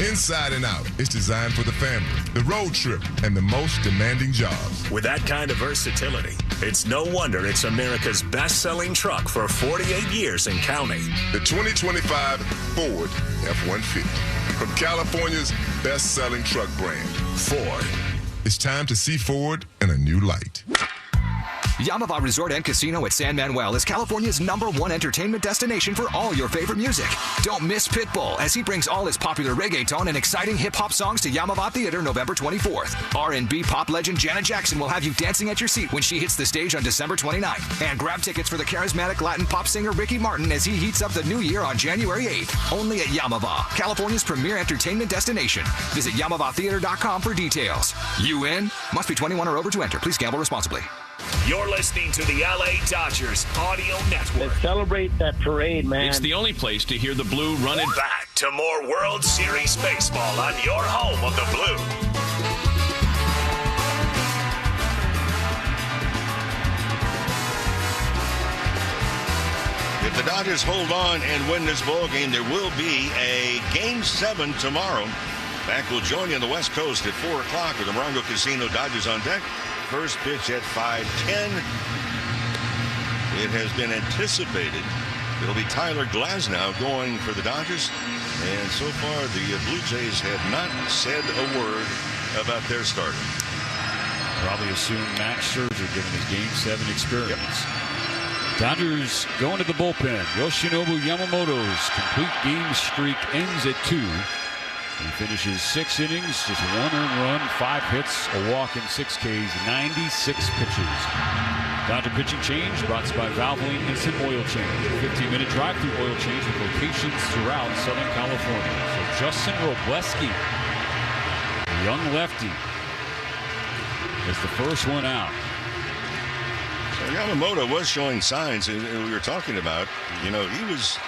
Inside and out, it's designed for the family, the road trip, and the most demanding jobs. With that kind of versatility, it's no wonder it's America's best-selling truck for 48 years and counting. The 2025 Ford F-150, from California's best-selling truck brand, Ford. It's time to see Ford in a new light. Yamava Resort and Casino at San Manuel is California's #1 entertainment destination for all your favorite music. Don't miss Pitbull as he brings all his popular reggaeton and exciting hip-hop songs to Yamava Theater November 24th. R&B pop legend Janet Jackson will have you dancing at your seat when she hits the stage on December 29th. And grab tickets for the charismatic Latin pop singer Ricky Martin as he heats up the new year on January 8th. Only at Yamava, California's premier entertainment destination. Visit YamavaTheater.com for details. You in? Must be 21 or over to enter. Please gamble responsibly. You're listening to the LA Dodgers Audio Network. Let's celebrate that parade, man. It's the only place to hear the Blue running. Back to more World Series baseball on your home of the Blue. If the Dodgers hold on and win this ball game, there will be a Game 7 tomorrow. Back will join you on the West Coast at 4 o'clock with the Morongo Casino. Dodgers on deck. First pitch at 5:10. It has been anticipated it'll be Tyler Glasnow going for the Dodgers. And so far, the Blue Jays have not said a word about their starter. Probably assume Max Scherzer given his Game 7 experience. Yep. Dodgers going to the bullpen. Yoshinobu Yamamoto's complete game streak ends at 2. He finishes 6 innings, just 1 earned run, 5 hits, a walk, and 6 Ks, 96 pitches. Dodger pitching change brought to you by Valvoline Instant Oil Change. 15-minute drive-through oil change with locations throughout Southern California. So Justin Robleski, the young lefty, is the first one out. So Yamamoto was showing signs we were talking about. You know, he was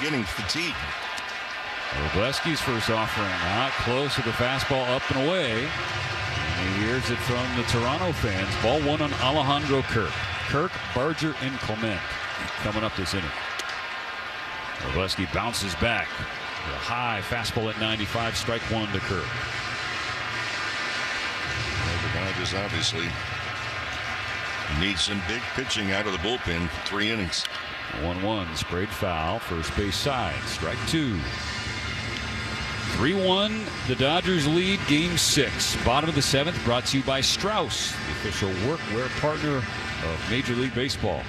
getting fatigued. Robleski's first offering out close to the fastball, up and away. And he hears it from the Toronto fans. Ball 1 on Alejandro Kirk. Kirk, Barger, and Clement coming up this inning. Robleski bounces back. A high fastball at 95. Strike 1 to Kirk. The Dodgers obviously need some big pitching out of the bullpen for 3 innings. 1-1 sprayed foul, first base side. Strike 2. 3-1, the Dodgers lead Game 6. Bottom of the 7th, brought to you by Strauss, the official workwear partner of Major League Baseball.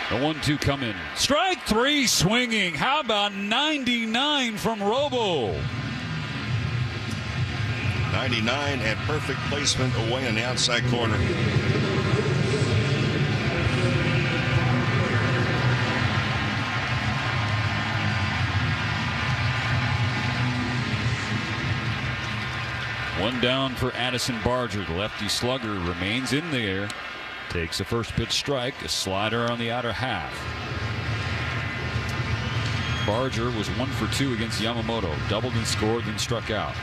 The 1-2 come in. Strike 3 swinging. How about 99 from Robo? 99 and perfect placement away on the outside corner. One down for Addison Barger. The lefty slugger remains in there. Takes a first pitch strike. A slider on the outer half. Barger was 1 for 2 against Yamamoto. Doubled and scored, then struck out.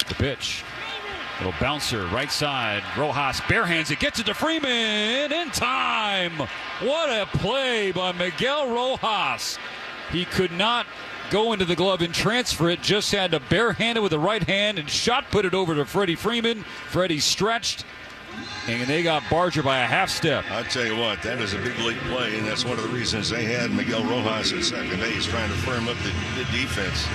The pitch. Little bouncer, right side. Rojas barehands it. Gets it to Freeman in time. What a play by Miguel Rojas. He could not go into the glove and transfer it. Just had to barehand it with the right hand and shot put it over to Freddie Freeman. Freddie stretched, and they got Barger by a half step. I tell you what, that is a big league play, and that's one of the reasons they had Miguel Rojas at second base, trying to firm up the defense.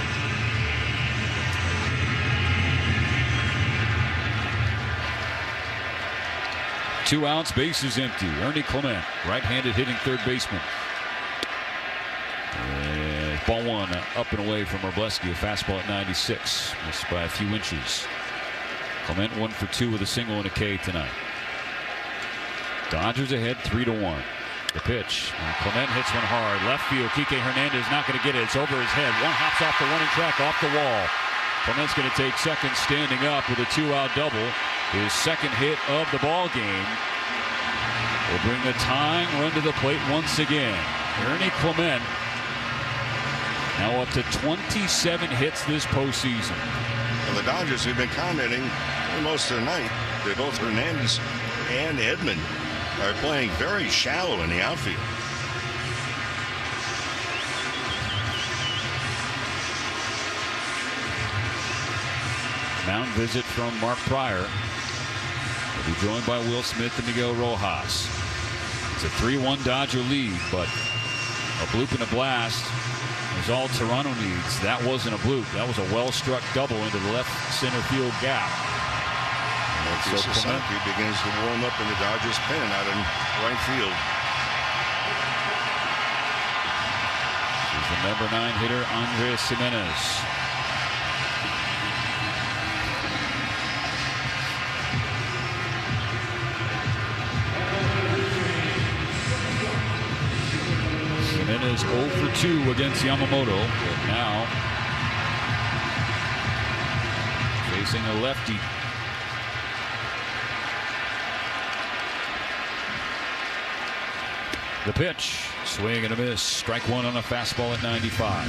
Two outs, bases empty. Ernie Clement, right-handed hitting third baseman. And ball 1 up and away from Robleski. A fastball at 96, missed by a few inches. Clement 1 for 2 with a single and a K tonight. Dodgers ahead 3-1. The pitch. And Clement hits one hard. Left field. Kike Hernandez not going to get it. It's over his head. One hops off the running track, off the wall. Clement's going to take second standing up with a 2-out double. His second hit of the ball game will bring the tying run to the plate once again. Ernie Clement now up to 27 hits this postseason. Well, the Dodgers have been commenting most of the night that both Hernandez and Edman are playing very shallow in the outfield. Mound visit from Mark Pryor. He'll be joined by Will Smith and Miguel Rojas. It's a 3-1 Dodger lead, but a bloop and a blast is all Toronto needs. That wasn't a bloop. That was a well-struck double into the left center field gap. So Sasaki begins to warm up in the Dodgers pen out in right field. Here's the number 9 hitter, Andres Gimenez. Gimenez 0 for 2 against Yamamoto, but now facing a lefty. The pitch, swing and a miss. Strike 1 on a fastball at 95.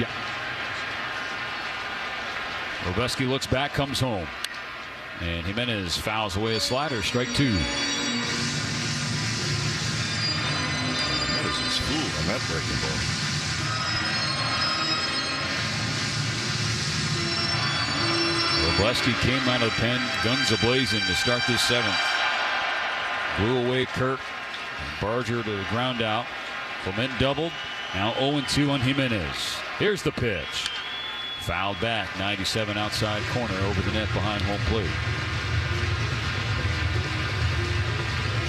Yeah. Robleski looks back, comes home. And Gimenez fouls away a slider. Strike 2. Gimenez is fooled on that breaking ball. Wroblewski came out of the pen, guns a-blazing to start this 7th. Blew away Kirk. Barger to the ground out. Clement doubled. Now 0-2 on Jimenez. Here's the pitch. Fouled back. 97 outside corner over the net behind home plate.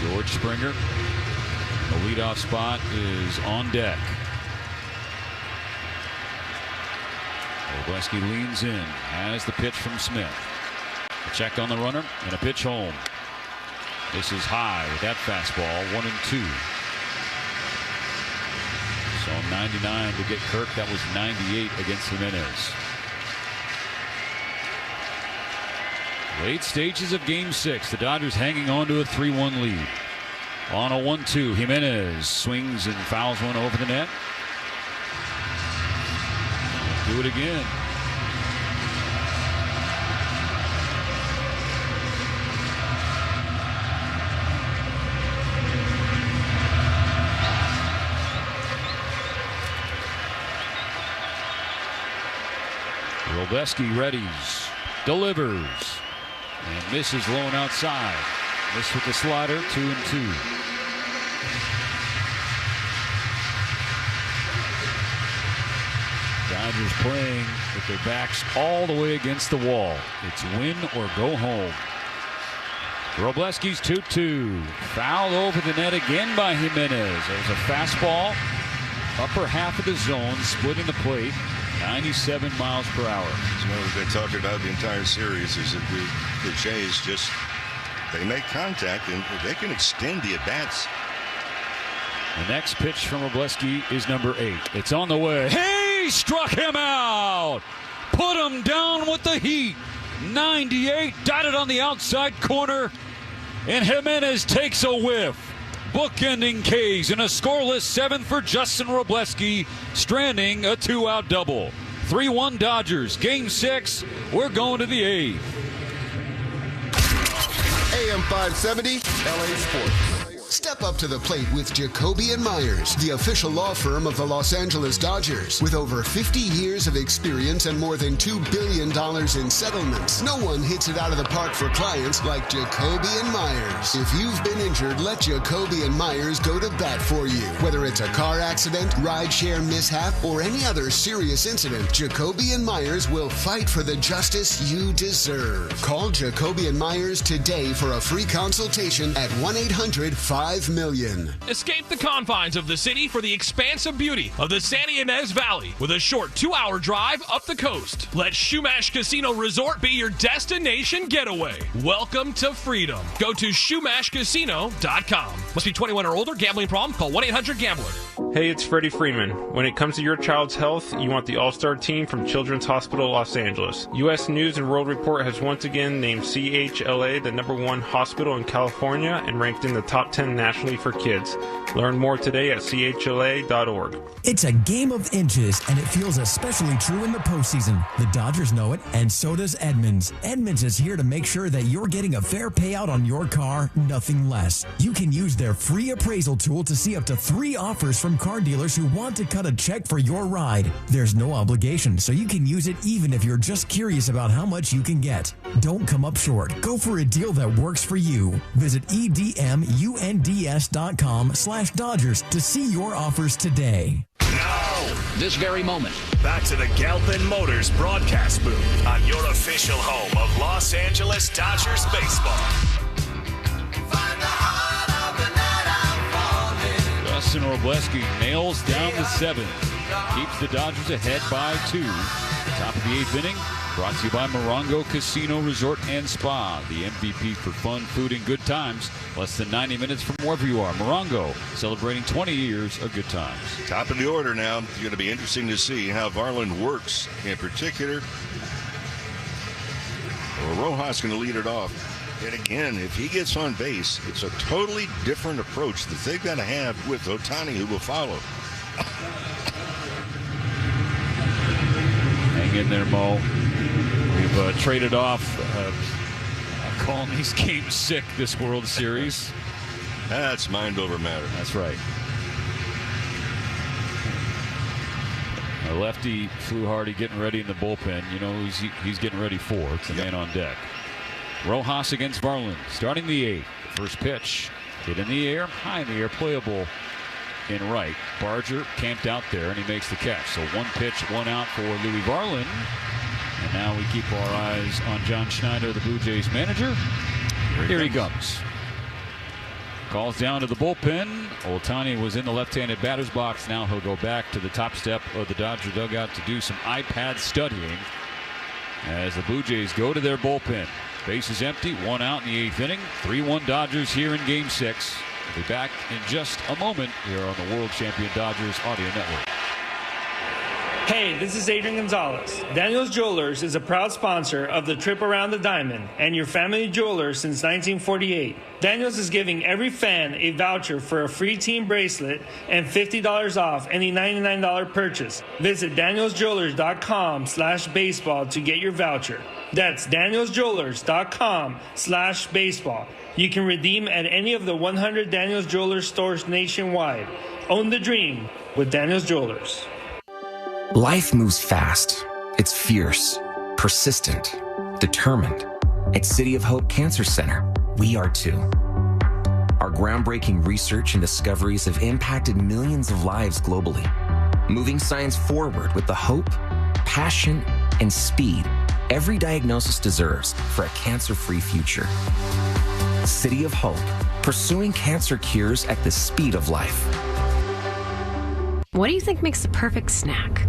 George Springer. The leadoff spot is on deck. Wroblewski leans in. Has the pitch from Smith. A check on the runner and a pitch home. This is high with that fastball. 1-2. So 99 to get Kirk. That was 98 against Jimenez. Late stages of Game 6. The Dodgers hanging on to a 3-1 lead. On a 1-2, Jimenez swings and fouls one over the net. Do it again. Wroblewski readies, delivers, and misses low and outside. Missed with the slider, 2-2. Dodgers playing with their backs all the way against the wall. It's win or go home. Wroblewski's 2-2. Foul over the net again by Jimenez. There's a fastball, upper half of the zone, splitting the plate. 97 miles per hour. So what they talked about the entire series is that the Jays just, they make contact and they can extend the at-bats. The next pitch from Wroblewski is number 8. It's on the way. He struck him out. Put him down with the heat. 98 dotted on the outside corner. And Jimenez takes a whiff. Bookending K's in a scoreless 7th for Justin Wroblewski, stranding a 2-out double. 3-1 Dodgers, Game 6. We're going to the 8th. AM 570, LA Sports. Step up to the plate with Jacoby & Myers, the official law firm of the Los Angeles Dodgers. With over 50 years of experience and more than $2 billion in settlements, no one hits it out of the park for clients like Jacoby & Myers. If you've been injured, let Jacoby & Myers go to bat for you. Whether it's a car accident, rideshare mishap, or any other serious incident, Jacoby & Myers will fight for the justice you deserve. Call Jacoby & Myers today for a free consultation at 1-800-5 million. Escape the confines of the city for the expansive beauty of the San Ynez Valley with a short 2-hour drive up the coast. Let Shumash Casino Resort be your destination getaway. Welcome to freedom. Go to shumashcasino.com. Must be 21 or older. Gambling problem? Call 1-800-GAMBLER. Hey, it's Freddie Freeman. When it comes to your child's health, you want the all-star team from Children's Hospital Los Angeles. U.S. News and World Report has once again named CHLA the #1 hospital in California and ranked in the top 10 nationally for kids. Learn more today at chla.org. It's a game of inches, and it feels especially true in the postseason. The Dodgers know it, and so does Edmunds. Edmunds is here to make sure that you're getting a fair payout on your car, nothing less. You can use their free appraisal tool to see up to 3 offers from car dealers who want to cut a check for your ride. There's no obligation, so you can use it even if you're just curious about how much you can get. Don't come up short. Go for a deal that works for you. Visit edmunds.com/Dodgers to see your offers today. Now, this very moment. Back to the Galpin Motors broadcast booth on your official home of Los Angeles Dodgers baseball. Justin Wroblewski nails down the 7th. Keeps the Dodgers ahead by 2. Top of the 8th inning. Brought to you by Morongo Casino Resort and Spa. The MVP for fun, food, and good times. Less than 90 minutes from wherever you are. Morongo, celebrating 20 years of good times. Top of the order now. It's going to be interesting to see how Varland works in particular. Well, Rojas going to lead it off. And again, if he gets on base, it's a totally different approach that they've got to have with Ohtani, who will follow. Hang in there, Mo. We've traded off calling these games sick this World Series. That's mind over matter. That's right. A lefty, Fluharty, getting ready in the bullpen. You know who he's getting ready for. It's the man on deck. Rojas against Varland, starting the 8th. First pitch, hit in the air, high in the air, playable in right. Barger camped out there, and he makes the catch. So 1 pitch, 1 out for Louis Varland. And now we keep our eyes on John Schneider, the Blue Jays manager. Here he comes. Calls down to the bullpen. Ohtani was in the left-handed batter's box. Now he'll go back to the top step of the Dodger dugout to do some iPad studying as the Blue Jays go to their bullpen. Base is empty, 1 out in the 8th inning. 3-1 Dodgers here in Game 6. We'll be back in just a moment here on the World Champion Dodgers Audio Network. Hey, this is Adrian Gonzalez. Daniels Jewelers is a proud sponsor of the Trip Around the Diamond and your family jeweler since 1948. Daniels is giving every fan a voucher for a free team bracelet and $50 off any $99 purchase. Visit danielsjewelers.com/baseball to get your voucher. That's danielsjewelers.com/baseball. You can redeem at any of the 100 Daniels Jewelers stores nationwide. Own the dream with Daniels Jewelers. Life moves fast. It's fierce, persistent, determined. At City of Hope Cancer Center, we are too. Our groundbreaking research and discoveries have impacted millions of lives globally, moving science forward with the hope, passion, and speed every diagnosis deserves for a cancer-free future. City of Hope, pursuing cancer cures at the speed of life. What do you think makes the perfect snack?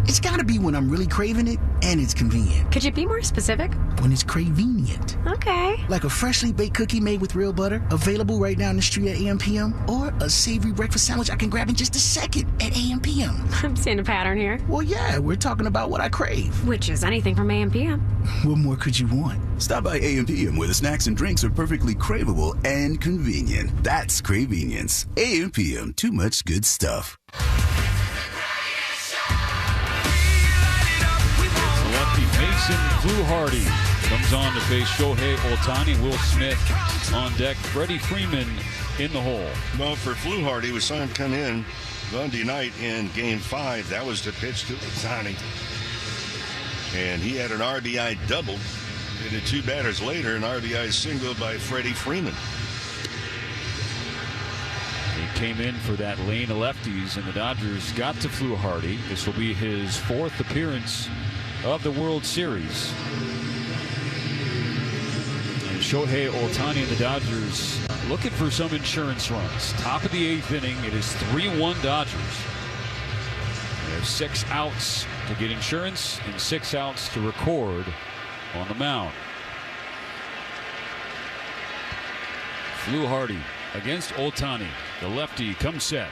It's gotta be when I'm really craving it and it's convenient. Could you be more specific? When it's convenient. Okay. Like a freshly baked cookie made with real butter, available right now in the street at AM/PM, or a savory breakfast sandwich I can grab in just a second at AM/PM. I'm seeing a pattern here. Well, yeah, we're talking about what I crave. Which is anything from AM/PM. What more could you want? Stop by AM/PM where the snacks and drinks are perfectly craveable and convenient. That's Cravenience. AM/PM, too much good stuff. Mason Fluharty comes on to face Shohei Ohtani. Will Smith on deck. Freddie Freeman in the hole. Well, for Fluharty, we saw him come in Monday night in Game 5. That was the pitch to Ohtani. And he had an RBI double. And then 2 batters later, an RBI single by Freddie Freeman. He came in for that lane of lefties, and the Dodgers got to Fluharty. This will be his 4th appearance of the World Series. And Shohei Ohtani and the Dodgers looking for some insurance runs. Top of the 8th inning, it is 3-1 Dodgers. They have 6 outs to get insurance and 6 outs to record on the mound. Fluharty against Ohtani. The lefty comes set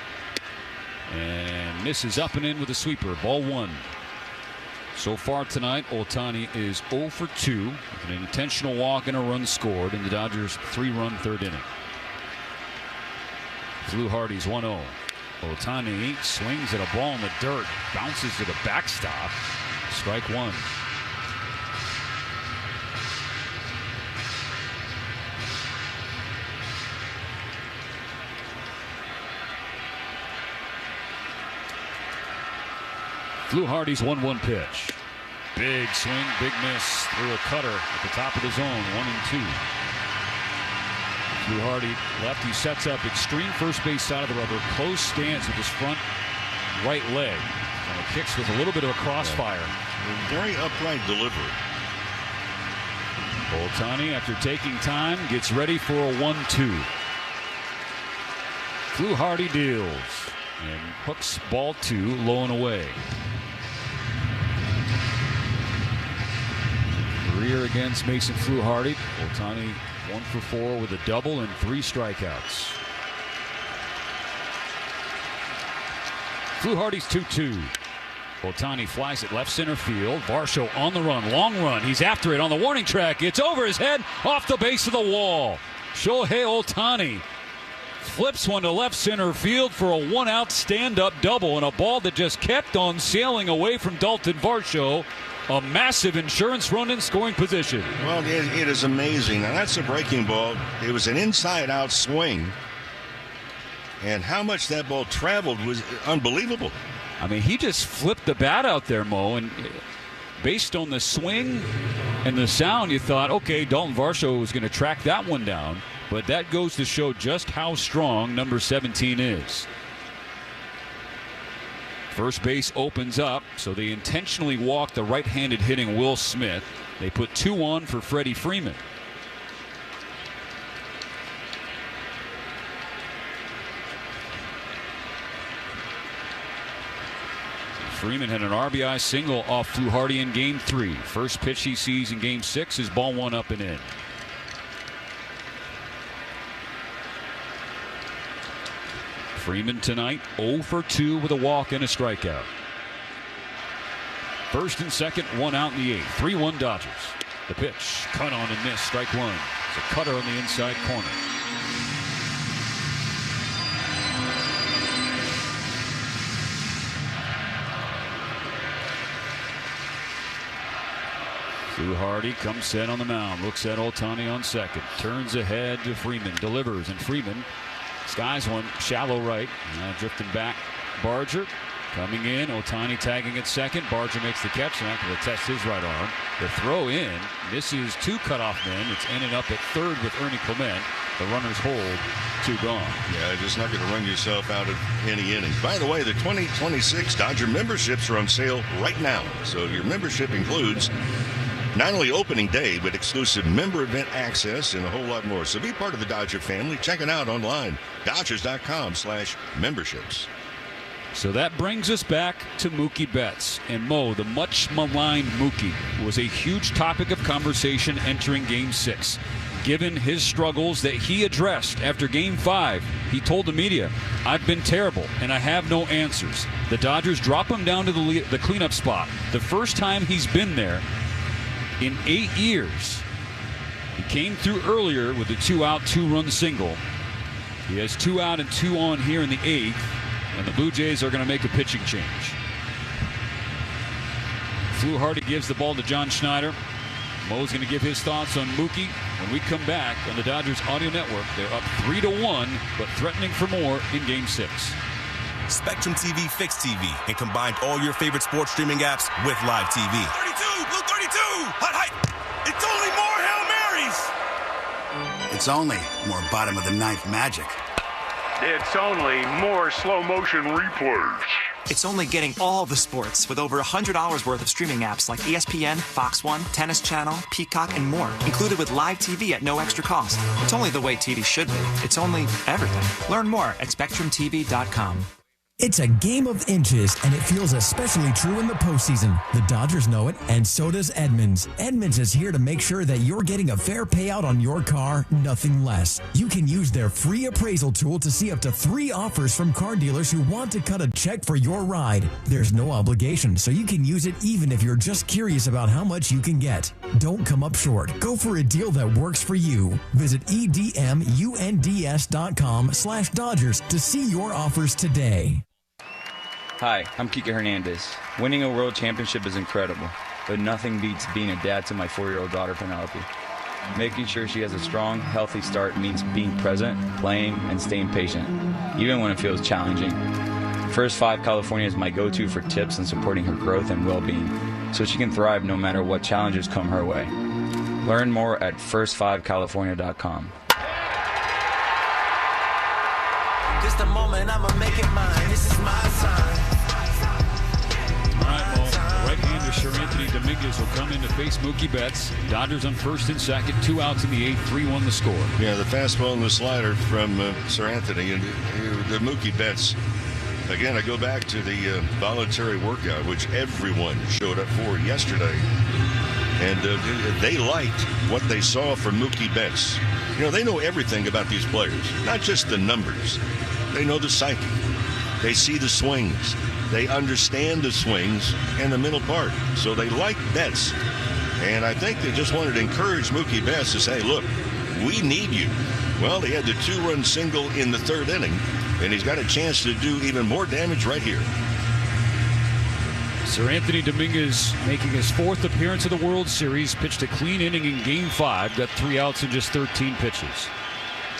and misses up and in with a sweeper. Ball 1. So far tonight, Ohtani is 0 for 2 with an intentional walk and a run scored in the Dodgers' 3-run 3rd inning. Fluharty's 1-0. Ohtani swings at a ball in the dirt, bounces to the backstop. Strike 1. Fluharty's 1-1 pitch. Big swing, big miss through a cutter at the top of the zone. 1-2. Fluharty lefty sets up extreme first base side of the rubber. Close stance with his front right leg. And it kicks with a little bit of a crossfire. Very upright delivery. Ohtani, after taking time, gets ready for a 1-2. Fluharty deals and hooks ball 2 low and away. Career against Mason Fluharty. Ohtani 1 for 4 with a double and 3 strikeouts. Fluharty's 2-2. Ohtani flies it left center field. Varsho on the run, long run. He's after it on the warning track. It's over his head, off the base of the wall. Shohei Ohtani flips one to left center field for a 1-out stand-up double, and a ball that just kept on sailing away from Dalton Varsho. A massive insurance run in scoring position. Well, it is amazing. Now, that's a breaking ball. It was an inside-out swing. And how much that ball traveled was unbelievable. I mean, he just flipped the bat out there, Mo, and based on the swing and the sound, you thought, okay, Dalton Varsho was going to track that one down, but that goes to show just how strong number 17 is. First base opens up, so they intentionally walk the right-handed hitting Will Smith. They put 2 on for Freddie Freeman. Freeman had an RBI single off Fluharty in Game 3. First pitch he sees in Game 6 is ball 1 up and in. Freeman tonight 0 for 2 with a walk and a strikeout. First and second, 1 out in the 8th. 3-1 Dodgers. The pitch, cut on and miss, strike 1. It's a cutter on the inside corner. Fluharty comes set on the mound, looks at Ohtani on second, turns ahead to Freeman, delivers, and Freeman skies one shallow right. Now drifting back, Barger coming in, Ohtani tagging at second. Barger makes the catch, not going to test his right arm. The throw in misses 2 cutoff men. It's ended up at third with Ernie Clement. The runners hold, 2 gone. Yeah, just not going to run yourself out of any innings. By the way, the 2026 Dodger memberships are on sale right now. So your membership includes not only opening day, but exclusive member event access and a whole lot more. So be part of the Dodger family. Check it out online. Dodgers.com/memberships. So that brings us back to Mookie Betts. And Mo, the much maligned Mookie, was a huge topic of conversation entering Game 6. Given his struggles that he addressed after Game 5, he told the media, "I've been terrible and I have no answers." The Dodgers drop him down to the cleanup spot. The first time he's been there in 8 years. He came through earlier with a 2-out, 2-run single. He has 2 out and 2 on here in the 8th, and the Blue Jays are going to make a pitching change. Fluharty gives the ball to John Schneider. Mo's going to give his thoughts on Mookie when we come back on the Dodgers Audio Network. They're up 3-1, but threatening for more in Game 6. Spectrum TV Fixed TV and combined all your favorite sports streaming apps with live TV. 32, Blue 32, hot. It's only more Hail Marys. It's only more bottom of the ninth magic. It's only more slow motion replays. It's only getting all the sports with over 100 hours worth of streaming apps like ESPN, Fox One, Tennis Channel, Peacock, and more, included with live TV at no extra cost. It's only the way TV should be. It's only everything. Learn more at SpectrumTV.com. It's a game of inches, and it feels especially true in the postseason. The Dodgers know it, and so does Edmunds. Edmunds is here to make sure that you're getting a fair payout on your car, nothing less. You can use their free appraisal tool to see up to 3 offers from car dealers who want to cut a check for your ride. There's no obligation, so you can use it even if you're just curious about how much you can get. Don't come up short. Go for a deal that works for you. Visit edmunds.com/Dodgers to see your offers today. Hi, I'm Kike Hernandez. Winning a world championship is incredible, but nothing beats being a dad to my 4-year-old daughter, Penelope. Making sure she has a strong, healthy start means being present, playing, and staying patient, even when it feels challenging. First 5 California is my go-to for tips and supporting her growth and well-being, so she can thrive no matter what challenges come her way. Learn more at first5california.com. Just a moment, I'ma make it mine. This is my time. All right, Mo. The right-hander Sir Anthony Dominguez will come in to face Mookie Betts. Dodgers on first and second, 2 outs in the 8th, 3-1 the score. Yeah, the fastball and the slider from Sir Anthony. And the Mookie Betts, again, I go back to the voluntary workout, which everyone showed up for yesterday. And they liked what they saw from Mookie Betts. You know, they know everything about these players, not just the numbers. They know the psyche. They see the swings. They understand the swings and the middle part. So they like Betts. And I think they just wanted to encourage Mookie Betts to say, look, we need you. Well, he had the 2-run single in the 3rd inning, and he's got a chance to do even more damage right here. Sir Anthony Dominguez making his 4th appearance of the World Series, pitched a clean inning in Game 5, got 3 outs in just 13 pitches.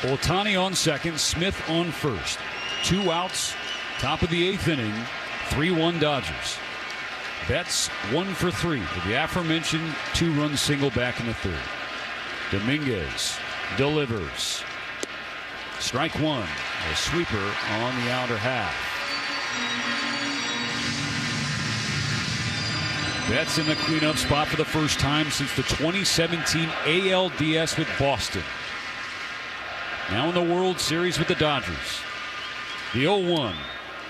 Ohtani on second, Smith on first. 2 outs, top of the 8th inning. 3-1 Dodgers. Betts 1 for 3 with the aforementioned 2-run single back in the third. Dominguez delivers. Strike one. A sweeper on the outer half. Betts in the cleanup spot for the first time since the 2017 ALDS with Boston. Now in the World Series with the Dodgers. The 0-1.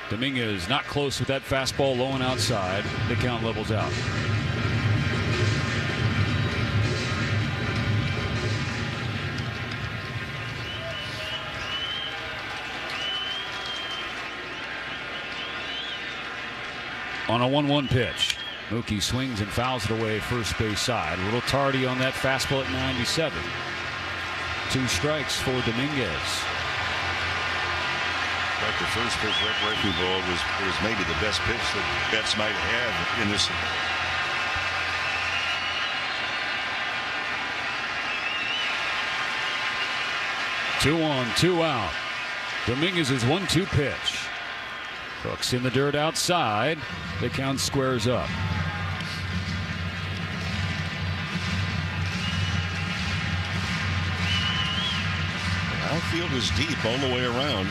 Dominguez not close with that fastball low and outside. The count levels out. On a 1-1 pitch, Mookie swings and fouls it away first base side. A little tardy on that fastball at 97. 2 strikes for Dominguez. But the first pitch breaking ball was maybe the best pitch that Betts might have in this. 2-on, 2 out. Dominguez's 1-2 pitch. Hooks in the dirt outside. The count squares up. Outfield is deep all the way around.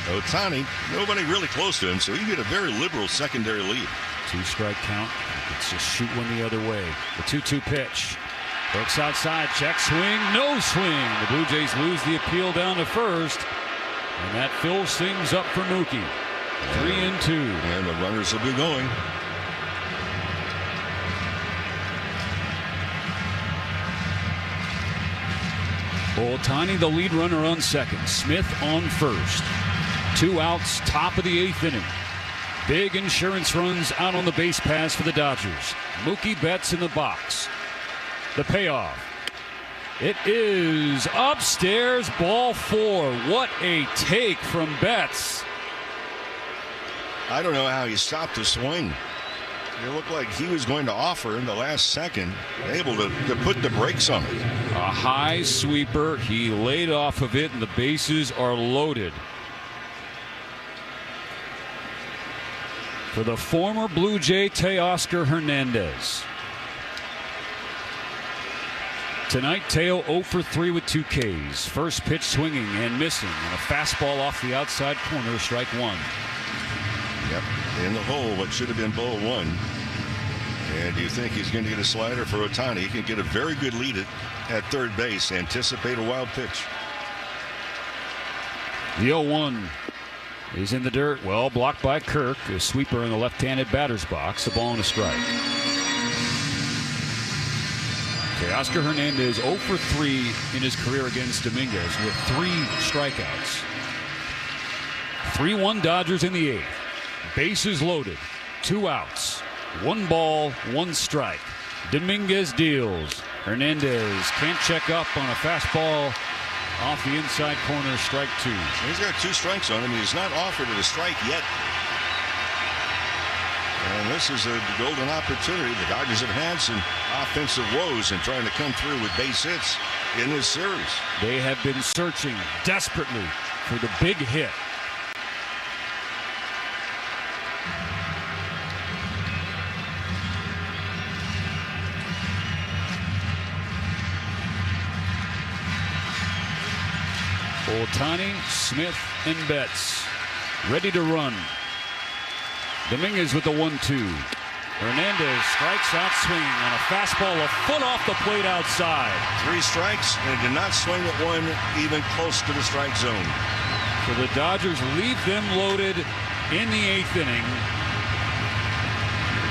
Ohtani, nobody really close to him, so he get a very liberal secondary lead. 2-strike count. It's just shoot one the other way. The 2-2 pitch. Hooks outside. Check swing. No swing. The Blue Jays lose the appeal down to first. And that fills things up for Mookie. 3-2. And the runners will be going. Ohtani, the lead runner on second. Smith on first. 2 outs, top of the 8th inning. Big insurance runs out on the base paths for the Dodgers. Mookie Betts in the box. The payoff. It is upstairs, ball 4. What a take from Betts. I don't know how he stopped the swing. It looked like he was going to offer in the last second, able to put the brakes on it. A high sweeper. He laid off of it, and the bases are loaded. For the former Blue Jay, Teoscar Hernandez. Tonight, Teo 0 for 3 with 2 Ks. First pitch swinging and missing, and a fastball off the outside corner, strike one. Yep, in the hole, what should have been ball 1. And do you think he's going to get a slider for Ohtani? He can get a very good lead at third base. Anticipate a wild pitch. The 0-1 is in the dirt. Well, blocked by Kirk. A sweeper in the left-handed batter's box. A ball and a strike. Teoscar Hernandez 0 for 3 in his career against Dominguez with 3 strikeouts. 3-1 Dodgers in the 8th. Bases loaded. 2 outs. 1 ball, 1 strike. Dominguez deals. Hernandez can't check up on a fastball off the inside corner, strike 2. He's got 2 strikes on him. He's not offered a strike yet. And this is a golden opportunity. The Dodgers have had some offensive woes and trying to come through with base hits in this series. They have been searching desperately for the big hit. Ohtani, Smith, and Betts ready to run. Dominguez with the 1-2. Hernandez strikes out swinging on a fastball a foot off the plate outside. 3 strikes and did not swing at one even close to the strike zone. So the Dodgers leave them loaded in the 8th inning.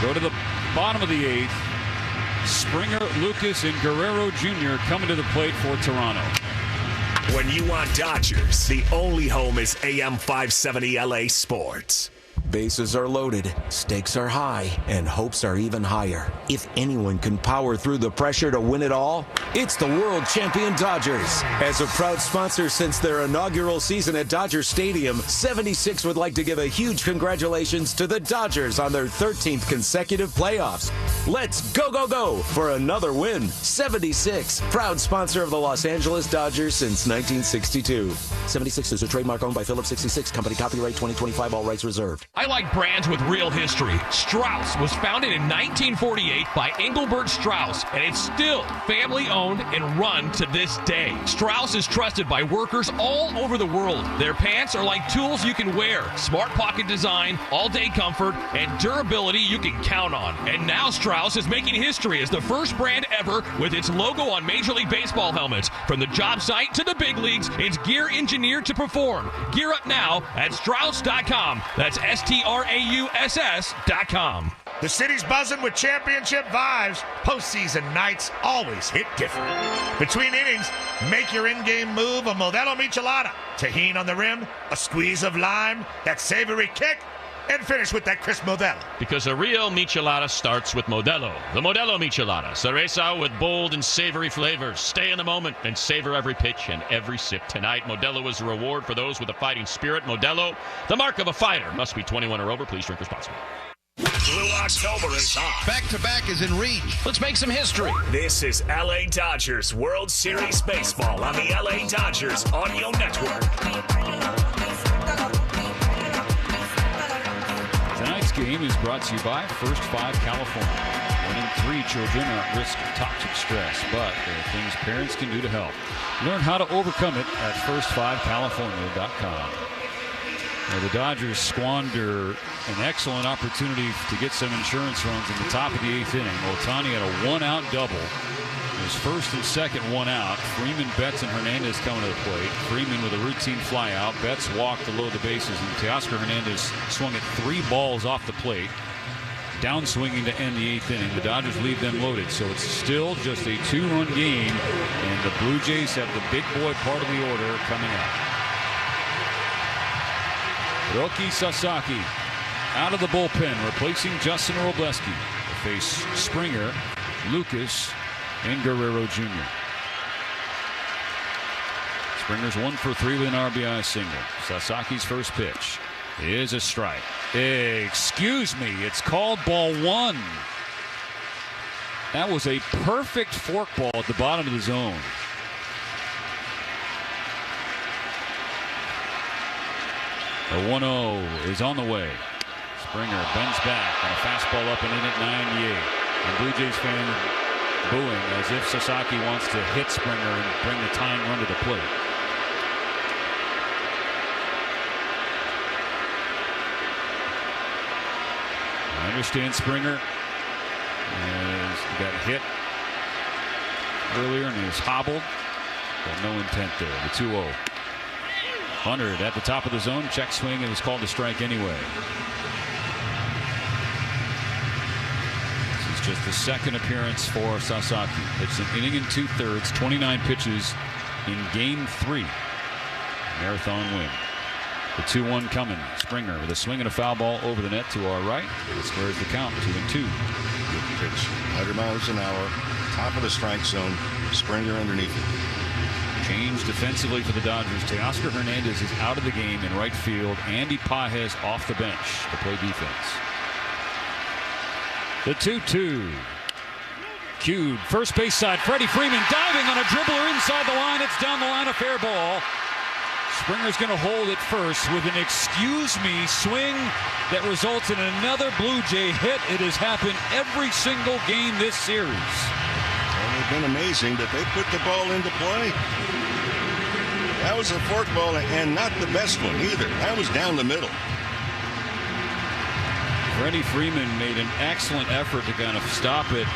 Go to the bottom of the 8th. Springer, Lucas, and Guerrero Jr. coming to the plate for Toronto. When you want Dodgers, the only home is AM 570 LA Sports. Bases are loaded, stakes are high, and hopes are even higher. If anyone can power through the pressure to win it all, it's the world champion Dodgers. As a proud sponsor since their inaugural season at Dodger Stadium, 76 would like to give a huge congratulations to the Dodgers on their 13th consecutive playoffs. Let's go, go, go for another win. 76, proud sponsor of the Los Angeles Dodgers since 1962. 76 is a trademark owned by Phillips 66 Company. Copyright 2025, all rights reserved. I like brands with real history. Strauss was founded in 1948 by Engelbert Strauss, and it's still family-owned and run to this day. Strauss is trusted by workers all over the world. Their pants are like tools you can wear. Smart pocket design, all-day comfort, and durability you can count on. And now Strauss is making history as the first brand ever with its logo on Major League Baseball helmets. From the job site to the big leagues, it's gear engineered to perform. Gear up now at Strauss.com. That's STRAUSS.com. The city's buzzing with championship vibes. Postseason nights always hit different. Between innings, make your in-game move a Modelo Michelada. Tahini on the rim, a squeeze of lime, that savory kick, and finish with that crisp Modelo. Because a real Michelada starts with Modelo. The Modelo Michelada. Cereza with bold and savory flavors. Stay in the moment and savor every pitch and every sip. Tonight, Modelo is a reward for those with a fighting spirit. Modelo, the mark of a fighter. Must be 21 or over. Please drink responsibly. Blue October is on. Back-to-back is in reach. Let's make some history. This is LA Dodgers World Series Baseball on the LA Dodgers Audio Network. Tonight's game is brought to you by First 5 California. 1 in 3 children are at risk of toxic stress, but there are things parents can do to help. Learn how to overcome it at first5california.com. Now, the Dodgers squander an excellent opportunity to get some insurance runs in the top of the 8th inning. Ohtani had a one-out double. His first and second one out. Freeman, Betts, and Hernandez coming to the plate. Freeman with a routine flyout. Betts walked to load the bases, and Teoscar Hernandez swung at 3 balls off the plate. Down swinging to end the 8th inning. The Dodgers leave them loaded, so it's still just a 2-run game, and the Blue Jays have the big boy part of the order coming up. Roki Sasaki out of the bullpen, replacing Justin Robleski. They face Springer, Lucas, and Guerrero Jr. Springer's 1 for 3 with an RBI single. Sasaki's first pitch is a strike. Excuse me, it's called ball 1. That was a perfect forkball at the bottom of the zone. The 1-0 is on the way. Springer bends back on a fastball up and in at 98. And Blue Jays fan booing as if Sasaki wants to hit Springer and bring the tying run to the plate. I understand Springer got hit earlier and he was hobbled, but no intent there. The 2-0. 100 at the top of the zone. Check swing. It was called a strike anyway. This is just the second appearance for Sasaki. It's an inning and 2/3, 29 pitches in game 3. Marathon win. The 2-1 coming. Springer with a swing and a foul ball over the net to our right. It squares the count, 2-2. Good pitch. 100 miles an hour. Top of the strike zone. Springer underneath it. Change defensively for the Dodgers. Teoscar Hernandez is out of the game in right field. Andy Pages off the bench to play defense. The 2-2. Cued. First base side. Freddie Freeman diving on a dribbler inside the line. It's down the line, a fair ball. Springer's going to hold it first with an excuse me swing that results in another Blue Jay hit. It has happened every single game this series. And it's been amazing that they put the ball into play. That was a forkball and not the best one either. That was down the middle. Freddie Freeman made an excellent effort to kind of stop it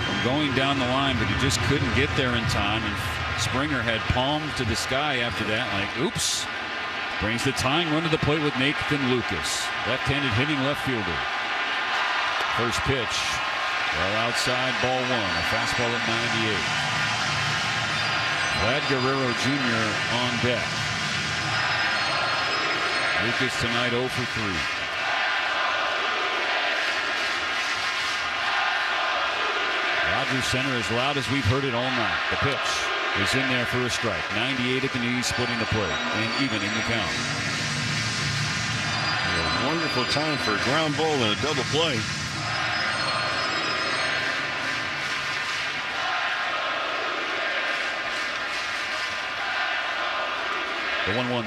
from going down the line, but he just couldn't get there in time. And Springer had palmed to the sky after that, like, oops. Brings the tying run to the plate with Nathan Lucas. Left-handed hitting left fielder. First pitch. Well outside, ball 1. A fastball at 98. Vlad Guerrero Jr. on deck. Lucas tonight 0 for 3. Dodgers center as loud as we've heard it all night. The pitch is in there for a strike. 98 at the knees, splitting the plate and evening the count. A wonderful time for a ground ball and a double play. The 1-1.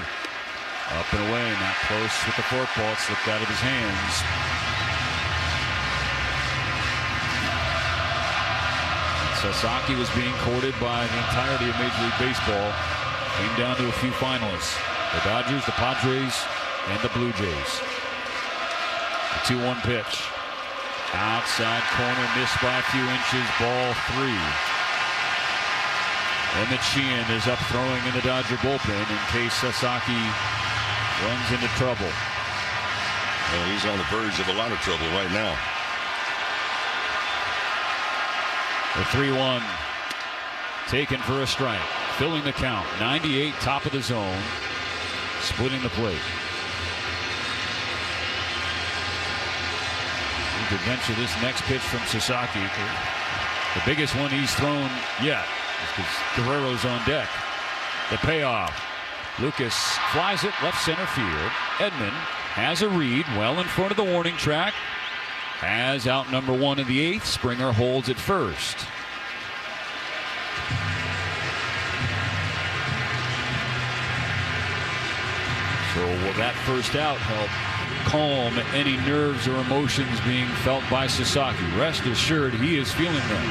Up and away, not close with the forkball. It slipped out of his hands. Sasaki was being courted by the entirety of Major League Baseball. Came down to a few finalists. The Dodgers, the Padres, and the Blue Jays. The 2-1 pitch. Outside corner, missed by a few inches. Ball 3. And the Sheehan is up throwing in the Dodger bullpen in case Sasaki runs into trouble. Well, he's on the verge of a lot of trouble right now. The 3-1 taken for a strike. Filling the count. 98, top of the zone. Splitting the plate. You could venture this next pitch from Sasaki. The biggest one he's thrown yet. Because Guerrero's on deck. The payoff. Lucas flies it left center field. Edman has a read well in front of the warning track. Has out number 1 in the 8th. Springer holds at first. So will that first out help calm any nerves or emotions being felt by Sasaki? Rest assured he is feeling them.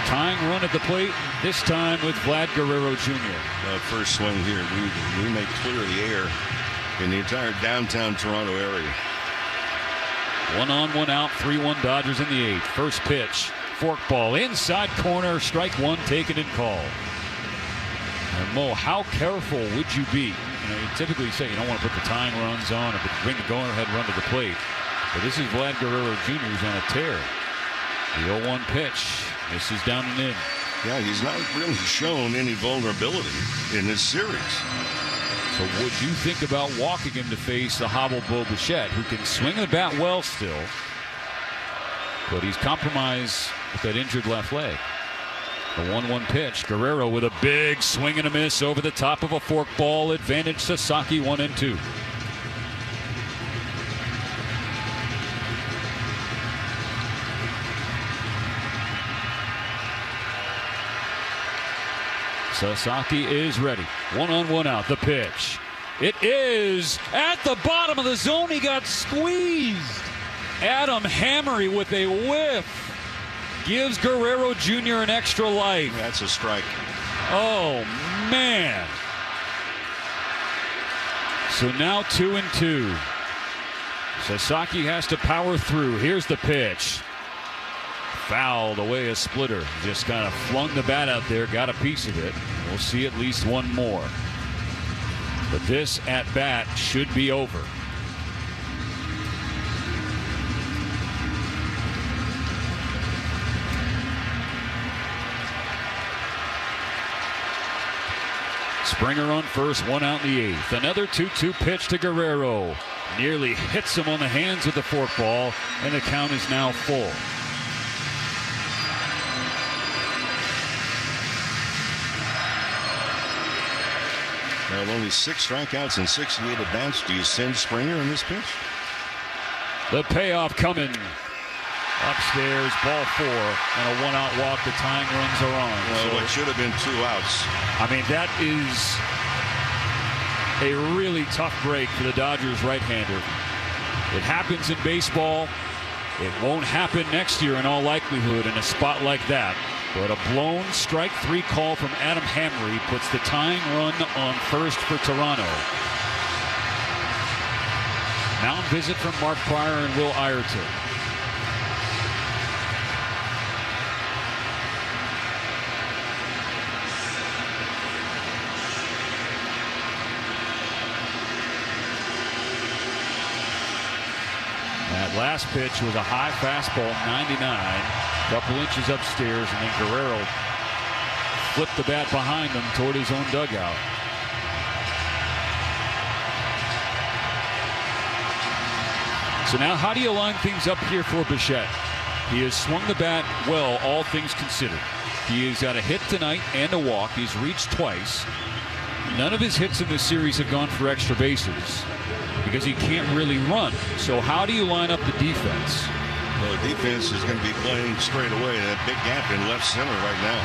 Tying run at the plate, this time with Vlad Guerrero Jr. First swing here, we may clear the air in the entire downtown Toronto area. 1 on, 1 out, 3-1 Dodgers in the 8th. First pitch, forkball, inside corner, strike 1 taken and called. And Mo, how careful would you be? You typically say you don't want to put the tying runs on or bring the going-ahead run to the plate. But this is Vlad Guerrero Jr. who's on a tear. The 0-1 pitch. This is down and in. Yeah, he's not really shown any vulnerability in this series. So would you think about walking him to face the hobbled Bo Bichette, who can swing the bat well still, but he's compromised with that injured left leg? The 1-1 pitch. Guerrero with a big swing and a miss over the top of a forkball. Advantage Sasaki 1-2. Sasaki is ready. 1 on, 1 out. The pitch. It is at the bottom of the zone. He got squeezed. Adam Hammery with a whiff. Gives Guerrero Jr. an extra life. That's a strike. Oh, man. So now 2-2. Sasaki has to power through. Here's the pitch. Fouled away a splitter. Just kind of flung the bat out there, got a piece of it. We'll see at least one more. But this at bat should be over. Springer on first, 1 out in the 8th. Another 2-2 pitch to Guerrero. Nearly hits him on the hands with the forkball, and the count is now full. Well, only 6 strikeouts and 68 at bats. Do you send Springer in this pitch? The payoff coming. Upstairs, ball 4, and a 1-out walk. The tying runs are on. Well, so what should have been 2 outs. I mean, that is a really tough break for the Dodgers right-hander. It happens in baseball. It won't happen next year in all likelihood in a spot like that. But a blown strike 3 call from Adam Hammery puts the tying run on first for Toronto. Mound visit from Mark Pryor and Will Ireton. That last pitch was a high fastball, 99, a couple inches upstairs, and then Guerrero flipped the bat behind him toward his own dugout. So now how do you line things up here for Bichette? He has swung the bat well, all things considered. He has got a hit tonight and a walk. He's reached twice. None of his hits in this series have gone for extra bases, because he can't really run. So how do you line up the defense? Well, the defense is going to be playing straight away. That big gap in left center right now.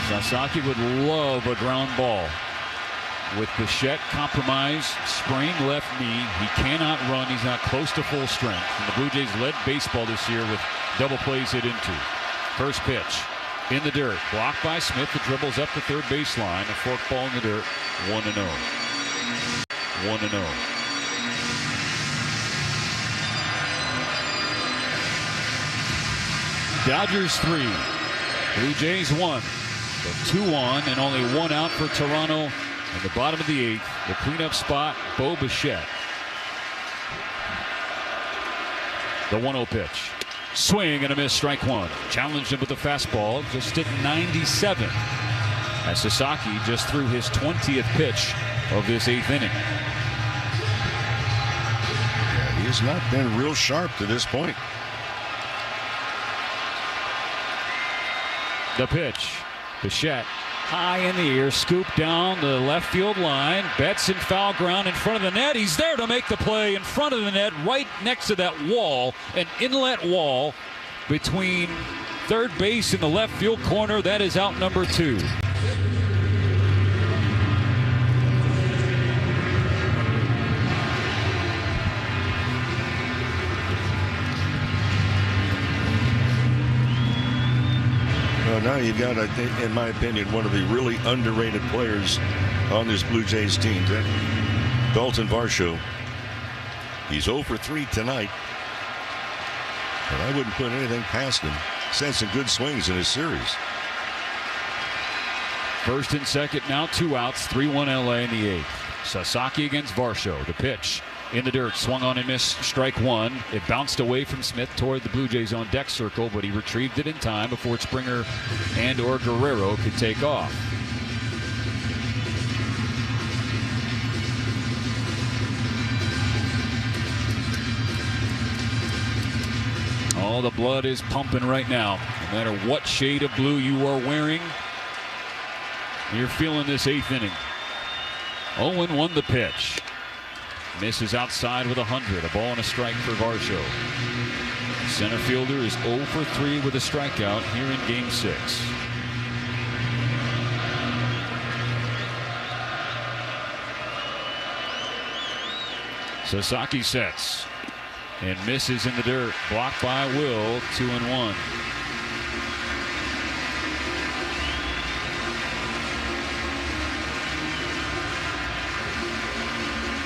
Sasaki would love a ground ball. With Bichette compromised, sprained left knee, he cannot run. He's not close to full strength. And the Blue Jays led baseball this year with double plays hit into. First pitch in the dirt, blocked by Smith. The dribbles up the third baseline. A fork ball in the dirt. 1-0. 1-0. Dodgers 3, Blue Jays 1. So 2-1 and only 1 out for Toronto. In the bottom of the 8th, the cleanup spot, Bo Bichette. The 1-0 pitch. Swing and a miss, strike 1. Challenged him with a fastball, just at 97. As Sasaki just threw his 20th pitch of this 8th inning. Yeah, he has not been real sharp to this point. The pitch. Bichette high in the air, scooped down the left field line. Betts in foul ground in front of the net. He's there to make the play in front of the net, right next to that wall, an inlet wall between third base and the left field corner. That is out number 2. Now you've got, I think, in my opinion, one of the really underrated players on this Blue Jays team, Dalton Varsho. He's 0 for 3 tonight, but I wouldn't put anything past him. Sent some good swings in his series. First and second, now 2 outs, 3-1 LA in the 8th. Sasaki against Varsho. The pitch in the dirt, swung on and missed, strike 1. It bounced away from Smith toward the Blue Jays on deck circle, but he retrieved it in time before Springer and or Guerrero could take off. All the blood is pumping right now. No matter what shade of blue you are wearing, you're feeling this 8th inning. 0-1 the pitch. Misses outside with 100. A ball and a strike for Varsho. Center fielder is 0 for 3 with a strikeout here in Game 6. Sasaki sets and misses in the dirt. Blocked by Will. 2-1.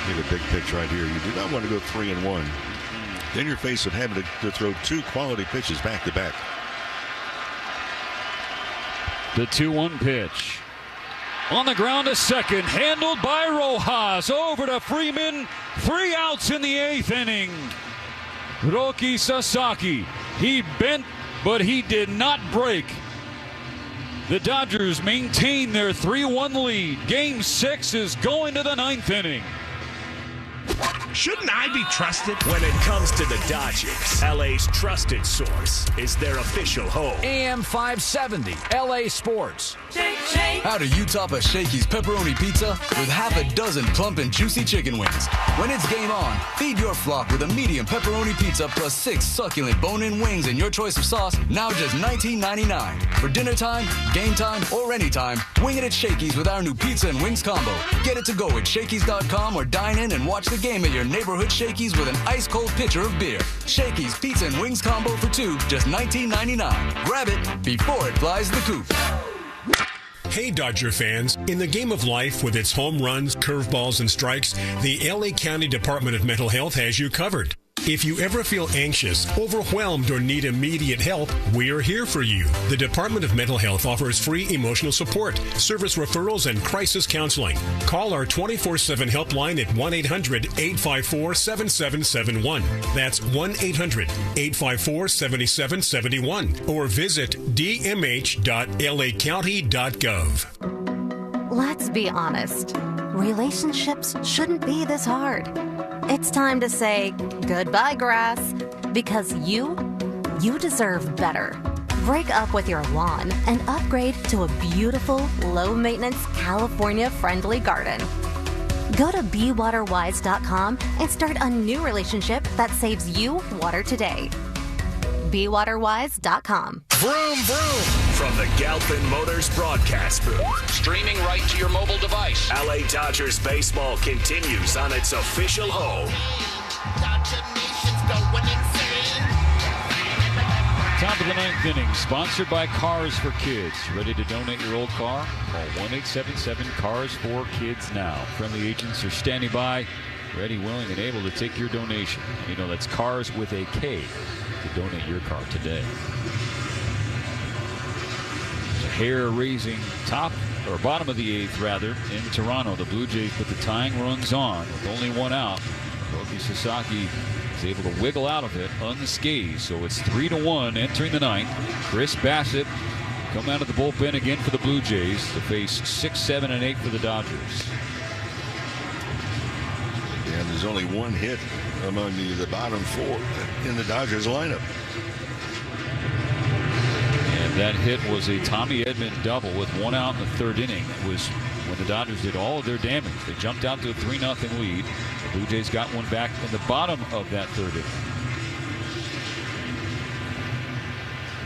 A big pitch right here. You do not want to go 3-1. Then you're faced with having to throw 2 quality pitches back to back. The 2-1 pitch. On the ground to second. Handled by Rojas. Over to Freeman. 3 outs in the 8th inning. Roki Sasaki. He bent, but he did not break. The Dodgers maintain their 3-1 lead. Game 6 is going to the 9th inning. Shouldn't I be trusted? When it comes to the Dodgers, LA's trusted source is their official home. AM 570, LA Sports. Shake, shake. How do you top a Shakey's pepperoni pizza with half a dozen plump and juicy chicken wings? When it's game on, feed your flock with a medium pepperoni pizza plus 6 succulent bone-in wings and your choice of sauce, now just $19.99. For dinner time, game time, or anytime, wing it at Shakey's with our new pizza and wings combo. Get it to go at Shakey's.com or dine in and watch the game at your neighborhood Shakey's with an ice-cold pitcher of beer. Shakey's pizza and wings combo for 2, just $19.99. Grab it before it flies the coop. Hey Dodger fans, in the game of life with its home runs, curveballs, and strikes, the LA County Department of Mental Health has you covered. If you ever feel anxious, overwhelmed, or need immediate help, we are here for you. The Department of Mental Health offers free emotional support, service referrals, and crisis counseling. Call our 24/7 helpline at 1-800-854-7771. That's 1-800-854-7771. Or visit dmh.lacounty.gov. Let's be honest. Relationships shouldn't be this hard. It's time to say goodbye, grass, because you deserve better. Break up with your lawn and upgrade to a beautiful, low-maintenance, California-friendly garden. Go to BeWaterWise.com and start a new relationship that saves you water today. BeWaterWise.com. Vroom, vroom. From the Galpin Motors broadcast booth. Streaming right to your mobile device. LA Dodgers baseball continues on its official home. Top of the ninth inning, sponsored by Cars for Kids. Ready to donate your old car? Call 1-877-CARS-4-KIDS now. Friendly agents are standing by, ready, willing, and able to take your donation. You know that's Cars with a K to donate your car today. There's a hair-raising top or bottom of the eighth, rather, in Toronto. The Blue Jays put the tying runs on with only one out. Koki Sasaki is able to wiggle out of it unscathed. So it's 3-1 entering the ninth. Chris Bassett come out of the bullpen again for the Blue Jays to face 6, 7, and 8 for the Dodgers. And there's only one hit among the bottom four in the Dodgers lineup. And that hit was a Tommy Edman double with one out in the third inning. It was when the Dodgers did all of their damage. They jumped out to a 3-0 lead. The Blue Jays got one back in the bottom of that third inning.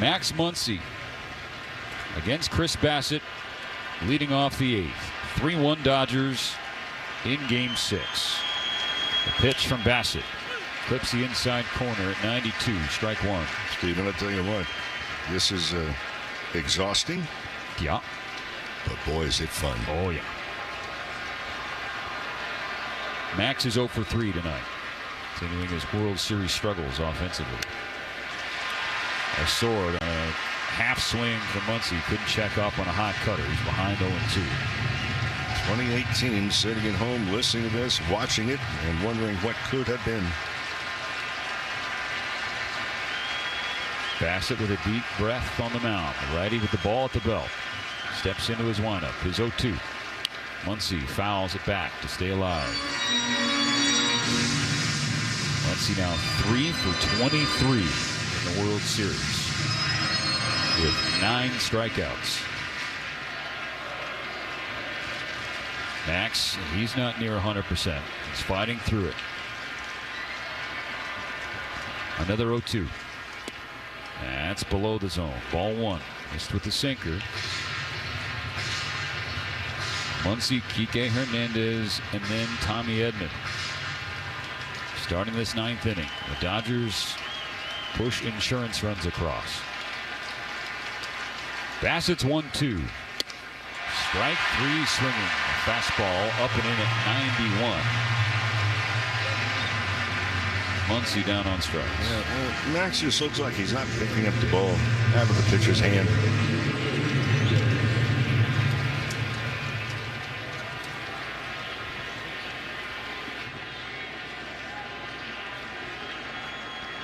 Max Muncy against Chris Bassett, leading off the eighth. 3-1 Dodgers in Game 6. The pitch from Bassett clips the inside corner at 92, strike one. Steven, I'll tell you what, this is exhausting. Yeah. But boy, is it fun. Oh, yeah. Max is 0 for 3 tonight, continuing his World Series struggles offensively. A sword on a half swing from Muncy. Couldn't check up on a hot cutter. He's behind 0-2. 2018, sitting at home, listening to this, watching it, and wondering what could have been. Bassett with a deep breath on the mound. The righty with the ball at the belt. Steps into his windup. His 0-2. Muncy fouls it back to stay alive. Muncy now 3 for 23 in the World Series with 9 strikeouts. Max, he's not near 100%. He's fighting through it. Another 0-2. That's below the zone. Ball one. Missed with the sinker. Muncy, Kike Hernandez, and then Tommy Edman. Starting this ninth inning. The Dodgers push insurance runs across. Bassett's 1-2. Strike three swinging. A fastball up and in at 91. Muncy down on strikes. Yeah, Max just looks like he's not picking up the ball out of the pitcher's hand.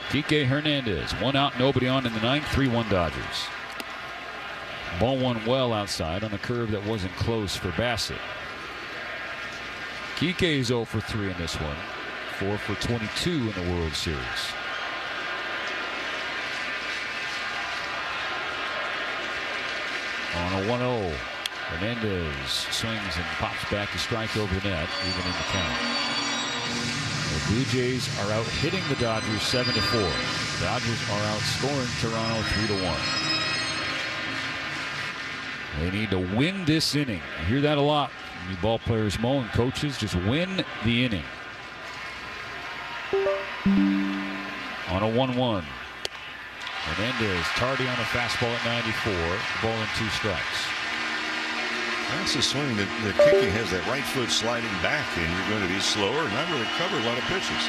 Kike Hernandez, 1 out, nobody on in the ninth, 3-1 Dodgers. Ball one well outside on a curve that wasn't close for Bassett. Kike is 0 for 3 in this one, 4 for 22 in the World Series. On a 1-0, Hernandez swings and pops back a strike over the net, even in the count. The Blue Jays are out hitting the Dodgers 7-4. The Dodgers are outscoring Toronto 3-1. They need to win this inning. You hear that a lot from you ball players, Mo, and coaches. Just win the inning. On a 1-1. Hernandez tardy on a fastball at 94. Ball and 2 strikes. That's a swing that kicking has that right foot sliding back, and you're going to be slower and not really cover a lot of pitches.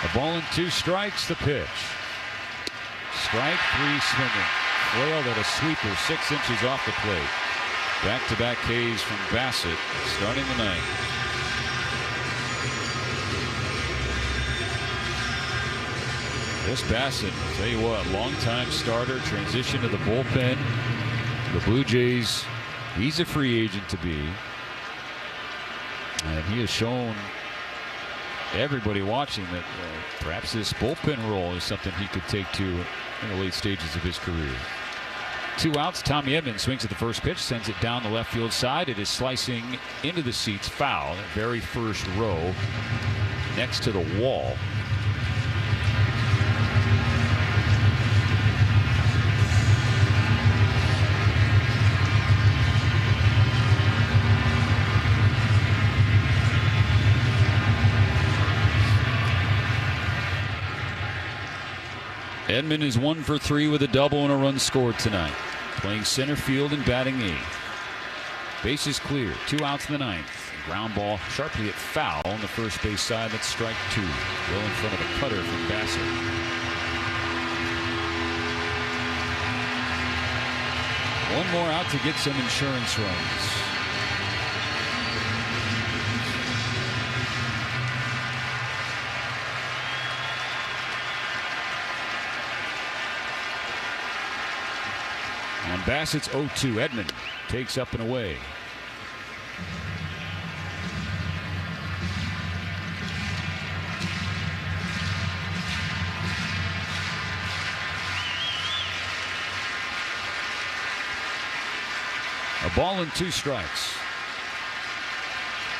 A ball and 2 strikes. The pitch. Strike 3 swinging. Flailed at a sweeper 6 inches off the plate. Back-to-back Ks from Bassett starting the ninth. Chris Bassett, I'll tell you what, longtime starter, transition to the bullpen. The Blue Jays, he's a free agent to be. And he has shown everybody watching that perhaps this bullpen role is something he could take to in the late stages of his career. 2 outs. Tommy Edman swings at the first pitch, sends it down the left field side. It is slicing into the seats, foul. That very first row next to the wall. Edman is 1 for 3 with a double and a run scored tonight. Playing center field and batting 8th. Bases clear. 2 outs in the 9th. Ground ball sharply hit foul on the first base side. That's strike 2. Well in front of a cutter from Bassett. One more out to get some insurance runs. On Bassett's 0-2, Edman takes up and away. A ball and 2 strikes.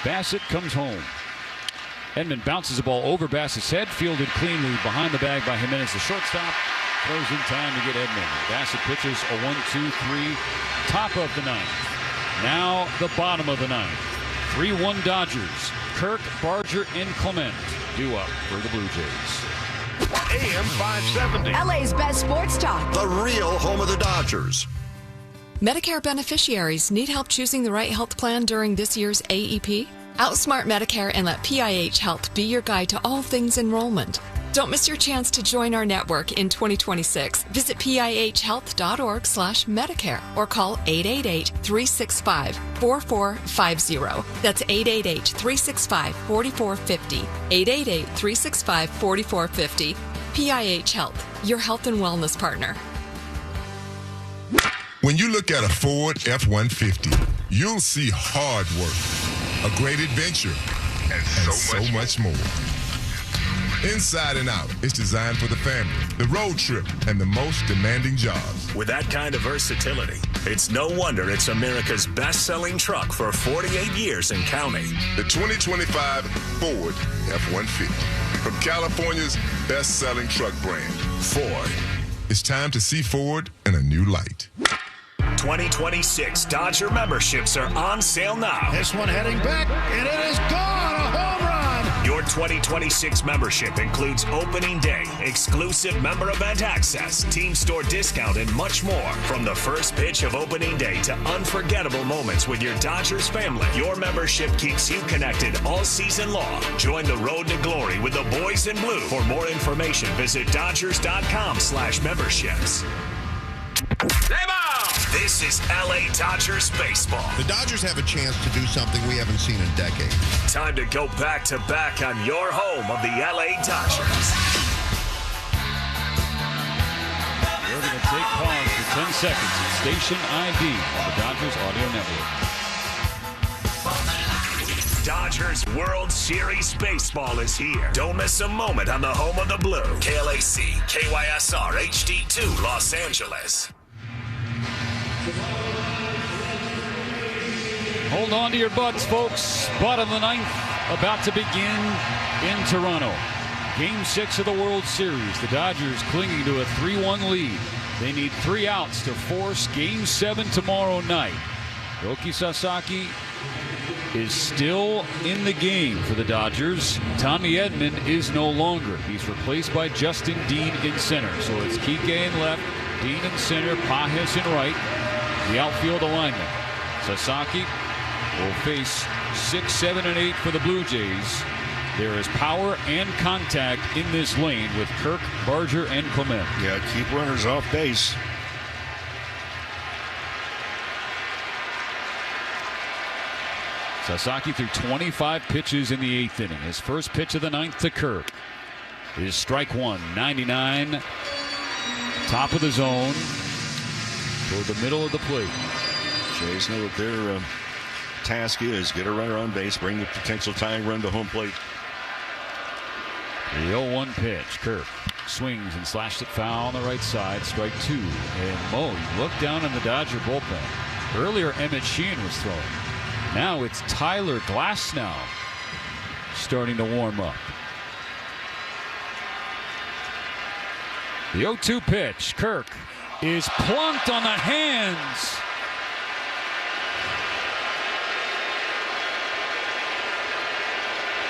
Bassett comes home. Edman bounces the ball over Bassett's head, fielded cleanly behind the bag by Jimenez, the shortstop. Throws in time to get Edman. Bassett pitches a 1-2-3, top of the 9th. Now the bottom of the 9th. 3-1 Dodgers. Kirk, Barger, and Clement due up for the Blue Jays. AM 570. LA's best sports talk. The real home of the Dodgers. Medicare beneficiaries need help choosing the right health plan during this year's AEP? Outsmart Medicare and let PIH Health be your guide to all things enrollment. Don't miss your chance to join our network in 2026. Visit PIHhealth.org/Medicare or call 888-365-4450. That's 888-365-4450. 888-365-4450. PIH Health, your health and wellness partner. When you look at a Ford F-150, you'll see hard work, a great adventure, and so much more. Inside and out, it's designed for the family, the road trip, and the most demanding jobs. With that kind of versatility, it's no wonder it's America's best-selling truck for 48 years and counting. The 2025 Ford F-150, from California's best-selling truck brand, Ford. It's time to see Ford in a new light. 2026 Dodger memberships are on sale now. This one heading back, and it is gone. A home run. Your 2026 membership includes opening day, exclusive member event access, team store discount, and much more. From the first pitch of opening day to unforgettable moments with your Dodgers family, your membership keeps you connected all season long. Join the road to glory with the boys in blue. For more information, visit Dodgers.com/memberships. This is LA Dodgers baseball. The Dodgers have a chance to do something we haven't seen in decades. Time to go back-to-back on your home of the LA Dodgers. We're going to take pause for 10 seconds at Station ID on the Dodgers Audio Network. Dodgers World Series baseball is here. Don't miss a moment on the home of the blue. KLAC, KYSR, HD2, Los Angeles. Hold on to your butts, folks. Bottom of the 9th about to begin in Toronto. Game 6 of the World Series. The Dodgers clinging to a 3-1 lead. They need 3 outs to force Game 7 tomorrow night. Roki Sasaki is still in the game for the Dodgers. Tommy Edman is no longer. He's replaced by Justin Dean in center. So it's Kike in left, Dean in center, Pajes in right. The outfield alignment. Sasaki will face 6, 7, and 8 for the Blue Jays. There is power and contact in this lane with Kirk, Barger, and Clement. Yeah, keep runners off base. Sasaki threw 25 pitches in the 8th inning. His first pitch of the 9th to Kirk is strike 1, 99. Top of the zone toward the middle of the plate. Jays know what their task is. Get a runner on base, bring the potential tying run to home plate. The 0-1 pitch. Kirk swings and slashed it foul on the right side. Strike 2. And Mo, look down in the Dodger bullpen. Earlier, Emmett Sheehan was throwing. Now it's Tyler Glasnow starting to warm up. The 0-2 pitch. Kirk is plunked on the hands.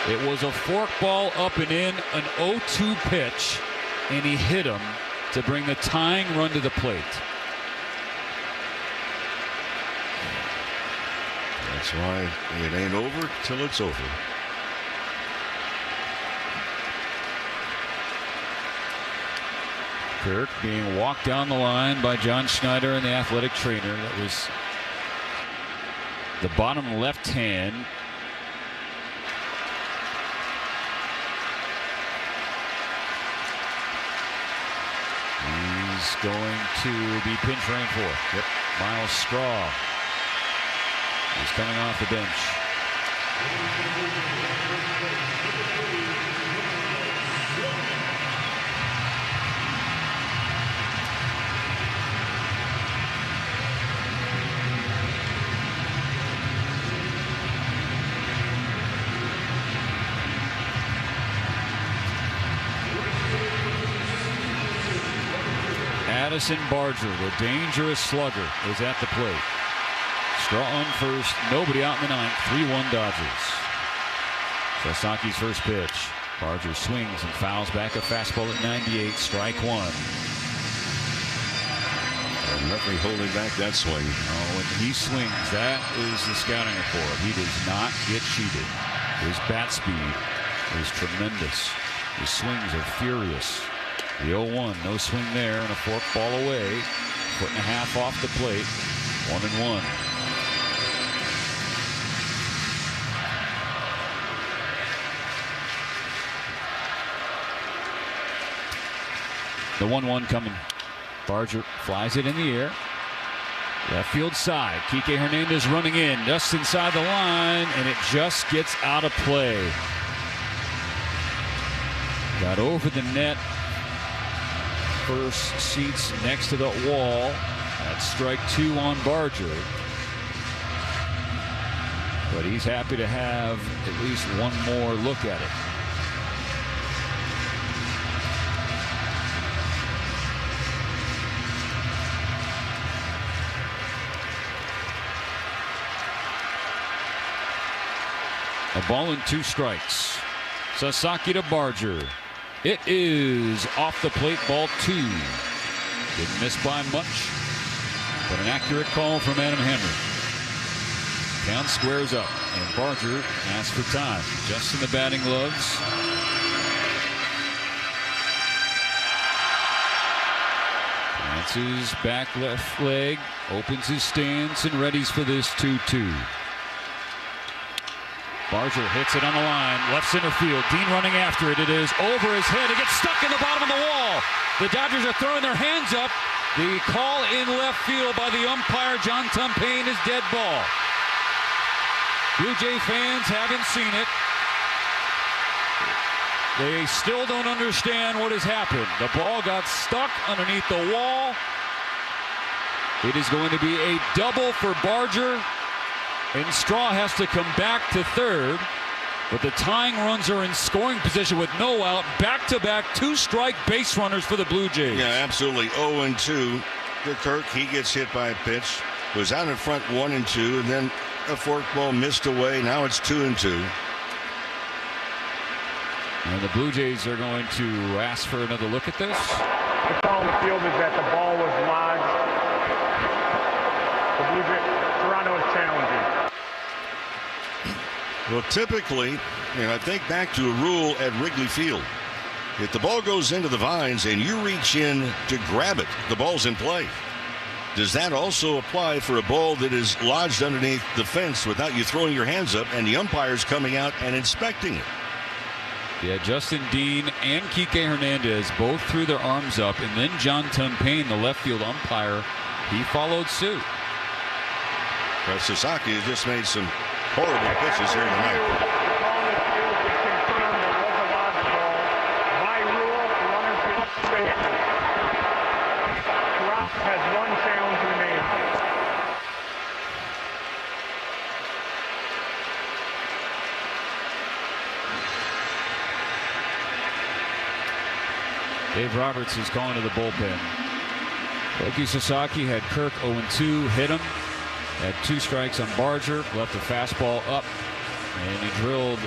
It was a fork ball up and in, an 0-2 pitch, and he hit him to bring the tying run to the plate. That's why it ain't over till it's over. Kirk being walked down the line by John Schneider and the athletic trainer. That was the bottom left hand. He's going to be pinch running for. Yep. Miles Straw. He's coming off the bench. Addison Barger, the dangerous slugger, is at the plate. Straw on first, nobody out in the ninth. 3-1 Dodgers. Sasaki's first pitch. Barger swings and fouls back a fastball at 98, strike one. And referee holding back that swing. Oh, when he swings, that is the scouting report. He does not get cheated. His bat speed is tremendous. His swings are furious. The 0-1, no swing there, and a fork ball away. 1.5 feet off the plate. 1-1. The 1-1 coming. Barger flies it in the air. Left field side. Kike Hernandez running in just inside the line, and it just gets out of play. Got over the net. First seats next to the wall. That's strike two on Barger. But he's happy to have at least one more look at it. A ball and 2 strikes. Sasaki to Barger. It is off the plate, ball 2. Didn't miss by much, but an accurate call from Adam Henry. Count squares up, and Barger asks for time. Just in the batting gloves. Dances back left leg, opens his stance, and readies for this 2-2. Barger hits it on the line, left center field. Dean running after it. It is over his head. It gets stuck in the bottom of the wall. The Dodgers are throwing their hands up. The call in left field by the umpire, John Tumpane, is dead ball. Blue Jay fans haven't seen it. They still don't understand what has happened. The ball got stuck underneath the wall. It is going to be a double for Barger. And Straw has to come back to third, but the tying runs are in scoring position with no out. Back-to-back 2-strike base runners for the Blue Jays. Yeah, absolutely. 0-2 to Kirk. He gets hit by a pitch. Was out in front 1-2, and then a fork ball missed away. Now it's 2-2. And the Blue Jays are going to ask for another look at this. The call on the field is that the ball was lodged. The Blue Jays, Toronto is challenging. Well, typically, and I think back to a rule at Wrigley Field. If the ball goes into the vines and you reach in to grab it, the ball's in play. Does that also apply for a ball that is lodged underneath the fence without you throwing your hands up and the umpires coming out and inspecting it? Yeah, Justin Dean and Kike Hernandez both threw their arms up, and then John Tumpane, the left field umpire, he followed suit. Well, Sasaki has just made some horrible pitches here tonight. Has one challenge remaining. Dave Roberts is calling to the bullpen. Loki Sasaki had Kirk 0-2, hit him. Had 2 strikes on Barger, left the fastball up, and he drilled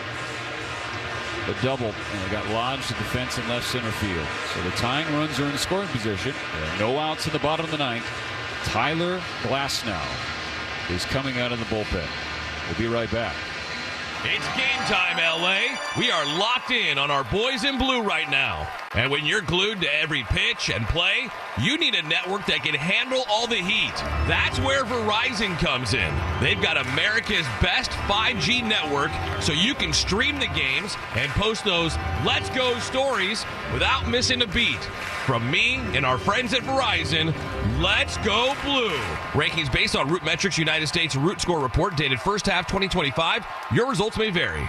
a double, and it got lodged to defense in left center field. So the tying runs are in scoring position. There are no outs in the bottom of the ninth. Tyler Glasnow is coming out of the bullpen. We'll be right back. It's game time, LA. We are locked in on our boys in blue right now. And when you're glued to every pitch and play, you need a network that can handle all the heat. That's where Verizon comes in. They've got America's best 5G network, so you can stream the games and post those Let's Go stories without missing a beat. From me and our friends at Verizon, let's go blue. Rankings based on Root Metrics United States Root Score Report dated first half 2025. Your results may vary.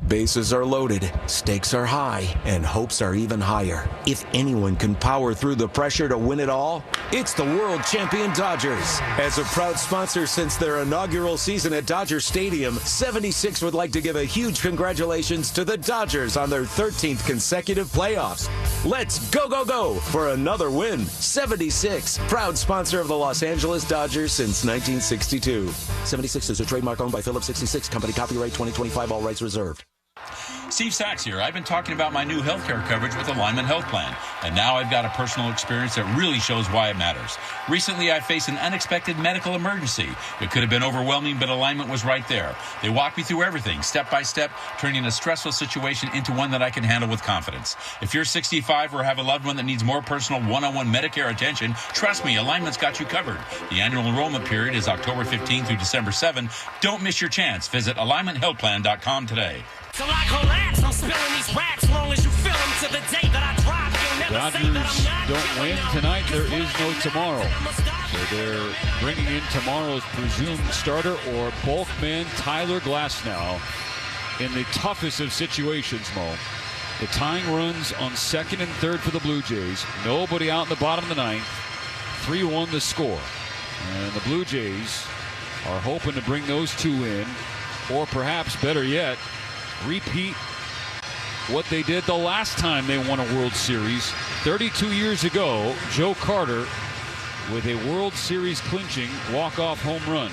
Bases are loaded, stakes are high, and hopes are even higher. If anyone can power through the pressure to win it all, it's the world champion Dodgers. As a proud sponsor since their inaugural season at Dodger Stadium, 76 would like to give a huge congratulations to the Dodgers on their 13th consecutive playoffs. Let's go, go, go for another win. 76, proud sponsor of the Los Angeles Dodgers since 1962. 76 is a trademark owned by Phillips 66 Company. Copyright 2025, all rights reserved. Steve Sachs here. I've been talking about my new healthcare coverage with Alignment Health Plan, and now I've got a personal experience that really shows why it matters. Recently, I faced an unexpected medical emergency. It could have been overwhelming, but Alignment was right there. They walked me through everything, step by step, turning a stressful situation into one that I can handle with confidence. If you're 65 or have a loved one that needs more personal one-on-one Medicare attention, trust me, Alignment's got you covered. The annual enrollment period is October 15 through December 7. Don't miss your chance. Visit AlignmentHealthPlan.com today. So I collapse, I'm spilling these raps long as you feel them to the day that I drop. You'll never say that I'm not don't win tonight, there is no tomorrow. So they're bringing in tomorrow's presumed starter or bulk man Tyler Glasnow in the toughest of situations, Mo. The tying runs on second and third for the Blue Jays. Nobody out in the bottom of the ninth. 3-1 the score. And the Blue Jays are hoping to bring those two in, or perhaps better yet, repeat what they did the last time they won a World Series 32 years ago. Joe Carter with a World Series clinching walk-off home run.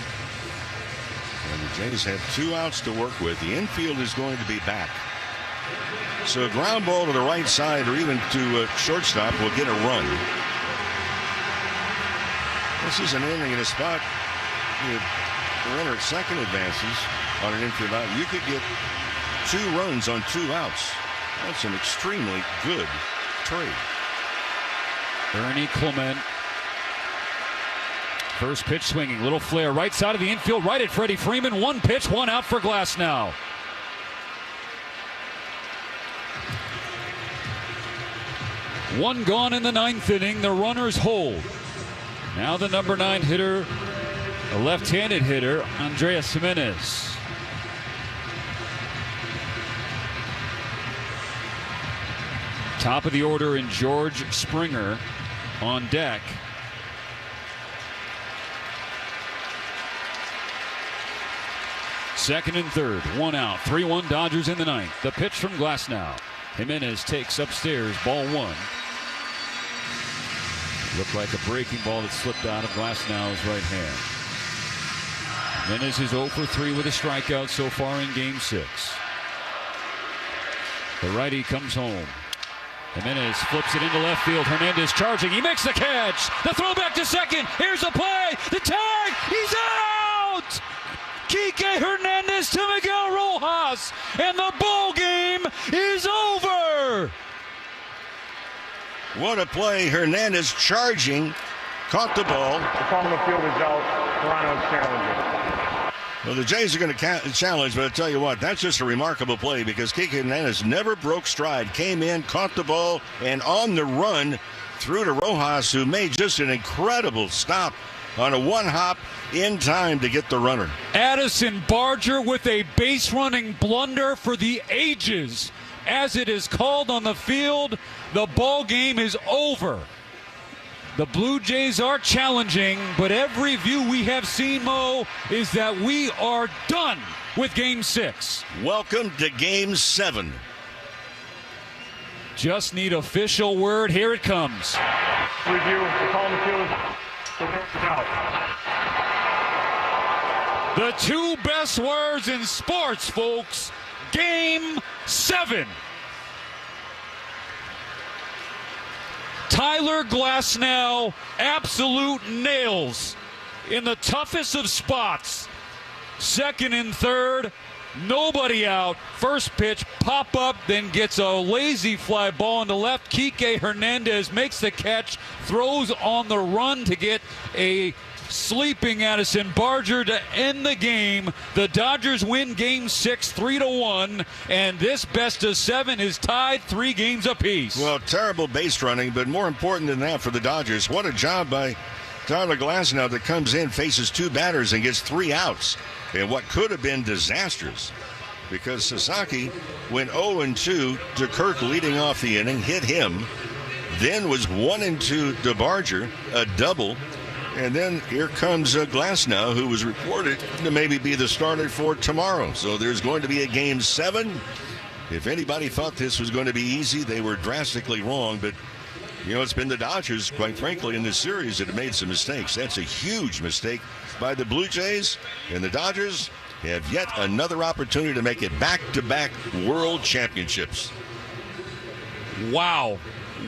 And the Jays have 2 outs to work with. The infield is going to be back. So a ground ball to the right side or even to shortstop will get a run. This is an inning in a spot. The runner at second advances on an infield out. You could get 2 runs on 2 outs. That's an extremely good trade. Ernie Clement. First pitch swinging. Little flare. Right side of the infield. Right at Freddie Freeman. 1 pitch. 1 out for Glasnow. One gone in the 9th inning. The runners hold. Now the number 9 hitter, a left-handed hitter, Andres Jimenez. Top of the order in George Springer on deck. Second and third, 1 out, 3-1 Dodgers in the 9th. The pitch from Glasnow. Jimenez takes upstairs, ball 1. Looked like a breaking ball that slipped out of Glasnow's right hand. Jimenez is 0 for 3 with a strikeout so far in Game 6. The righty comes home. Jimenez flips it into left field. Hernandez charging. He makes the catch. The throw back to second. Here's the play. The tag. He's out. Kike Hernandez to Miguel Rojas. And the ball game is over. What a play. Hernandez charging. Caught the ball. The call on the field is out. Toronto's challenging. Well, the Jays are going to challenge, but I'll tell you what, that's just a remarkable play because Kike Hernandez never broke stride, came in, caught the ball, and on the run threw to Rojas, who made just an incredible stop on a one-hop in time to get the runner. Addison Barger with a base-running blunder for the ages. As it is called on the field, the ball game is over. The Blue Jays are challenging, but every view we have seen, Mo, is that we are done with Game 6. Welcome to Game 7. Just need official word. Here it comes. Review. The call on the field is out. The 2 best words in sports, folks. Game 7. Tyler Glasnow, absolute nails in the toughest of spots. Second and third, nobody out. First pitch, pop up, then gets a lazy fly ball on the left. Kike Hernandez makes the catch, throws on the run to get a sleeping Addison Barger to end the game. The Dodgers win Game 6 3-1, and this best of 7 is tied 3 games apiece. Well, terrible base running, but more important than that for the Dodgers, what a job by Tyler Glasnow that comes in, faces 2 batters, and gets 3 outs. And what could have been disastrous, because Sasaki went 0-2 to Kirk leading off the inning, hit him, then was 1-2 to Barger, a double. And then here comes Glasnow, who was reported to maybe be the starter for tomorrow. So there's going to be a Game 7. If anybody thought this was going to be easy, they were drastically wrong. But, you know, it's been the Dodgers, quite frankly, in this series that have made some mistakes. That's a huge mistake by the Blue Jays. And the Dodgers have yet another opportunity to make it back-to-back World Championships. Wow.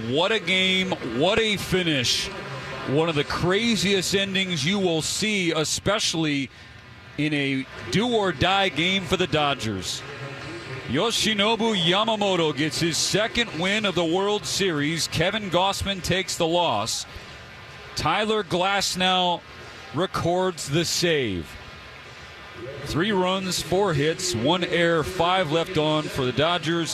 What a game. What a finish. One of the craziest endings you will see, especially in a do-or-die game for the Dodgers. Yoshinobu Yamamoto gets his second win of the World Series. Kevin Gausman takes the loss. Tyler Glasnow records the save. 3 runs, 4 hits, 1 error, 5 left on for the Dodgers.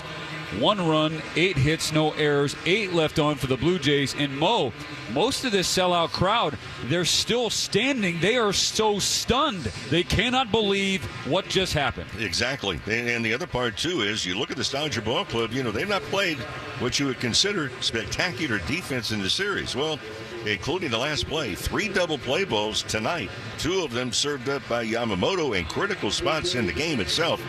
1 run, 8 hits, no errors, 8 left on for the Blue Jays. And Mo, most of this sellout crowd, they're still standing. They are so stunned. They cannot believe what just happened. Exactly. And the other part, too, is you look at this Dodger ball club, you know, they've not played what you would consider spectacular defense in the series. Well, including the last play, 3 double play balls tonight. 2 of them served up by Yamamoto in critical spots in the game itself.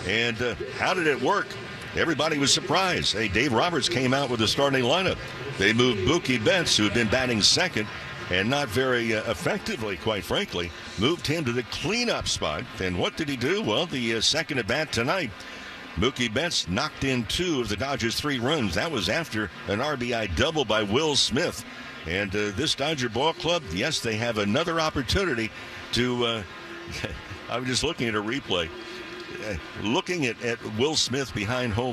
And how did it work? Everybody was surprised. Hey, Dave Roberts came out with the starting lineup. They moved Mookie Betts, who had been batting second, and not very effectively, quite frankly, moved him to the cleanup spot. And what did he do? Well, the second at bat tonight, Mookie Betts knocked in 2 of the Dodgers' 3 runs. That was after an RBI double by Will Smith. And this Dodger ball club, yes, they have another opportunity to I'm just looking at a replay. Looking at Will Smith behind home